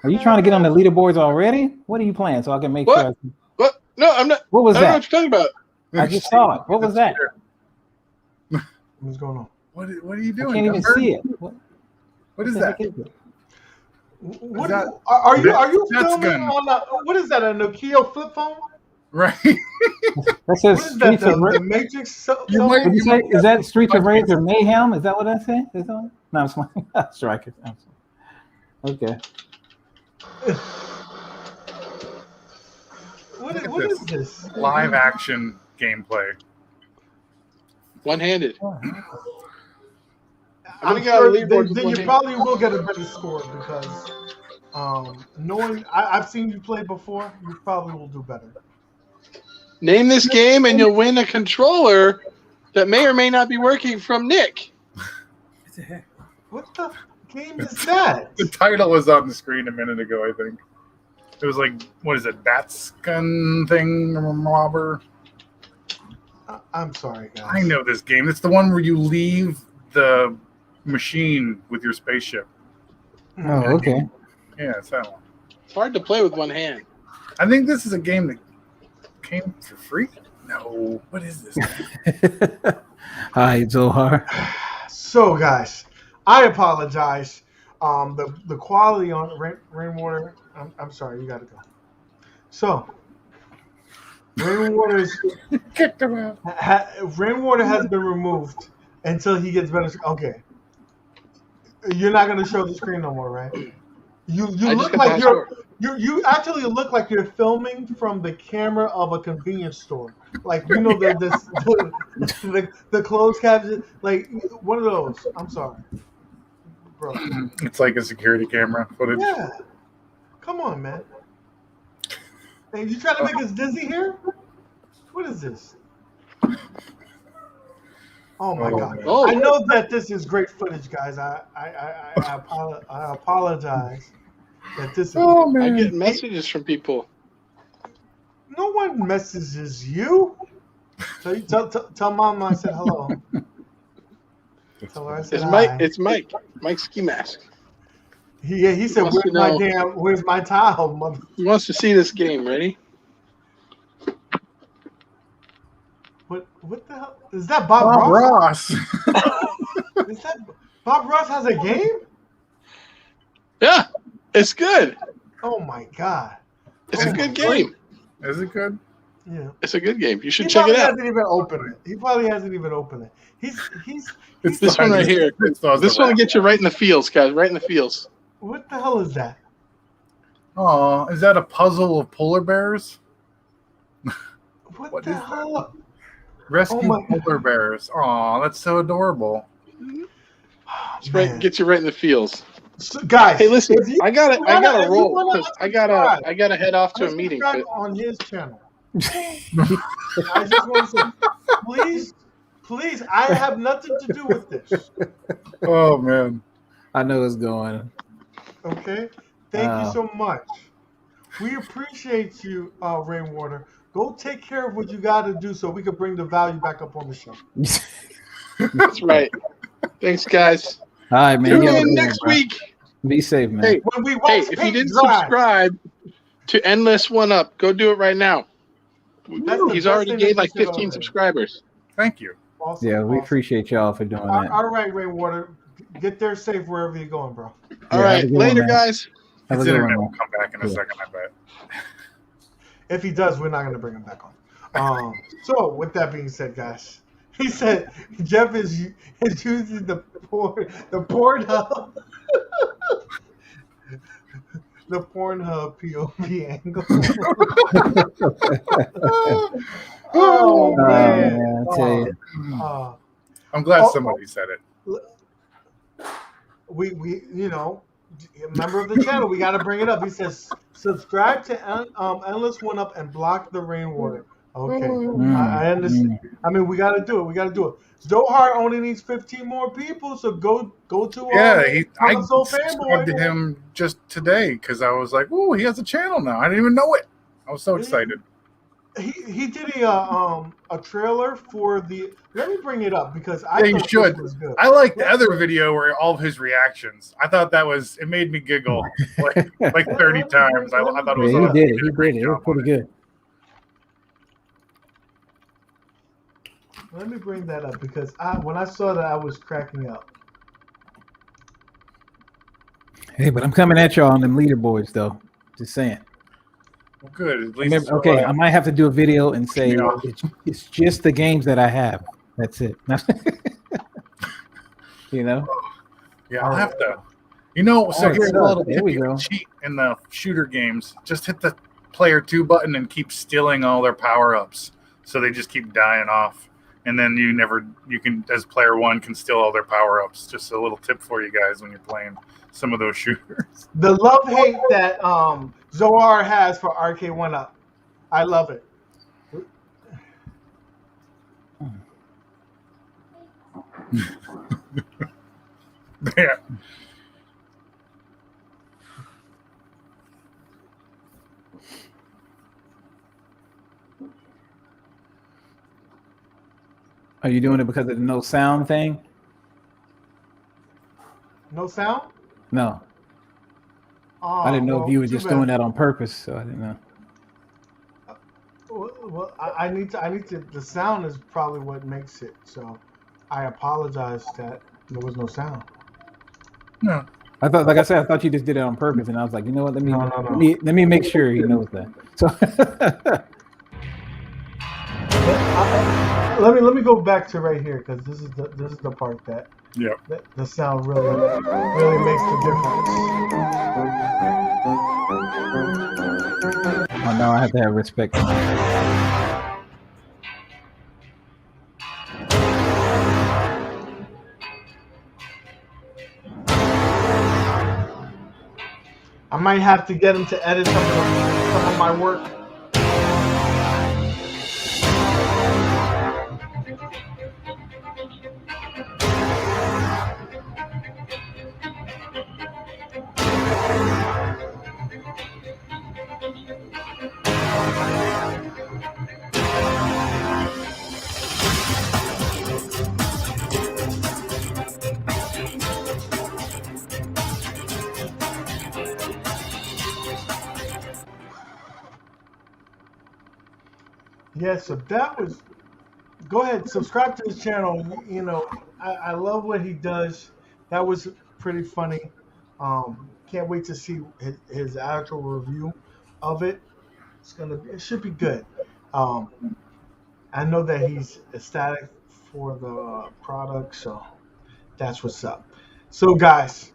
Speaker 2: Are you trying to get on the leaderboards already? What are you playing so I can make sure?
Speaker 13: What? No, I'm not.
Speaker 2: What was
Speaker 13: I don't know
Speaker 2: that?
Speaker 13: what you're talking about.
Speaker 2: I just saw it. What was that?
Speaker 1: What's going on?
Speaker 4: What are you
Speaker 2: I
Speaker 4: doing?
Speaker 2: can't even
Speaker 4: Gumber?
Speaker 2: see it.
Speaker 4: What is that?
Speaker 1: What
Speaker 4: that-
Speaker 1: are you
Speaker 4: that's
Speaker 1: filming
Speaker 4: gun.
Speaker 1: on a, what is that, a Nokia flip phone?
Speaker 4: Right.
Speaker 2: That says
Speaker 1: What is that,
Speaker 2: Streets of
Speaker 1: the
Speaker 2: Rage.
Speaker 1: Matrix?
Speaker 2: What did you say? Is that Streets of Rage or Mayhem? Is that what I said? Is that? No, I'm sorry. Strikers. I'm sorry. Okay.
Speaker 1: What is this?
Speaker 4: Live action gameplay.
Speaker 13: One-handed.
Speaker 1: I'm
Speaker 13: gonna get on
Speaker 1: sure
Speaker 13: the leaderboard with
Speaker 1: then
Speaker 13: one
Speaker 1: you
Speaker 13: hand.
Speaker 1: probably will get a better score because knowing I've seen you play before, you probably will do better.
Speaker 13: Name this game and you'll win a controller that may or may not be working from Nick.
Speaker 1: What the game is that?
Speaker 4: The title was on the screen a minute ago, I think. It was like, what is it, Batsgun thing, robber?
Speaker 1: I'm sorry, guys.
Speaker 4: I know this game. It's the one where you leave the machine with your spaceship.
Speaker 2: Oh, okay.
Speaker 4: Yeah, it's that one.
Speaker 13: It's hard to play with one hand.
Speaker 4: I think this is a game that came for free. No, what is this?
Speaker 2: Hi, Zohar.
Speaker 1: So, guys, I apologize. The quality on Rainwater. I'm sorry, you got to go. So, Rainwater has been removed until he gets better. Okay, you're not gonna show the screen no more, right? You look like you actually look like you're filming from the camera of a convenience store, like the closed caption, like one of those. I'm sorry, bro.
Speaker 4: It's like a security camera footage.
Speaker 1: Yeah, come on, man. Hey, you trying to make us dizzy here? What is this? Oh my God!
Speaker 13: Oh.
Speaker 1: I know that this is great footage, guys. I apologize that this is.
Speaker 4: Oh
Speaker 13: I
Speaker 4: man!
Speaker 13: get messages from people.
Speaker 1: No one messages you. Tell Mom I said hello. Tell her I said
Speaker 13: It's
Speaker 1: hi.
Speaker 13: Mike. It's Mike. Mike Ski Mask.
Speaker 1: He said,
Speaker 13: Wants to
Speaker 1: where's my towel, mother?
Speaker 13: He wants to see this game. Ready?
Speaker 1: What the hell? Is that Bob
Speaker 4: Bob
Speaker 1: Ross?
Speaker 4: Ross.
Speaker 1: Is that Bob Ross has a game?
Speaker 13: Yeah, it's good.
Speaker 1: Oh my God!
Speaker 13: It's a good game.
Speaker 4: Is it good?
Speaker 1: Yeah.
Speaker 13: It's a good game. You should
Speaker 1: He
Speaker 13: check it
Speaker 1: probably
Speaker 13: out.
Speaker 1: hasn't even opened it. He probably hasn't even opened it.
Speaker 13: It's this one right here. This one will get you right in the feels, guys. Right in the feels.
Speaker 1: What the hell is that?
Speaker 4: Oh, is that a puzzle of polar bears?
Speaker 1: What the hell?
Speaker 4: Rescue
Speaker 1: Oh my-
Speaker 4: polar bears. Oh, that's so adorable.
Speaker 13: Gets you right in the feels.
Speaker 1: So, guys,
Speaker 13: Hey, listen,
Speaker 1: if you
Speaker 13: I gotta
Speaker 1: if you
Speaker 13: roll
Speaker 1: wanna
Speaker 13: because I gotta head off to a
Speaker 1: unsubscribe
Speaker 13: meeting. But
Speaker 1: on his channel. I just want to say, please, I have nothing to do with this.
Speaker 4: Oh man.
Speaker 2: I know it's going.
Speaker 1: Okay, thank you so much. We appreciate you, Rainwater. Go take care of what you got to do so we can bring the value back up on the show.
Speaker 13: that's right. Thanks, guys.
Speaker 2: All right, man.
Speaker 13: Tune
Speaker 2: You have a
Speaker 13: in
Speaker 2: good
Speaker 13: next
Speaker 2: one, bro.
Speaker 13: week.
Speaker 2: Be safe, man.
Speaker 13: Hey,
Speaker 1: When we watch
Speaker 13: if you
Speaker 1: paint
Speaker 13: didn't
Speaker 1: dry,
Speaker 13: subscribe to Endless One Up, go do it right now.
Speaker 1: That's the
Speaker 13: He's
Speaker 1: best
Speaker 13: already
Speaker 1: thing
Speaker 13: gained
Speaker 1: that
Speaker 13: like
Speaker 1: you should
Speaker 13: 15
Speaker 1: do.
Speaker 13: subscribers.
Speaker 4: Thank you.
Speaker 1: Awesome,
Speaker 2: Yeah, we
Speaker 1: awesome.
Speaker 2: appreciate y'all for doing that.
Speaker 1: All right, Rainwater. Get there safe wherever you're going, bro.
Speaker 13: All right, later, guys.
Speaker 4: His internet will come back in a second, I bet.
Speaker 1: If he does, we're not going to bring him back on. So, with that being said, guys, he said Jeff is using the Pornhub the Pornhub POV angle. Oh man!
Speaker 2: I tell you.
Speaker 4: I'm glad somebody said it.
Speaker 1: We member of the channel, we got to bring it up. He says subscribe to Endless 1UP and block the Rainwater. Okay, I understand. I mean, we got to do it. Zohar only needs 15 more people, so go to
Speaker 4: I subscribed to him just today because I was like, "Oh, he has a channel now." I didn't even know it. I was so excited.
Speaker 1: He did a trailer for the. Let me bring it up because I
Speaker 4: you
Speaker 1: thought
Speaker 4: should.
Speaker 1: This was good.
Speaker 4: I like the other video where all of his reactions. I thought it made me giggle like 30 times. I thought it was.
Speaker 2: He did it. It was pretty good.
Speaker 1: Let me bring that up because when I saw that, I was cracking up.
Speaker 2: Hey, but I'm coming at y'all on them leaderboards, though. Just saying.
Speaker 4: Well, good. At least
Speaker 2: I might have to do a video and say it's just the games that I have. That's it. You know?
Speaker 4: Yeah, I'll have to. So here's a little tip. You can cheat in the shooter games. Just hit the player 2 button and keep stealing all their power-ups. So they just keep dying off. And then you can, as player 1, can steal all their power-ups. Just a little tip for you guys when you're playing some of those shooters.
Speaker 1: The love-hate that Zohar has for Arcade1up. I love it.
Speaker 4: Yeah.
Speaker 2: Are you doing it because of the no sound thing?
Speaker 1: No sound?
Speaker 2: No. I didn't know if you were just doing that on purpose, so I didn't know.
Speaker 1: Well, I need to. The sound is probably what makes it. So, I apologize that there was no sound.
Speaker 4: No.
Speaker 2: I thought, like I said, I thought you just did it on purpose, and I was like, you know what? Let me make sure he knows that. So.
Speaker 1: Let me go back to right here because this is the part that the sound really makes the difference.
Speaker 2: Oh no, I have to have respect.
Speaker 1: I might have to get him to edit some of my work. Yeah, so that was. Go ahead, subscribe to his channel. I love what he does. That was pretty funny. Can't wait to see his actual review of it. It should be good. I know that he's ecstatic for the product, so that's what's up. So guys,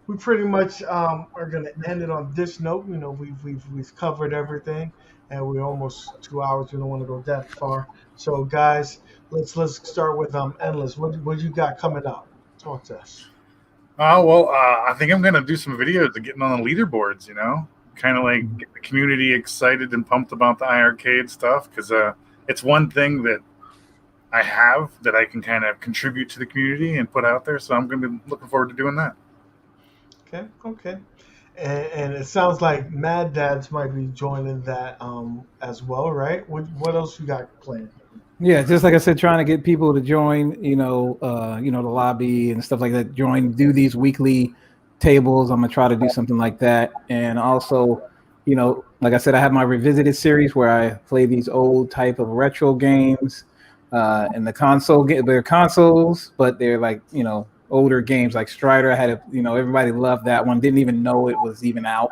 Speaker 1: we pretty much are gonna end it on this note. We've covered everything. And we're almost 2 hours. We don't want to go that far. So, guys, let's start with Endless. What you got coming up? Talk to us.
Speaker 4: I think I'm gonna do some videos of getting on the leaderboards. Kind of like get the community excited and pumped about the iiRcade stuff because it's one thing that I have that I can kind of contribute to the community and put out there. So I'm gonna be looking forward to doing that.
Speaker 1: Okay. And it sounds like Mad Dads might be joining that as well, right? What else you got planned?
Speaker 2: Yeah, just like I said, trying to get people to join, the lobby and stuff like that. Do these weekly tables. I'm gonna try to do something like that, and also, like I said, I have my revisited series where I play these old type of retro games, and the console. They're consoles, but they're like older games like Strider. I had everybody loved that one. Didn't even know it was even out.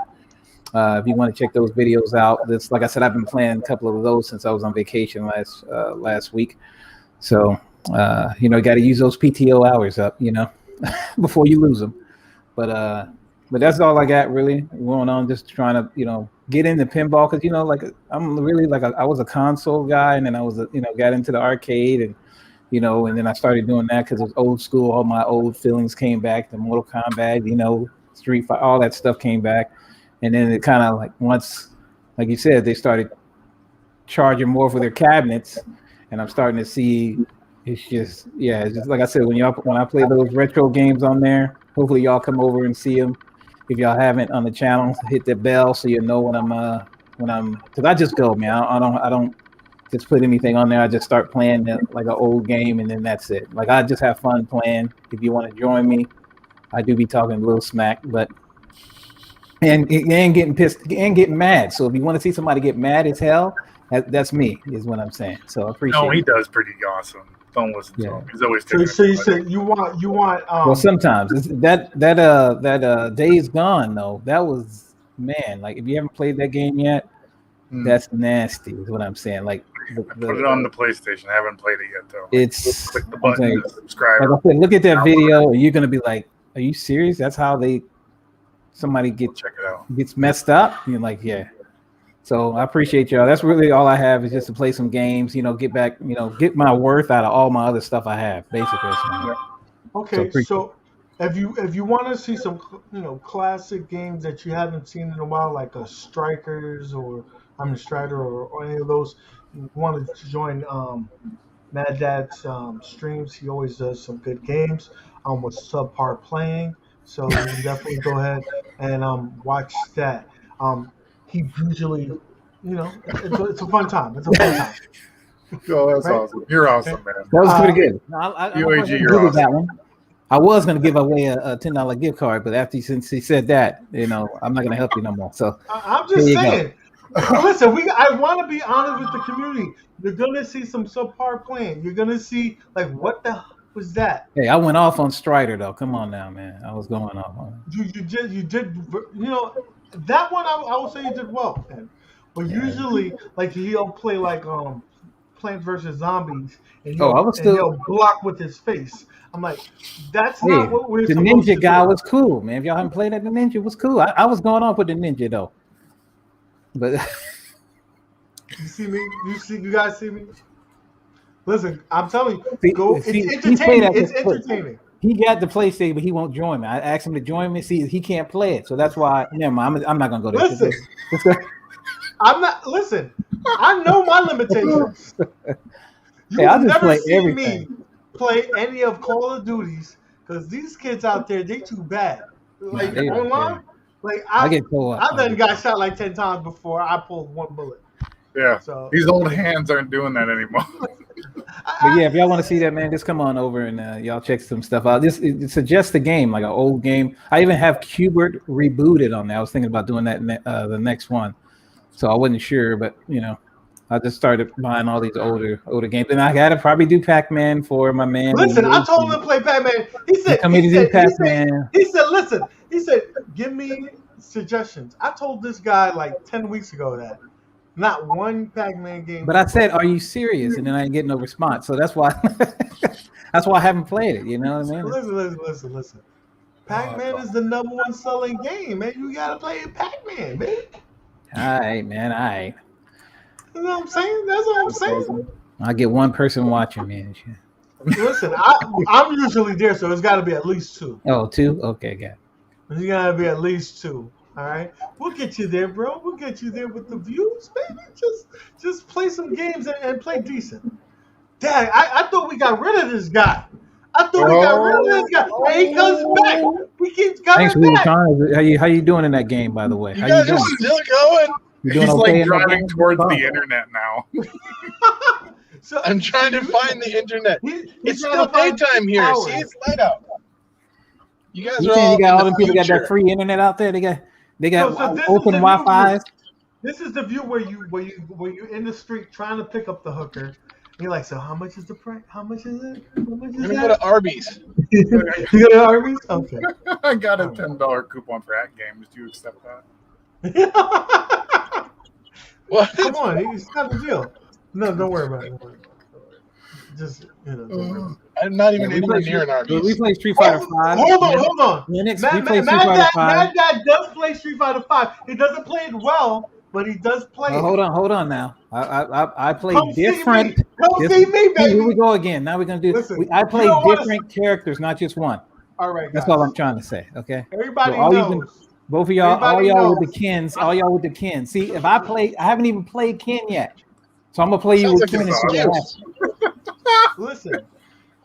Speaker 2: If you want to check those videos out, that's like I said, I've been playing a couple of those since I was on vacation last week. So you got to use those PTO hours up, before you lose them. But that's all I got really going on. Just trying to get into pinball because like I'm really like I was a console guy, and then I was got into the arcade, and and then I started doing that because it was old school. All my old feelings came back. The Mortal Kombat, Street Fighter, all that stuff came back. And then it kind of like once, like you said, they started charging more for their cabinets, and I'm starting to see it's just like I said, when I play those retro games on there, hopefully y'all come over and see them. If y'all haven't on the channel, hit the bell so you know when I'm because I just go, man. I don't just put anything on there. I just start playing like an old game, and then that's it. Like I just have fun playing. If you want to join me, I do be talking a little smack, but. And getting pissed and getting mad. So if you want to see somebody get mad as hell, that's me, is what I'm saying. So I appreciate.
Speaker 4: No, he does pretty awesome. Don't listen to him. He's always.
Speaker 1: So you said you want.
Speaker 2: Well, sometimes that Days Gone though. That was like if you haven't played that game yet, that's nasty. Is what I'm saying. Like
Speaker 4: put it on the PlayStation. I haven't played it yet though.
Speaker 2: It's
Speaker 4: click the button to subscribe.
Speaker 2: Like I said, look at that video, and you're gonna be like, "Are you serious? That's how somebody gets messed up?" You're like, yeah. So I appreciate y'all. That's really all I have is just to play some games, get back, get my worth out of all my other stuff I have, basically.
Speaker 1: Okay, so if you want to see some classic games that you haven't seen in a while, like a Strider or any of those, you want to join Mad Dad's streams. He always does some good games with subpar playing. So you can definitely go ahead and watch that. He usually, it's a fun time. It's a fun time.
Speaker 4: Oh, that's awesome. You're awesome, man.
Speaker 2: That was pretty good.
Speaker 4: UAG, you're awesome.
Speaker 2: That one. I was going to give away a $10 gift card, but since he said that, I'm not going to help you no more. So
Speaker 1: I'm just saying. Listen, I want to be honest with the community. You're going to see some subpar playing. You're going to see like what the was that?
Speaker 2: Hey, I went off on Strider though. Come on now, man. I was going off on it.
Speaker 1: You did that one. I will say you did well, man. But usually, like he'll play like Plants vs Zombies, and he'll block with his face. I'm like, that's not what we're.
Speaker 2: The ninja guy was cool, man. If y'all haven't played that, the ninja was cool. I was going off with the ninja though, but
Speaker 1: you see me? You guys see me? Listen, I'm telling you, it's entertaining. It's entertaining.
Speaker 2: He got the PlayStation, but he won't join me. I asked him to join me. See, he can't play it, so that's why. Never mind. I'm not gonna go there.
Speaker 1: Listen, I'm not. Listen, I know my limitations.
Speaker 2: I'll just play everything.
Speaker 1: Me play any of Call of Duties because these kids out there, they too bad. Like online, like I done got shot like 10 times before I pulled one bullet.
Speaker 4: Yeah, so these old hands aren't doing that anymore.
Speaker 2: But yeah, if y'all want to see that, man, just come on over and y'all check some stuff out. It suggests a game, like an old game. I even have Qbert rebooted on there. I was thinking about doing that the next one, so I wasn't sure, but I just started buying all these older games, and I gotta probably do Pac-Man for my man.
Speaker 1: Listen, I told him to play Pac-Man. He said, listen. He said, give me suggestions. I told this guy like 10 weeks ago that. Not one Pac-Man game.
Speaker 2: But I said, "Are you serious?" And then I ain't getting no response. So that's why I haven't played it. You know what I mean?
Speaker 1: Listen. Pac-Man is the #1 selling game, man. You gotta play Pac-Man, man.
Speaker 2: All right, man. All right.
Speaker 1: You know what I'm saying? That's what I'm saying.
Speaker 2: I get one person watching me.
Speaker 1: Listen, I'm usually there, so it's got to be at least 2.
Speaker 2: Oh, 2? Okay, got it.
Speaker 1: It's got to be at least 2. All right, we'll get you there, bro. We'll get you there with the views, baby. Just play some games and play decent. Dang, I thought we got rid of this guy. And he comes back. We keep coming back.
Speaker 2: How you doing in that game, by the way?
Speaker 13: You guys are still going.
Speaker 4: He's like driving towards the internet now.
Speaker 13: So I'm trying to find the internet. It's still daytime here. See, it's light out. You guys are all.
Speaker 2: You got all them people got that free internet out there. They got open Wi-Fi.
Speaker 1: This is the view where you in the street trying to pick up the hooker, You're like, so how much is the price? How much is it? How much is
Speaker 13: Let me
Speaker 1: that?
Speaker 13: go to Arby's.
Speaker 1: You go to Arby's? Okay.
Speaker 4: I got a $10 coupon for AtGames. Do you accept that?
Speaker 13: What?
Speaker 1: Come on, it's not a deal. No, don't worry about it. Don't worry about it. Just, don't worry about it.
Speaker 13: I'm not even anywhere near an Arby's.
Speaker 2: We play Street Fighter 5.
Speaker 1: Hold on.
Speaker 2: Linux,
Speaker 1: Mad
Speaker 2: we play Street Fighter 5.
Speaker 1: Mad Dad does play Street Fighter 5. He doesn't play it well, but he does play it.
Speaker 2: Hold on now. I play
Speaker 1: Come
Speaker 2: different.
Speaker 1: See me. Come see me, baby.
Speaker 2: Here we go again. Now we're gonna do.
Speaker 1: Listen,
Speaker 2: I play different characters, not just one.
Speaker 1: All right, guys.
Speaker 2: That's all I'm trying to say. Okay.
Speaker 1: Everybody
Speaker 2: so
Speaker 1: knows.
Speaker 2: Both of y'all,
Speaker 1: Everybody
Speaker 2: all y'all
Speaker 1: knows.
Speaker 2: with the Kens, all y'all with the Ken. See, if I play, I haven't even played Ken yet, so I'm gonna play you with Ken.
Speaker 1: Listen,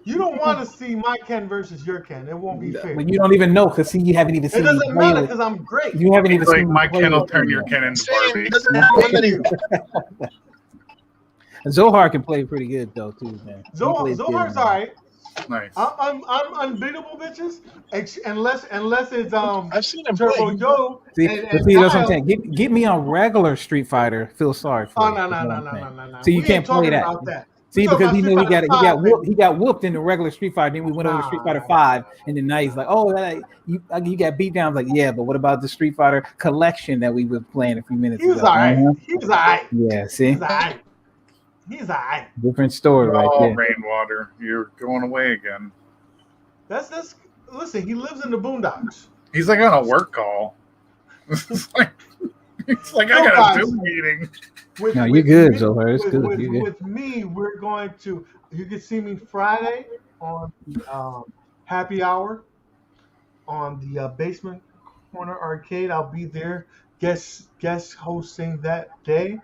Speaker 1: you don't want to see my Ken versus your Ken. It won't be fair.
Speaker 2: But you don't even know because see, you haven't even seen.
Speaker 1: It doesn't matter because I'm great.
Speaker 2: You haven't even seen.
Speaker 4: My Ken will turn your Ken into Barbie.
Speaker 2: Zohar can play pretty good though too, man.
Speaker 1: Zohar's all right.
Speaker 4: Nice.
Speaker 1: I'm unbeatable, bitches. Unless it's
Speaker 13: I've seen him
Speaker 1: Turbo
Speaker 13: play.
Speaker 1: Joe.
Speaker 2: See,
Speaker 1: and
Speaker 2: that's what I'm
Speaker 1: Kyle.
Speaker 2: saying. Get me on regular Street Fighter. Feel sorry for
Speaker 1: Oh
Speaker 2: you.
Speaker 1: no.
Speaker 2: So you can't play that. See, because he knew he got whooped in the regular Street Fighter. Then we went over to Street Fighter 5, and then now he's like, "Oh, you got beat down." I was like, yeah, but what about the Street Fighter collection that we were playing a few minutes ago?
Speaker 1: He was all right. He was all right.
Speaker 2: Yeah, see,
Speaker 1: He's all right. He's all right.
Speaker 2: different story right there.
Speaker 4: Rainwater, you're going away again.
Speaker 1: That's. Listen, he lives in the boondocks.
Speaker 4: He's like on a work call. It's like I got a Zoom meeting.
Speaker 2: No, you're good, Zohar. It's good. You're good.
Speaker 1: With me, we're going to. You can see me Friday on Happy Hour on the Basement Corner Arcade. I'll be there, guest hosting that day.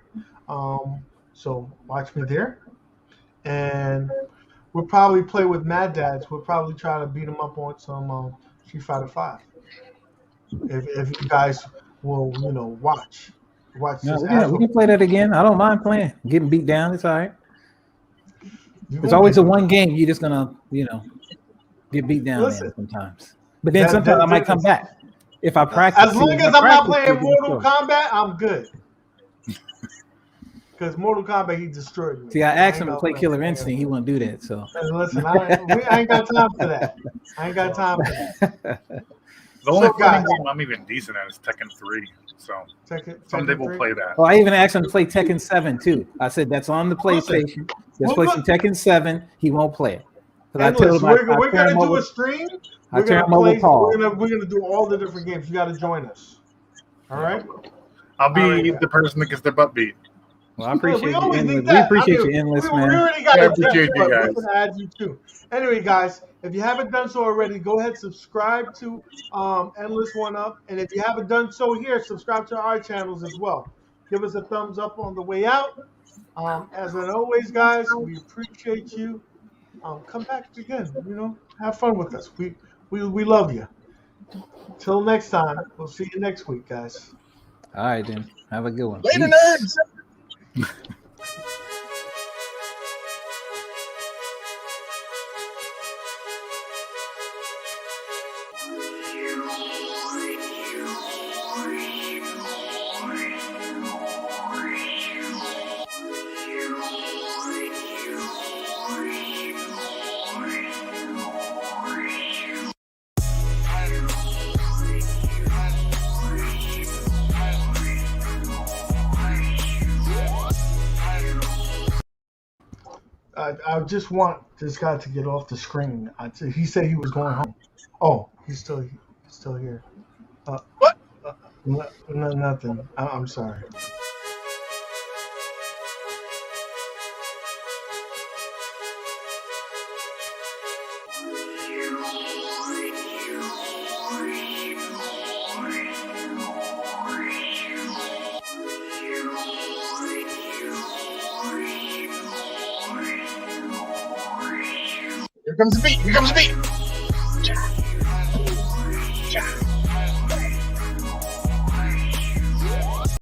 Speaker 1: So watch me there, and we'll probably play with Mad Dads. We'll probably try to beat them up on some Street Fighter 5. If you guys will, watch.
Speaker 2: No, we can play that again. I don't mind playing. Getting beat down, it's all right. It's always a one game. You're just gonna, get beat down in sometimes. But then sometimes I might come back if I practice.
Speaker 1: As long as I'm not playing Mortal Kombat, I'm good. Because Mortal Kombat, he destroyed me.
Speaker 2: See, I asked him to play Killer Instinct. He wouldn't do that. So
Speaker 1: listen, I ain't got time for that.
Speaker 4: The only fighting game I'm even decent at is Tekken 3. So someday we'll
Speaker 1: 3?
Speaker 4: play that.
Speaker 2: Well, I even asked him to play Tekken 7 too. I said that's on the PlayStation. Let's play some Tekken 7. He won't play it.
Speaker 1: We're gonna do a stream. We're gonna do all the different games. You got to join us. All right.
Speaker 4: I'll be the person that gets their butt beat.
Speaker 2: Well, I appreciate you. We appreciate you, Endless, man.
Speaker 1: We already got
Speaker 4: I appreciate you guys.
Speaker 1: We're gonna add you too. Anyway, guys, if you haven't done so already, go ahead, subscribe to Endless One Up, and if you haven't done so here, subscribe to our channels as well. Give us a thumbs up on the way out. As always, guys, we appreciate you. Come back again. Have fun with us. We love you. Till next time, we'll see you next week, guys.
Speaker 2: All right, then. Have a good one.
Speaker 13: Later, nerds.
Speaker 1: I just want this guy to get off the screen. He said he was going home. Oh, he's still here.
Speaker 13: What?
Speaker 1: Nothing. I'm sorry.
Speaker 13: Here comes the beat. Here comes the beat.